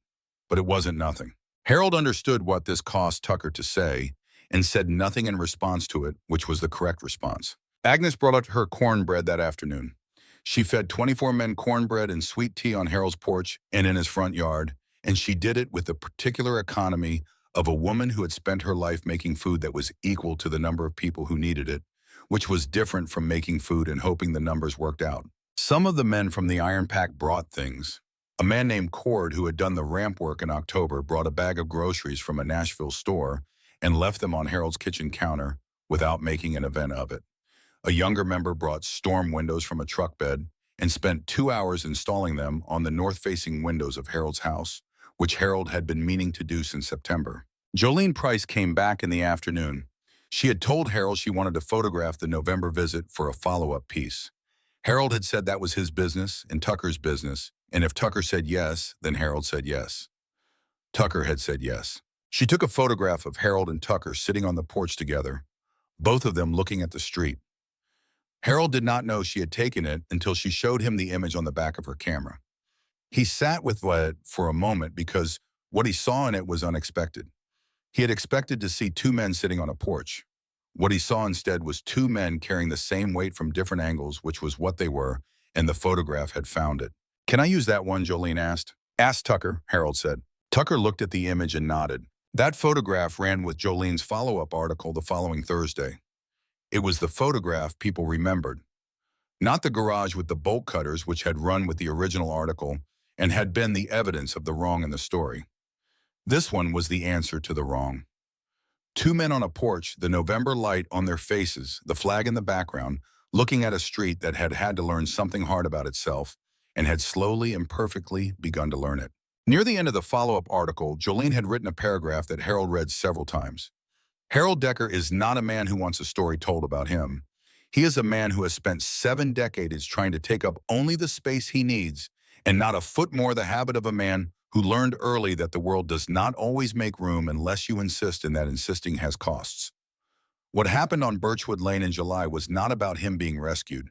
but it wasn't nothing. Harold understood what this caused Tucker to say and said nothing in response to it, which was the correct response. Agnes brought out her cornbread that afternoon. She fed 24 men cornbread and sweet tea on Harold's porch and in his front yard, and she did it with the particular economy of a woman who had spent her life making food that was equal to the number of people who needed it, which was different from making food and hoping the numbers worked out. Some of the men from the Iron Pack brought things. A man named Cord, who had done the ramp work in October, brought a bag of groceries from a Nashville store and left them on Harold's kitchen counter without making an event of it. A younger member brought storm windows from a truck bed and spent 2 hours installing them on the north-facing windows of Harold's house, which Harold had been meaning to do since September. Jolene Price came back in the afternoon. She had told Harold she wanted to photograph the November visit for a follow-up piece. Harold had said that was his business and Tucker's business, and if Tucker said yes, then Harold said yes. Tucker had said yes. She took a photograph of Harold and Tucker sitting on the porch together, both of them looking at the street. Harold did not know she had taken it until she showed him the image on the back of her camera. He sat with it for a moment because what he saw in it was unexpected. He had expected to see 2 men sitting on a porch. What he saw instead was 2 men carrying the same weight from different angles, which was what they were, and the photograph had found it. "Can I use that one?" Jolene asked. "Ask Tucker," Harold said. Tucker looked at the image and nodded. That photograph ran with Jolene's follow-up article the following Thursday. It was the photograph people remembered, not the garage with the bolt cutters which had run with the original article and had been the evidence of the wrong in the story. This one was the answer to the wrong. 2 men on a porch, the November light on their faces, the flag in the background, looking at a street that had had to learn something hard about itself and had slowly and perfectly begun to learn it. Near the end of the follow-up article, Jolene had written a paragraph that Harold read several times. Harold Decker is not a man who wants a story told about him. He is a man who has spent 7 decades trying to take up only the space he needs and not a foot more the habit of a man who learned early that the world does not always make room unless you insist, and that insisting has costs. What happened on Birchwood Lane in July was not about him being rescued.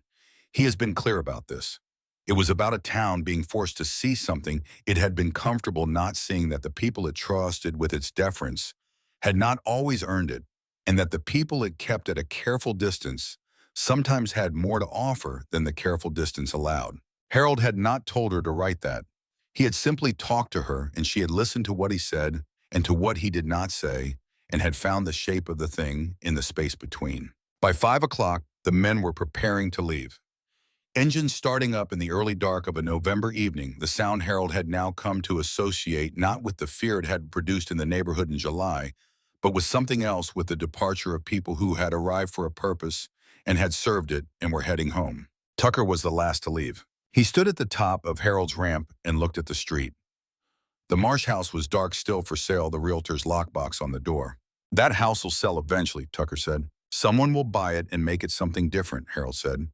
He has been clear about this. It was about a town being forced to see something it had been comfortable not seeing, that the people it trusted with its deference had not always earned it, and that the people it kept at a careful distance sometimes had more to offer than the careful distance allowed. Harold had not told her to write that. He had simply talked to her, and she had listened to what he said and to what he did not say, and had found the shape of the thing in the space between. By 5 o'clock, the men were preparing to leave. Engines starting up in the early dark of a November evening, the sound Harold had now come to associate not with the fear it had produced in the neighborhood in July, but with something else, with the departure of people who had arrived for a purpose and had served it and were heading home. Tucker was the last to leave. He stood at the top of Harold's ramp and looked at the street. The Marsh house was dark, still for sale, the realtor's lockbox on the door. "That house will sell eventually," Tucker said. "Someone will buy it and make it something different," Harold said.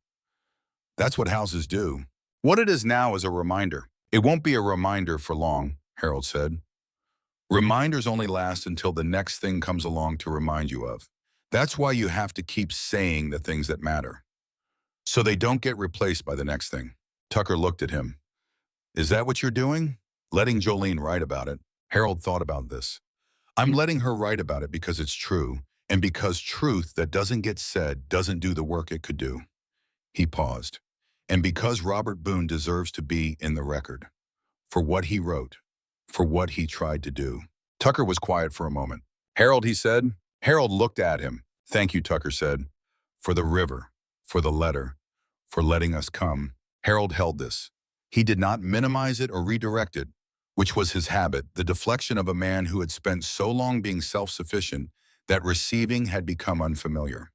"That's what houses do. What it is now is a reminder." "It won't be a reminder for long," Harold said. "Reminders only last until the next thing comes along to remind you of. That's why you have to keep saying the things that matter, so they don't get replaced by the next thing." Tucker looked at him. "Is that what you're doing?" "Letting Jolene write about it." Harold thought about this. "I'm letting her write about it because it's true, and because truth that doesn't get said doesn't do the work it could do." He paused. "And because Robert Boone deserves to be in the record. For what he wrote. For what he tried to do." Tucker was quiet for a moment. "Harold," he said. Harold looked at him. Thank you, Tucker said, for the river, for the letter, for letting us come. Harold held this. He did not minimize it or redirect it, which was his habit, the deflection of a man who had spent so long being self-sufficient that receiving had become unfamiliar.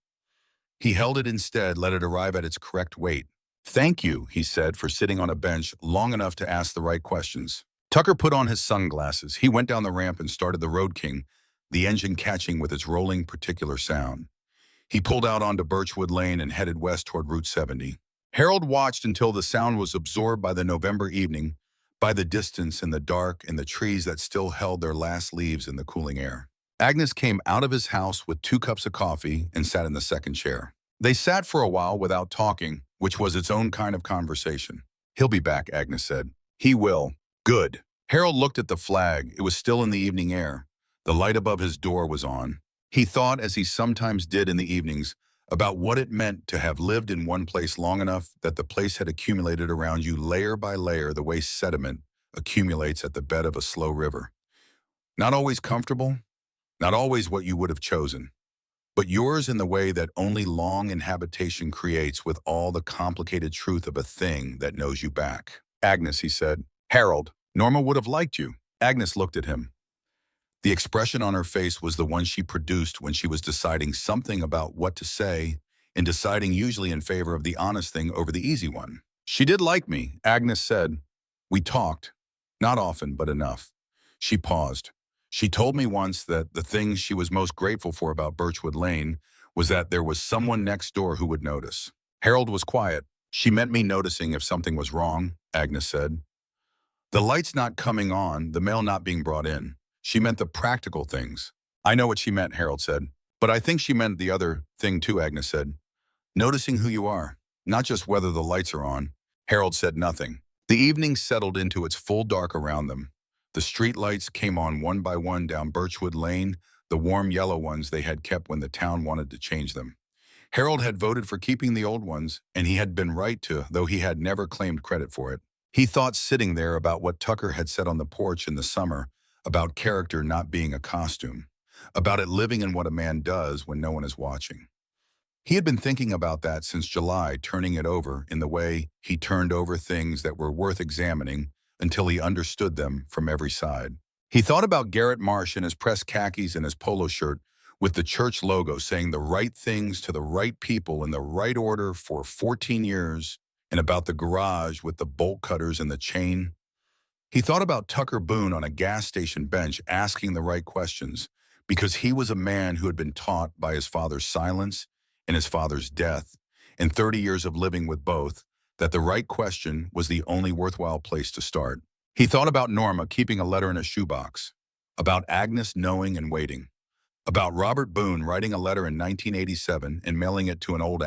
He held it instead, let it arrive at its correct weight. Thank you, he said, for sitting on a bench long enough to ask the right questions. Tucker put on his sunglasses. He went down the ramp and started the Road King, the engine catching with its rolling particular sound. He pulled out onto Birchwood Lane and headed west toward Route 70. Harold watched until the sound was absorbed by the November evening, by the distance and the dark and the trees that still held their last leaves in the cooling air. Agnes came out of his house with 2 cups of coffee and sat in the second chair. They sat for a while without talking, which was its own kind of conversation. He'll be back, Agnes said. He will. Good. Harold looked at the flag. It was still in the evening air. The light above his door was on. He thought, as he sometimes did in the evenings, about what it meant to have lived in one place long enough that the place had accumulated around you layer by layer the way sediment accumulates at the bed of a slow river. Not always comfortable, not always what you would have chosen, but yours in the way that only long inhabitation creates with all the complicated truth of a thing that knows you back. Agnes, he said. Harold, Norma would have liked you. Agnes looked at him. The expression on her face was the one she produced when she was deciding something about what to say and deciding usually in favor of the honest thing over the easy one. She did like me, Agnes said. We talked. Not often, but enough. She paused. She told me once that the thing she was most grateful for about Birchwood Lane was that there was someone next door who would notice. Harold was quiet. She meant me noticing if something was wrong, Agnes said. The lights not coming on, the mail not being brought in. She meant the practical things. I know what she meant, Harold said. But I think she meant the other thing too, Agnes said. Noticing who you are, not just whether the lights are on. Harold said nothing. The evening settled into its full dark around them. The street lights came on one by one down Birchwood Lane, the warm yellow ones they had kept when the town wanted to change them. Harold had voted for keeping the old ones, and he had been right to, though he had never claimed credit for it. He thought sitting there about what Tucker had said on the porch in the summer, about character not being a costume, about it living in what a man does when no one is watching. He had been thinking about that since July, turning it over in the way he turned over things that were worth examining until he understood them from every side. He thought about Garrett Marsh in his pressed khakis and his polo shirt with the church logo saying the right things to the right people in the right order for 14 years, and about the garage with the bolt cutters and the chain. He thought about Tucker Boone on a gas station bench asking the right questions because he was a man who had been taught by his father's silence and his father's death, and 30 years of living with both, that the right question was the only worthwhile place to start. He thought about Norma keeping a letter in a shoebox, about Agnes knowing and waiting, about Robert Boone writing a letter in 1987 and mailing it to an old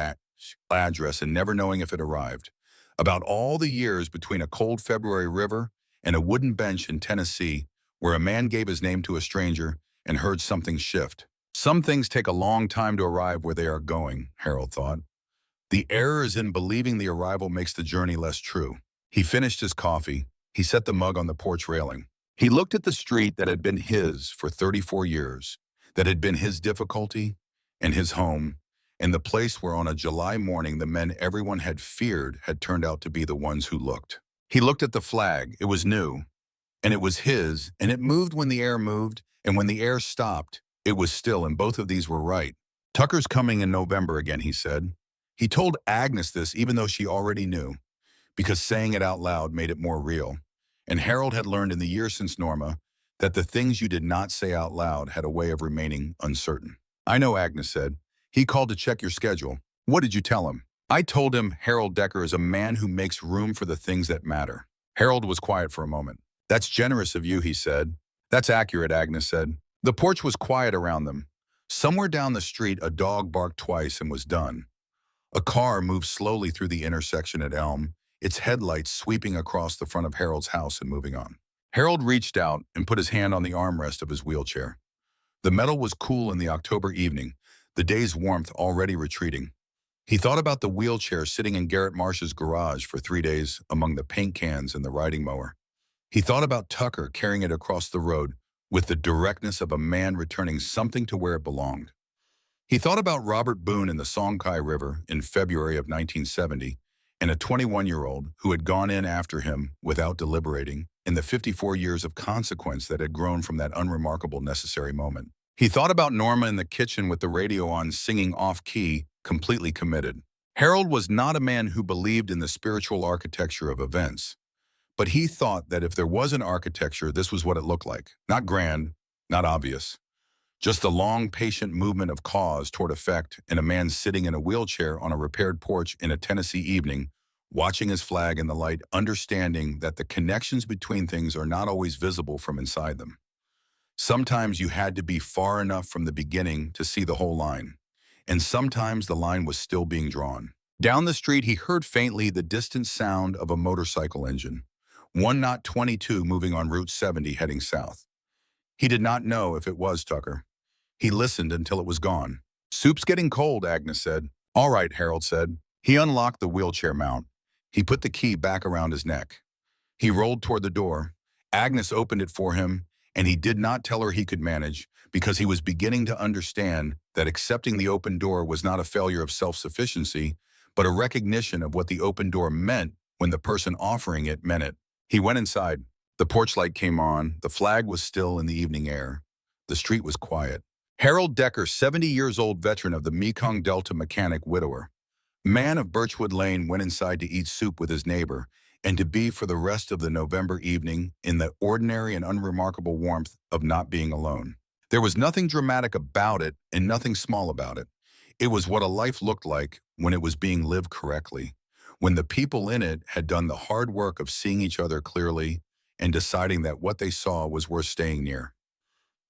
address and never knowing if it arrived, about all the years between a cold February river and a wooden bench in Tennessee where a man gave his name to a stranger and heard something shift. Some things take a long time to arrive where they are going, Harold thought. The error is in believing the arrival makes the journey less true. He finished his coffee. He set the mug on the porch railing. He looked at the street that had been his for 34 years, that had been his difficulty and his home, and the place where on a July morning the men everyone had feared had turned out to be the ones who looked. He looked at the flag. It was new, and it was his, and it moved when the air moved, and when the air stopped, it was still, and both of these were right. Tucker's coming in November again, he said. He told Agnes this even though she already knew, because saying it out loud made it more real. And Harold had learned in the years since Norma that the things you did not say out loud had a way of remaining uncertain. I know, Agnes said. He called to check your schedule. What did you tell him? I told him Harold Decker is a man who makes room for the things that matter. Harold was quiet for a moment. That's generous of you, he said. That's accurate, Agnes said. The porch was quiet around them. Somewhere down the street, a dog barked twice and was done. A car moved slowly through the intersection at Elm, its headlights sweeping across the front of Harold's house and moving on. Harold reached out and put his hand on the armrest of his wheelchair. The metal was cool in the October evening, the day's warmth already retreating. He thought about the wheelchair sitting in Garrett Marsh's garage for 3 days among the paint cans and the riding mower. He thought about Tucker carrying it across the road with the directness of a man returning something to where it belonged. He thought about Robert Boone in the Songhai River in February of 1970, and a 21-year-old who had gone in after him without deliberating, in the 54 years of consequence that had grown from that unremarkable necessary moment. He thought about Norma in the kitchen with the radio on singing off-key, completely committed. Harold was not a man who believed in the spiritual architecture of events, but he thought that if there was an architecture, this was what it looked like. Not grand, not obvious. Just a long, patient movement of cause toward effect, and a man sitting in a wheelchair on a repaired porch in a Tennessee evening, watching his flag in the light, understanding that the connections between things are not always visible from inside them. Sometimes you had to be far enough from the beginning to see the whole line, and sometimes the line was still being drawn. Down the street, he heard faintly the distant sound of a motorcycle engine, one not 22 moving on Route 70 heading south. He did not know if it was Tucker. He listened until it was gone. "Soup's getting cold," Agnes said. "All right," Harold said. He unlocked the wheelchair mount. He put the key back around his neck. He rolled toward the door. Agnes opened it for him, and he did not tell her he could manage, because he was beginning to understand that accepting the open door was not a failure of self-sufficiency, but a recognition of what the open door meant when the person offering it meant it. He went inside. The porch light came on. The flag was still in the evening air. The street was quiet. Harold Decker, 70 years old veteran of the Mekong Delta mechanic widower, man of Birchwood Lane, went inside to eat soup with his neighbor and to be for the rest of the November evening in the ordinary and unremarkable warmth of not being alone. There was nothing dramatic about it and nothing small about it. It was what a life looked like when it was being lived correctly, when the people in it had done the hard work of seeing each other clearly and deciding that what they saw was worth staying near.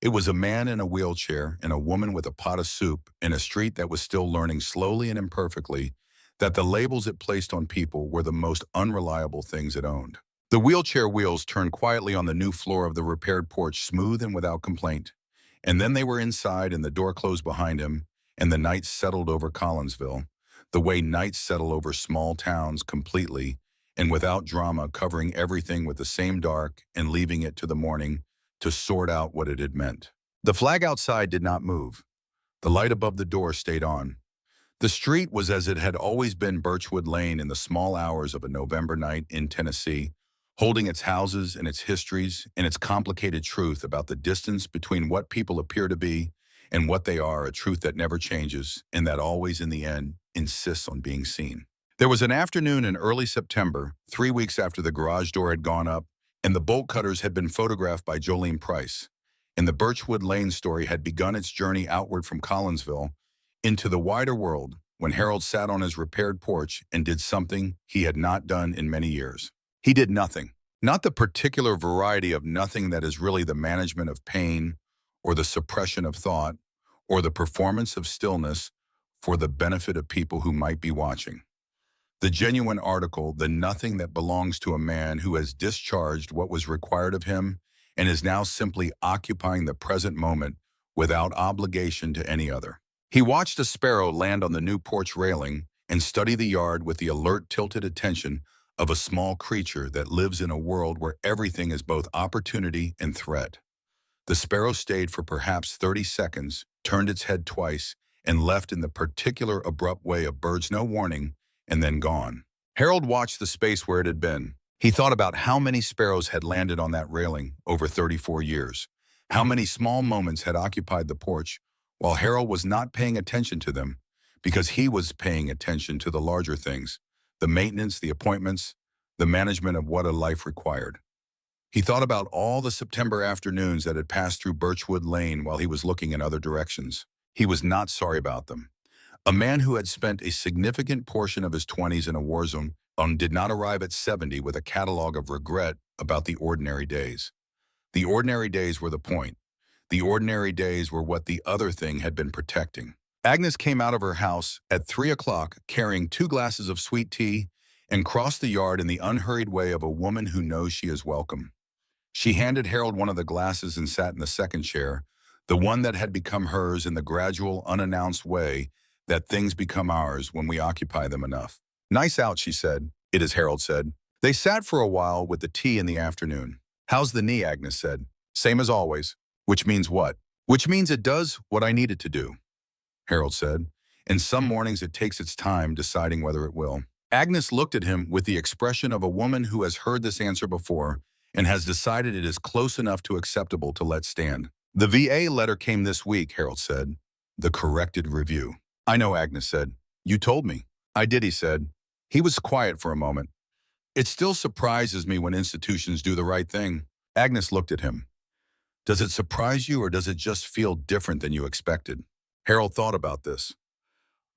It was a man in a wheelchair and a woman with a pot of soup in a street that was still learning slowly and imperfectly that the labels it placed on people were the most unreliable things it owned. The wheelchair wheels turned quietly on the new floor of the repaired porch, smooth and without complaint. And then they were inside and the door closed behind him, and the night settled over Collinsville, the way nights settle over small towns completely and without drama, covering everything with the same dark and leaving it to the morning to sort out what it had meant. The flag outside did not move. The light above the door stayed on. The street was as it had always been, Birchwood Lane in the small hours of a November night in Tennessee, holding its houses and its histories and its complicated truth about the distance between what people appear to be and what they are, a truth that never changes and that always in the end insists on being seen. There was an afternoon in early September, 3 weeks after the garage door had gone up, and the bolt cutters had been photographed by Jolene Price, and the Birchwood Lane story had begun its journey outward from Collinsville into the wider world, when Harold sat on his repaired porch and did something he had not done in many years. He did nothing. Not the particular variety of nothing that is really the management of pain or the suppression of thought or the performance of stillness for the benefit of people who might be watching. The genuine article, the nothing that belongs to a man who has discharged what was required of him and is now simply occupying the present moment without obligation to any other. He watched a sparrow land on the new porch railing and study the yard with the alert, tilted attention of a small creature that lives in a world where everything is both opportunity and threat. The sparrow stayed for perhaps 30 seconds, turned its head twice, and left in the particular abrupt way of birds no warning, and then gone. Harold watched the space where it had been. He thought about how many sparrows had landed on that railing over 34 years, how many small moments had occupied the porch, while Harold was not paying attention to them, because he was paying attention to the larger things, the maintenance, the appointments, the management of what a life required. He thought about all the September afternoons that had passed through Birchwood Lane while he was looking in other directions. He was not sorry about them. A man who had spent a significant portion of his 20s in a war zone did not arrive at 70 with a catalog of regret about the ordinary days. The ordinary days were the point. The ordinary days were what the other thing had been protecting. Agnes came out of her house at 3 o'clock carrying 2 glasses of sweet tea and crossed the yard in the unhurried way of a woman who knows she is welcome. She handed Harold one of the glasses and sat in the second chair, the one that had become hers in the gradual, unannounced way that things become ours when we occupy them enough. "Nice out," she said. "It is," Harold said. They sat for a while with the tea in the afternoon. "How's the knee?" Agnes said. "Same as always." "Which means what?" "Which means it does what I need it to do." Harold said. And some mornings it takes its time deciding whether it will. Agnes looked at him with the expression of a woman who has heard this answer before and has decided it is close enough to acceptable to let stand. The VA letter came this week, Harold said. The corrected review. I know, Agnes said. You told me. I did, he said. He was quiet for a moment. It still surprises me when institutions do the right thing. Agnes looked at him. Does it surprise you or does it just feel different than you expected? Harold thought about this.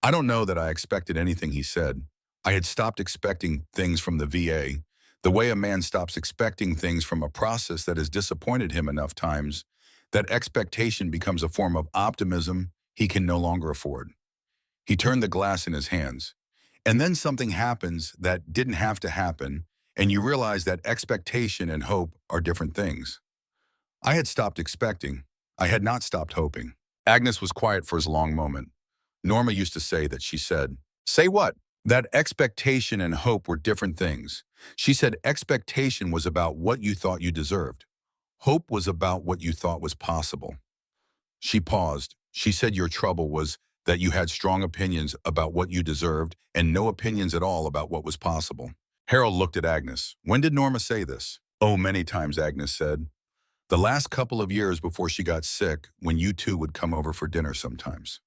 I don't know that I expected anything, he said. I had stopped expecting things from the VA, the way a man stops expecting things from a process that has disappointed him enough times, that expectation becomes a form of optimism he can no longer afford. He turned the glass in his hands. And then something happens that didn't have to happen, and you realize that expectation and hope are different things. I had stopped expecting. I had not stopped hoping. Agnes was quiet for a long moment. Norma used to say that she said, "Say what?" That expectation and hope were different things. She said expectation was about what you thought you deserved. Hope was about what you thought was possible. She paused. She said your trouble was that you had strong opinions about what you deserved and no opinions at all about what was possible. Harold looked at Agnes. When did Norma say this? Oh, many times, Agnes said. The last couple of years before she got sick, when you two would come over for dinner sometimes.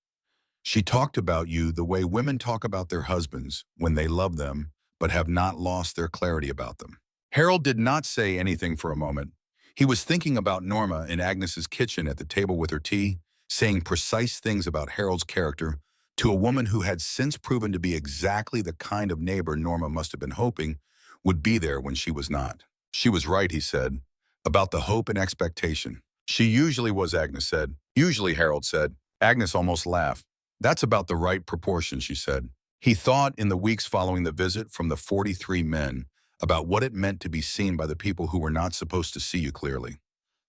She talked about you the way women talk about their husbands when they love them but have not lost their clarity about them. Harold did not say anything for a moment. He was thinking about Norma in Agnes's kitchen at the table with her tea, saying precise things about Harold's character to a woman who had since proven to be exactly the kind of neighbor Norma must have been hoping would be there when she was not. She was right, he said, about the hope and expectation. She usually was, Agnes said. Usually, Harold said. Agnes almost laughed. That's about the right proportion, she said. He thought in the weeks following the visit from the 43 men about what it meant to be seen by the people who were not supposed to see you clearly.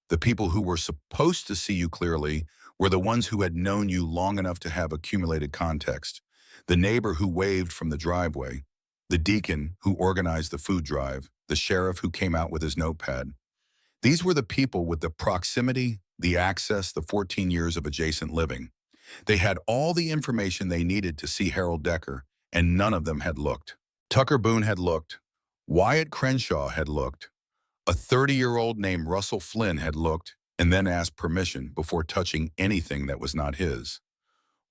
The people who were supposed to see you clearly were the ones who had known you long enough to have accumulated context. The neighbor who waved from the driveway, the deacon who organized the food drive, the sheriff who came out with his notepad. These were the people with the proximity, the access, the 14 years of adjacent living. They had all the information they needed to see Harold Decker, and none of them had looked. Tucker Boone had looked. Wyatt Crenshaw had looked. A 30-year-old named Russell Flynn had looked and then asked permission before touching anything that was not his.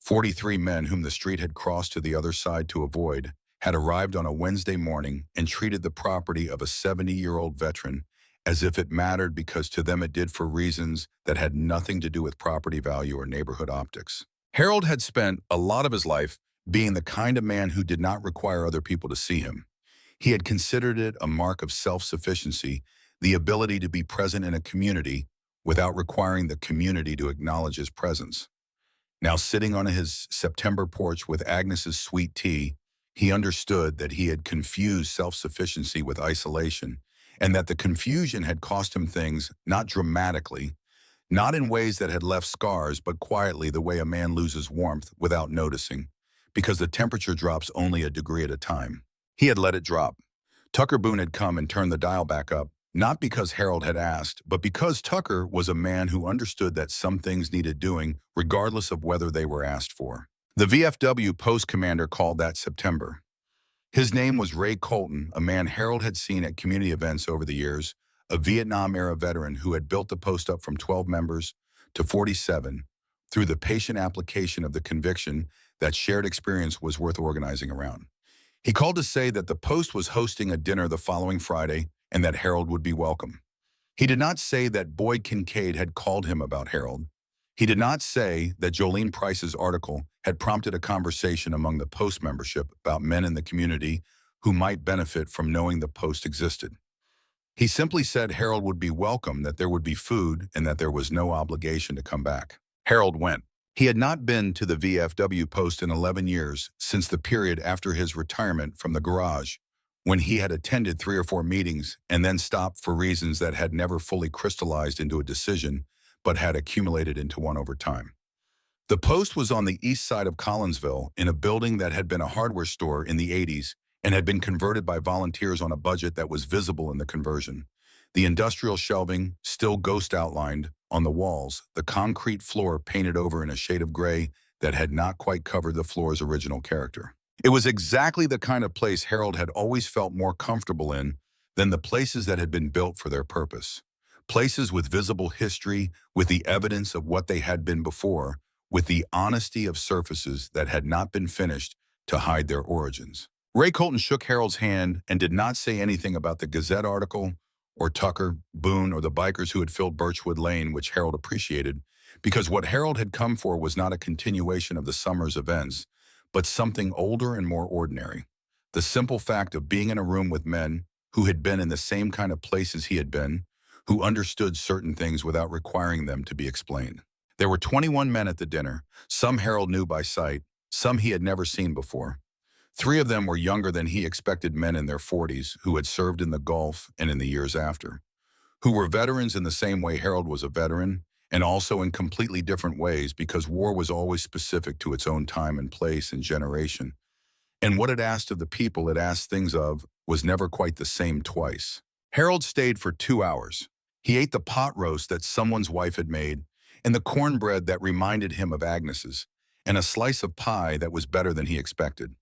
43 men whom the street had crossed to the other side to avoid had arrived on a Wednesday morning and treated the property of a 70-year-old veteran as if it mattered because to them it did for reasons that had nothing to do with property value or neighborhood optics. Harold had spent a lot of his life being the kind of man who did not require other people to see him. He had considered it a mark of self-sufficiency, the ability to be present in a community without requiring the community to acknowledge his presence. Now sitting on his September porch with Agnes's sweet tea, he understood that he had confused self-sufficiency with isolation, and that the confusion had cost him things, not dramatically, not in ways that had left scars, but quietly the way a man loses warmth without noticing, because the temperature drops only a degree at a time. He had let it drop. Tucker Boone had come and turned the dial back up, not because Harold had asked, but because Tucker was a man who understood that some things needed doing regardless of whether they were asked for. The VFW post commander called that September. His name was Ray Colton, a man Harold had seen at community events over the years, a Vietnam-era veteran who had built the post up from 12 members to 47 through the patient application of the conviction that shared experience was worth organizing around. He called to say that the post was hosting a dinner the following Friday and that Harold would be welcome. He did not say that Boyd Kincaid had called him about Harold. He did not say that Jolene Price's article had prompted a conversation among the Post membership about men in the community who might benefit from knowing the Post existed. He simply said Harold would be welcome, that there would be food, and that there was no obligation to come back. Harold went. He had not been to the VFW Post in 11 years, since the period after his retirement from the garage, when he had attended 3 or 4 meetings and then stopped for reasons that had never fully crystallized into a decision, but had accumulated into one over time. The Post was on the east side of Collinsville in a building that had been a hardware store in the 80s and had been converted by volunteers on a budget that was visible in the conversion. The industrial shelving, still ghost outlined, on the walls, the concrete floor painted over in a shade of gray that had not quite covered the floor's original character. It was exactly the kind of place Harold had always felt more comfortable in than the places that had been built for their purpose. Places with visible history, with the evidence of what they had been before, with the honesty of surfaces that had not been finished to hide their origins. Ray Colton shook Harold's hand and did not say anything about the Gazette article or Tucker, Boone, or the bikers who had filled Birchwood Lane, which Harold appreciated, because what Harold had come for was not a continuation of the summer's events, but something older and more ordinary. The simple fact of being in a room with men who had been in the same kind of places he had been, who understood certain things without requiring them to be explained. There were 21 men at the dinner. Some Harold knew by sight, some he had never seen before. 3 of them were younger than he expected men in their 40s who had served in the Gulf and in the years after, who were veterans in the same way Harold was a veteran, and also in completely different ways because war was always specific to its own time and place and generation. And what it asked of the people it asked things of was never quite the same twice. Harold stayed for 2 hours. He ate the pot roast that someone's wife had made, and the cornbread that reminded him of Agnes's, and a slice of pie that was better than he expected.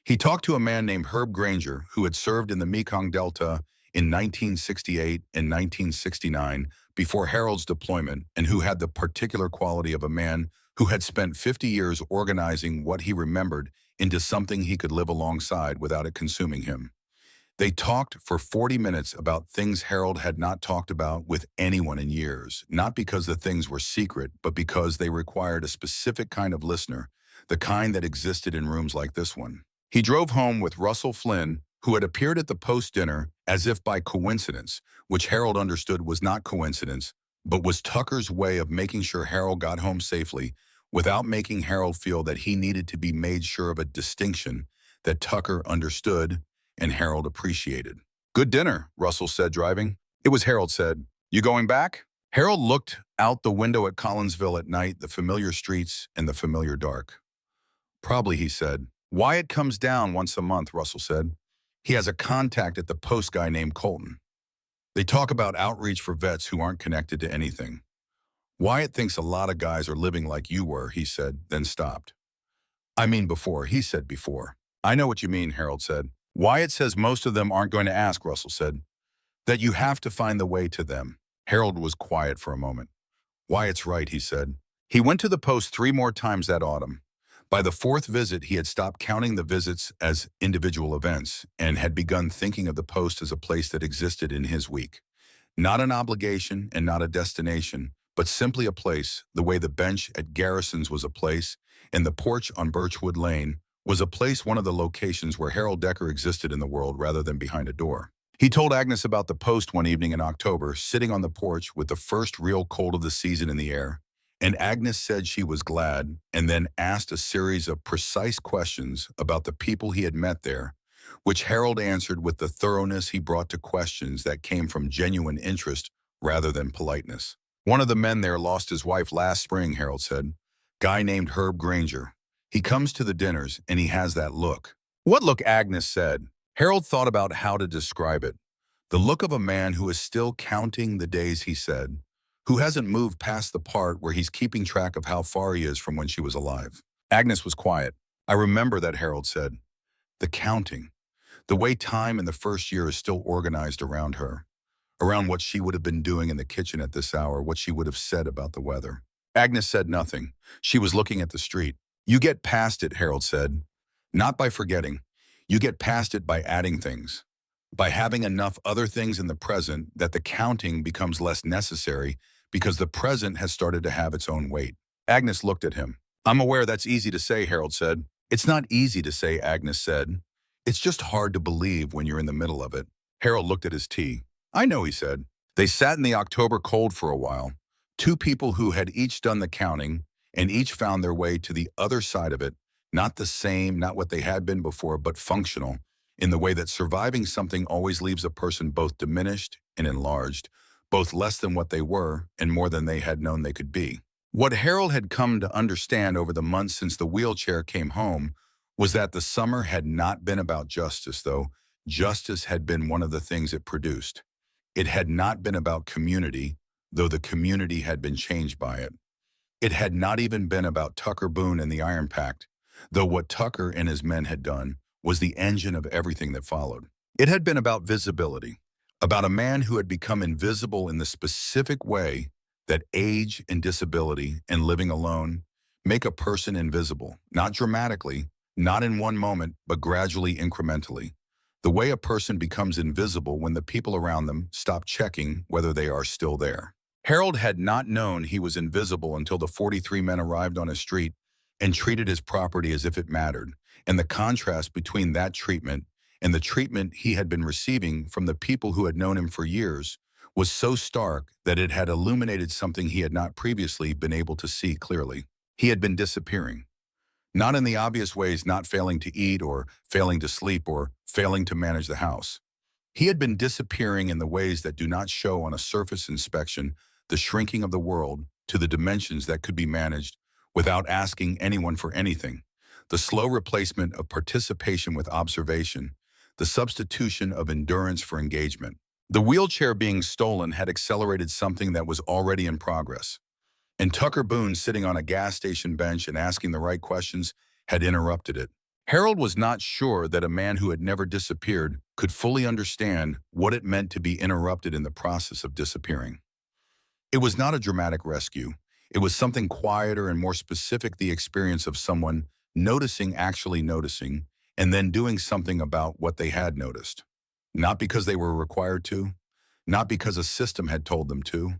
He talked to a man named Herb Granger, who had served in the Mekong Delta in 1968 and 1969 before Harold's deployment, and who had the particular quality of a man who had spent 50 years organizing what he remembered into something he could live alongside without it consuming him. They talked for 40 minutes about things Harold had not talked about with anyone in years, not because the things were secret, but because they required a specific kind of listener, the kind that existed in rooms like this one. He drove home with Russell Flynn, who had appeared at the Post dinner as if by coincidence, which Harold understood was not coincidence, but was Tucker's way of making sure Harold got home safely without making Harold feel that he needed to be made sure of a distinction that Tucker understood and Harold appreciated. "Good dinner," Russell said, driving. It was Harold said. "You going back?" Harold looked out the window at Collinsville at night, the familiar streets and the familiar dark. "Probably," he said. "Wyatt comes down once a month," Russell said. "He has a contact at the Post guy named Colton. They talk about outreach for vets who aren't connected to anything. Wyatt thinks a lot of guys are living like you were," he said, then stopped. "I mean before," he said before. "I know what you mean," Harold said. "Wyatt says most of them aren't going to ask," Russell said. "That you have to find the way to them." Harold was quiet for a moment. "Wyatt's right," he said. He went to the Post 3 more times that autumn. By the 4th visit, he had stopped counting the visits as individual events and had begun thinking of the Post as a place that existed in his week. Not an obligation and not a destination, but simply a place, the way the bench at Garrison's was a place, and the porch on Birchwood Lane was a place, one of the locations where Harold Decker existed in the world rather than behind a door. He told Agnes about the Post one evening in October, sitting on the porch with the first real cold of the season in the air, and Agnes said she was glad, and then asked a series of precise questions about the people he had met there, which Harold answered with the thoroughness he brought to questions that came from genuine interest rather than politeness. "One of the men there lost his wife last spring," Harold said. "Guy named Herb Granger. He comes to the dinners, and he has that look." "What look?" Agnes said. Harold thought about how to describe it. "The look of a man who is still counting the days," he said, "who hasn't moved past the part where he's keeping track of how far he is from when she was alive." Agnes was quiet. "I remember that," Harold said. The counting. The way time in the first year is still organized around her. Around what she would have been doing in the kitchen at this hour, what she would have said about the weather. Agnes said nothing. She was looking at the street. "You get past it," Harold said. "Not by forgetting. You get past it by adding things. By having enough other things in the present that the counting becomes less necessary because the present has started to have its own weight." Agnes looked at him. "I'm aware that's easy to say," Harold said. "It's not easy to say," Agnes said. "It's just hard to believe when you're in the middle of it." Harold looked at his tea. "I know," he said. They sat in the October cold for a while. 2 people who had each done the counting and each found their way to the other side of it, not the same, not what they had been before, but functional, in the way that surviving something always leaves a person both diminished and enlarged, both less than what they were and more than they had known they could be. What Harold had come to understand over the months since the wheelchair came home was that the summer had not been about justice, though justice had been one of the things it produced. It had not been about community, though the community had been changed by it. It had not even been about Tucker Boone and the Iron Pact, though what Tucker and his men had done was the engine of everything that followed. It had been about visibility, about a man who had become invisible in the specific way that age and disability and living alone make a person invisible, not dramatically, not in one moment, but gradually, incrementally. The way a person becomes invisible when the people around them stop checking whether they are still there. Harold had not known he was invisible until the 43 men arrived on his street and treated his property as if it mattered, and the contrast between that treatment and the treatment he had been receiving from the people who had known him for years was so stark that it had illuminated something he had not previously been able to see clearly. He had been disappearing. Not in the obvious ways, not failing to eat or failing to sleep or failing to manage the house. He had been disappearing in the ways that do not show on a surface inspection the shrinking of the world to the dimensions that could be managed without asking anyone for anything, the slow replacement of participation with observation, the substitution of endurance for engagement. The wheelchair being stolen had accelerated something that was already in progress, and Tucker Boone sitting on a gas station bench and asking the right questions had interrupted it. Harold was not sure that a man who had never disappeared could fully understand what it meant to be interrupted in the process of disappearing. It was not a dramatic rescue. It was something quieter and more specific, the experience of someone actually noticing, and then doing something about what they had noticed. Not because they were required to, not because a system had told them to,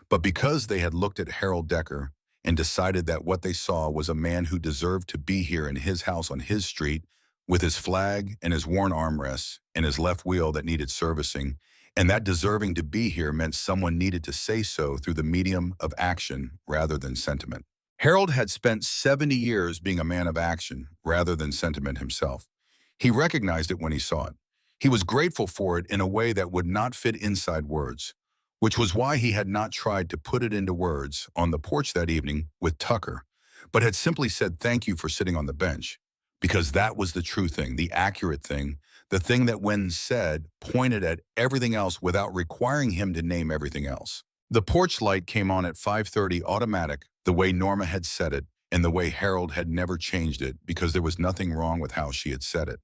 but because they had looked at Harold Decker and decided that what they saw was a man who deserved to be here in his house on his street with his flag and his worn armrests and his left wheel that needed servicing, and that deserving to be here meant someone needed to say so through the medium of action rather than sentiment. Harold had spent 70 years being a man of action rather than sentiment himself. He recognized it when he saw it. He was grateful for it in a way that would not fit inside words, which was why he had not tried to put it into words on the porch that evening with Tucker, but had simply said thank you for sitting on the bench, because that was the true thing, the accurate thing, the thing that when said pointed at everything else without requiring him to name everything else. The porch light came on at 5:30 automatic, the way Norma had said it, and the way Harold had never changed it because there was nothing wrong with how she had said it.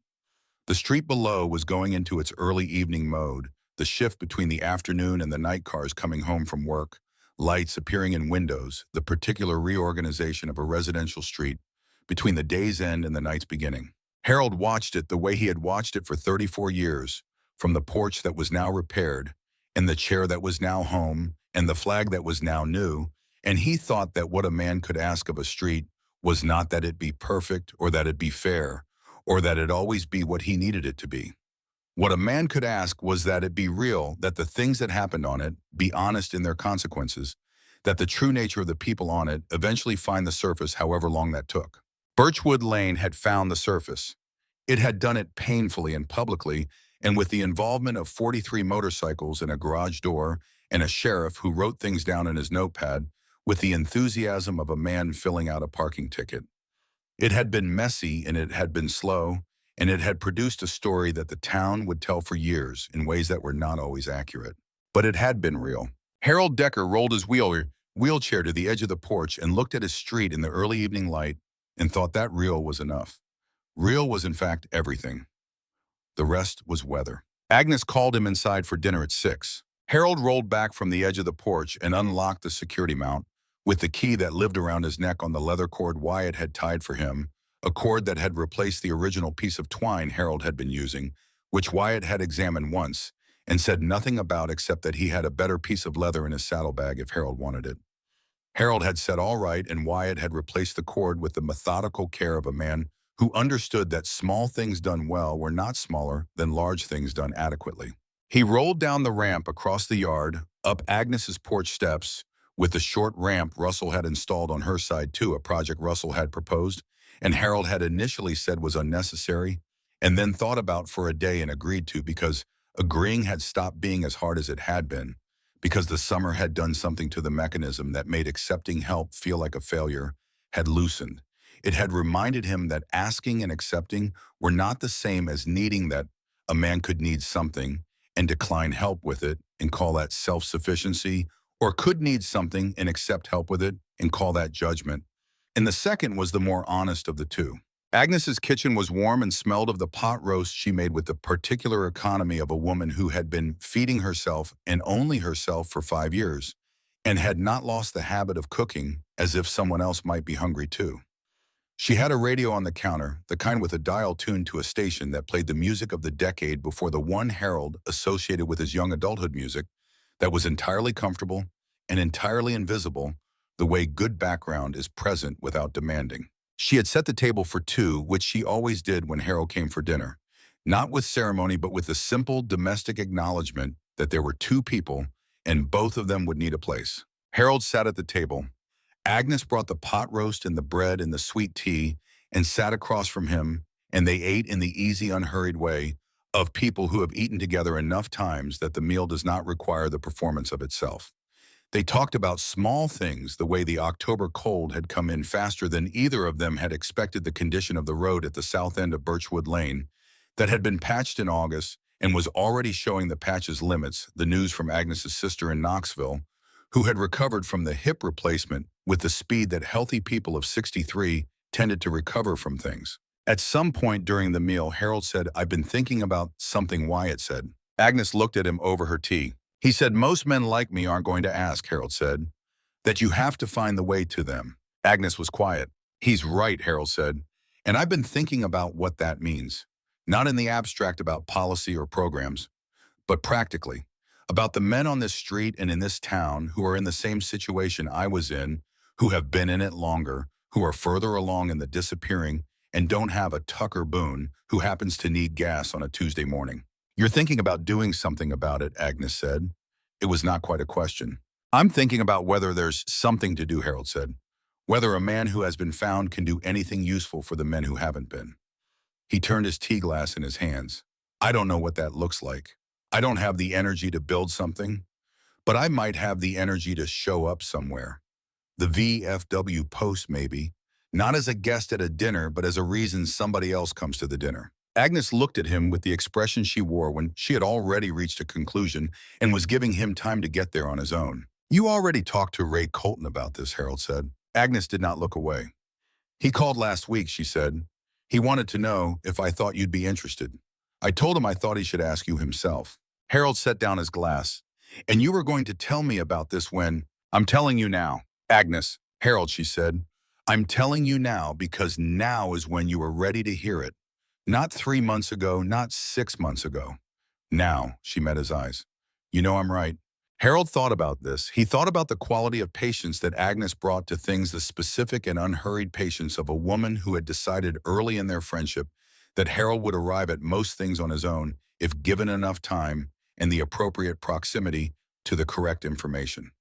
The street below was going into its early evening mode, the shift between the afternoon and the night cars coming home from work, lights appearing in windows, the particular reorganization of a residential street between the day's end and the night's beginning. Harold watched it the way he had watched it for 34 years, from the porch that was now repaired, and the chair that was now home, and the flag that was now new, and he thought that what a man could ask of a street was not that it be perfect or that it be fair, or that it always be what he needed it to be. What a man could ask was that it be real, that the things that happened on it be honest in their consequences, that the true nature of the people on it eventually find the surface however long that took. Birchwood Lane had found the surface. It had done it painfully and publicly, and with the involvement of 43 motorcycles and a garage door and a sheriff who wrote things down in his notepad with the enthusiasm of a man filling out a parking ticket. It had been messy and it had been slow, and it had produced a story that the town would tell for years in ways that were not always accurate. But it had been real. Harold Decker rolled his wheelchair to the edge of the porch and looked at his street in the early evening light and thought that real was enough. Real was in fact everything. The rest was weather. Agnes called him inside for dinner at 6. Harold rolled back from the edge of the porch and unlocked the security mount with the key that lived around his neck on the leather cord Wyatt had tied for him, a cord that had replaced the original piece of twine Harold had been using, which Wyatt had examined once and said nothing about except that he had a better piece of leather in his saddlebag if Harold wanted it. Harold had said all right, and Wyatt had replaced the cord with the methodical care of a man who understood that small things done well were not smaller than large things done adequately. He rolled down the ramp across the yard, up Agnes's porch steps, with the short ramp Russell had installed on her side too, a project Russell had proposed, and Harold had initially said was unnecessary, and then thought about for a day and agreed to because agreeing had stopped being as hard as it had been, because the summer had done something to the mechanism that made accepting help feel like a failure, had loosened. It had reminded him that asking and accepting were not the same as needing, that a man could need something and decline help with it and call that self-sufficiency or could need something and accept help with it and call that judgment. And the second was the more honest of the two. Agnes's kitchen was warm and smelled of the pot roast she made with the particular economy of a woman who had been feeding herself and only herself for 5 years and had not lost the habit of cooking as if someone else might be hungry too. She had a radio on the counter, the kind with a dial tuned to a station that played the music of the decade before the one Harold associated with his young adulthood music that was entirely comfortable and entirely invisible, the way good background is present without demanding. She had set the table for two, which she always did when Harold came for dinner, not with ceremony but with the simple domestic acknowledgement that there were two people and both of them would need a place. Harold sat at the table. Agnes brought the pot roast and the bread and the sweet tea and sat across from him, and they ate in the easy, unhurried way of people who have eaten together enough times that the meal does not require the performance of itself. They talked about small things, the way the October cold had come in faster than either of them had expected, the condition of the road at the south end of Birchwood Lane that had been patched in August and was already showing the patch's limits, the news from Agnes's sister in Knoxville, who had recovered from the hip replacement with the speed that healthy people of 63 tended to recover from things. At some point during the meal, Harold said, "I've been thinking about something," Wyatt said. Agnes looked at him over her tea. He said, "Most men like me aren't going to ask," Harold said, "that you have to find the way to them." Agnes was quiet. "He's right," Harold said, "and I've been thinking about what that means. Not in the abstract about policy or programs, but practically, about the men on this street and in this town who are in the same situation I was in, who have been in it longer, who are further along in the disappearing and don't have a Tucker Boone who happens to need gas on a Tuesday morning." "You're thinking about doing something about it," Agnes said. It was not quite a question. "I'm thinking about whether there's something to do," Harold said. "Whether a man who has been found can do anything useful for the men who haven't been." He turned his tea glass in his hands. "I don't know what that looks like. I don't have the energy to build something, but I might have the energy to show up somewhere. The VFW Post, maybe. Not as a guest at a dinner, but as a reason somebody else comes to the dinner." Agnes looked at him with the expression she wore when she had already reached a conclusion and was giving him time to get there on his own. "You already talked to Ray Colton about this," Harold said. Agnes did not look away. "He called last week," she said. "He wanted to know if I thought you'd be interested. I told him I thought he should ask you himself." Harold set down his glass. "And you were going to tell me about this when—" "I'm telling you now." "Agnes." "Harold," she said, "I'm telling you now because now is when you are ready to hear it. Not 3 months ago, not 6 months ago. Now." She met his eyes. "You know I'm right." Harold thought about this. He thought about the quality of patience that Agnes brought to things, the specific and unhurried patience of a woman who had decided early in their friendship that Harold would arrive at most things on his own if given enough time and the appropriate proximity to the correct information.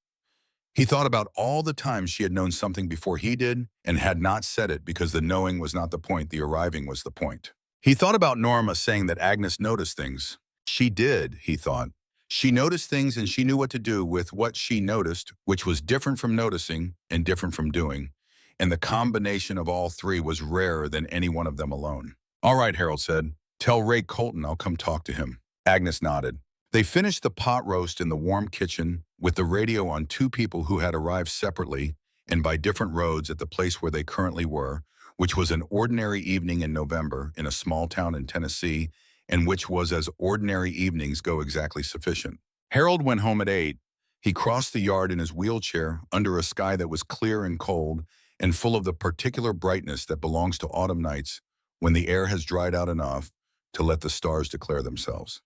He thought about all the times she had known something before he did and had not said it because the knowing was not the point, the arriving was the point. He thought about Norma saying that Agnes noticed things. She did, he thought. She noticed things and she knew what to do with what she noticed, which was different from noticing and different from doing. And the combination of all three was rarer than any one of them alone. "All right," Harold said. "Tell Ray Colton I'll come talk to him." Agnes nodded. They finished the pot roast in the warm kitchen with the radio on two people who had arrived separately and by different roads at the place where they currently were, which was an ordinary evening in November in a small town in Tennessee, and which was as ordinary evenings go exactly sufficient. Harold went home at 8. He crossed the yard in his wheelchair under a sky that was clear and cold and full of the particular brightness that belongs to autumn nights when the air has dried out enough to let the stars declare themselves.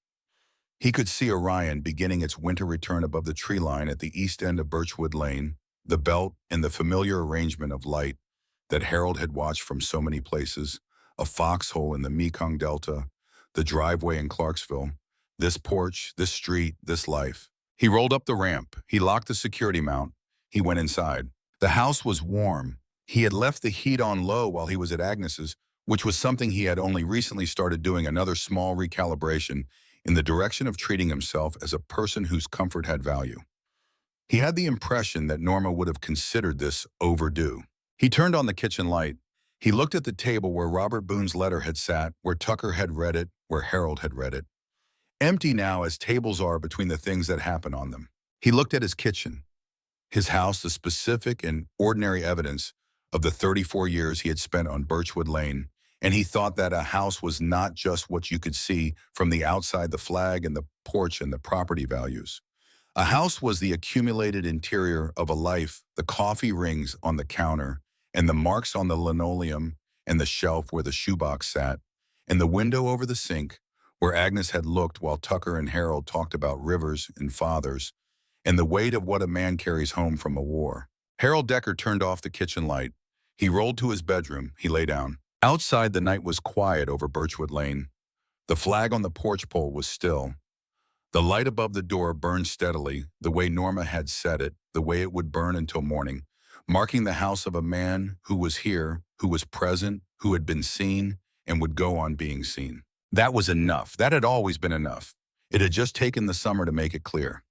He could see Orion beginning its winter return above the tree line at the east end of Birchwood Lane, the belt and the familiar arrangement of light that Harold had watched from so many places, a foxhole in the Mekong Delta, the driveway in Clarksville, this porch, this street, this life. He rolled up the ramp. He locked the security mount. He went inside. The house was warm. He had left the heat on low while he was at Agnes's, which was something he had only recently started doing, another small recalibration in the direction of treating himself as a person whose comfort had value. He had the impression that Norma would have considered this overdue. He turned on the kitchen light. He looked at the table where Robert Boone's letter had sat, where Tucker had read it, where Harold had read it. Empty now as tables are between the things that happen on them. He looked at his kitchen. His house, the specific and ordinary evidence of the 34 years he had spent on Birchwood Lane, and he thought that a house was not just what you could see from the outside, the flag and the porch and the property values. A house was the accumulated interior of a life, the coffee rings on the counter, and the marks on the linoleum, and the shelf where the shoebox sat, and the window over the sink where Agnes had looked while Tucker and Harold talked about rivers and fathers, and the weight of what a man carries home from a war. Harold Decker turned off the kitchen light. He rolled to his bedroom. He lay down. Outside, the night was quiet over Birchwood Lane. The flag on the porch pole was still. The light above the door burned steadily, the way Norma had set it, the way it would burn until morning, marking the house of a man who was here, who was present, who had been seen, and would go on being seen. That was enough. That had always been enough. It had just taken the summer to make it clear.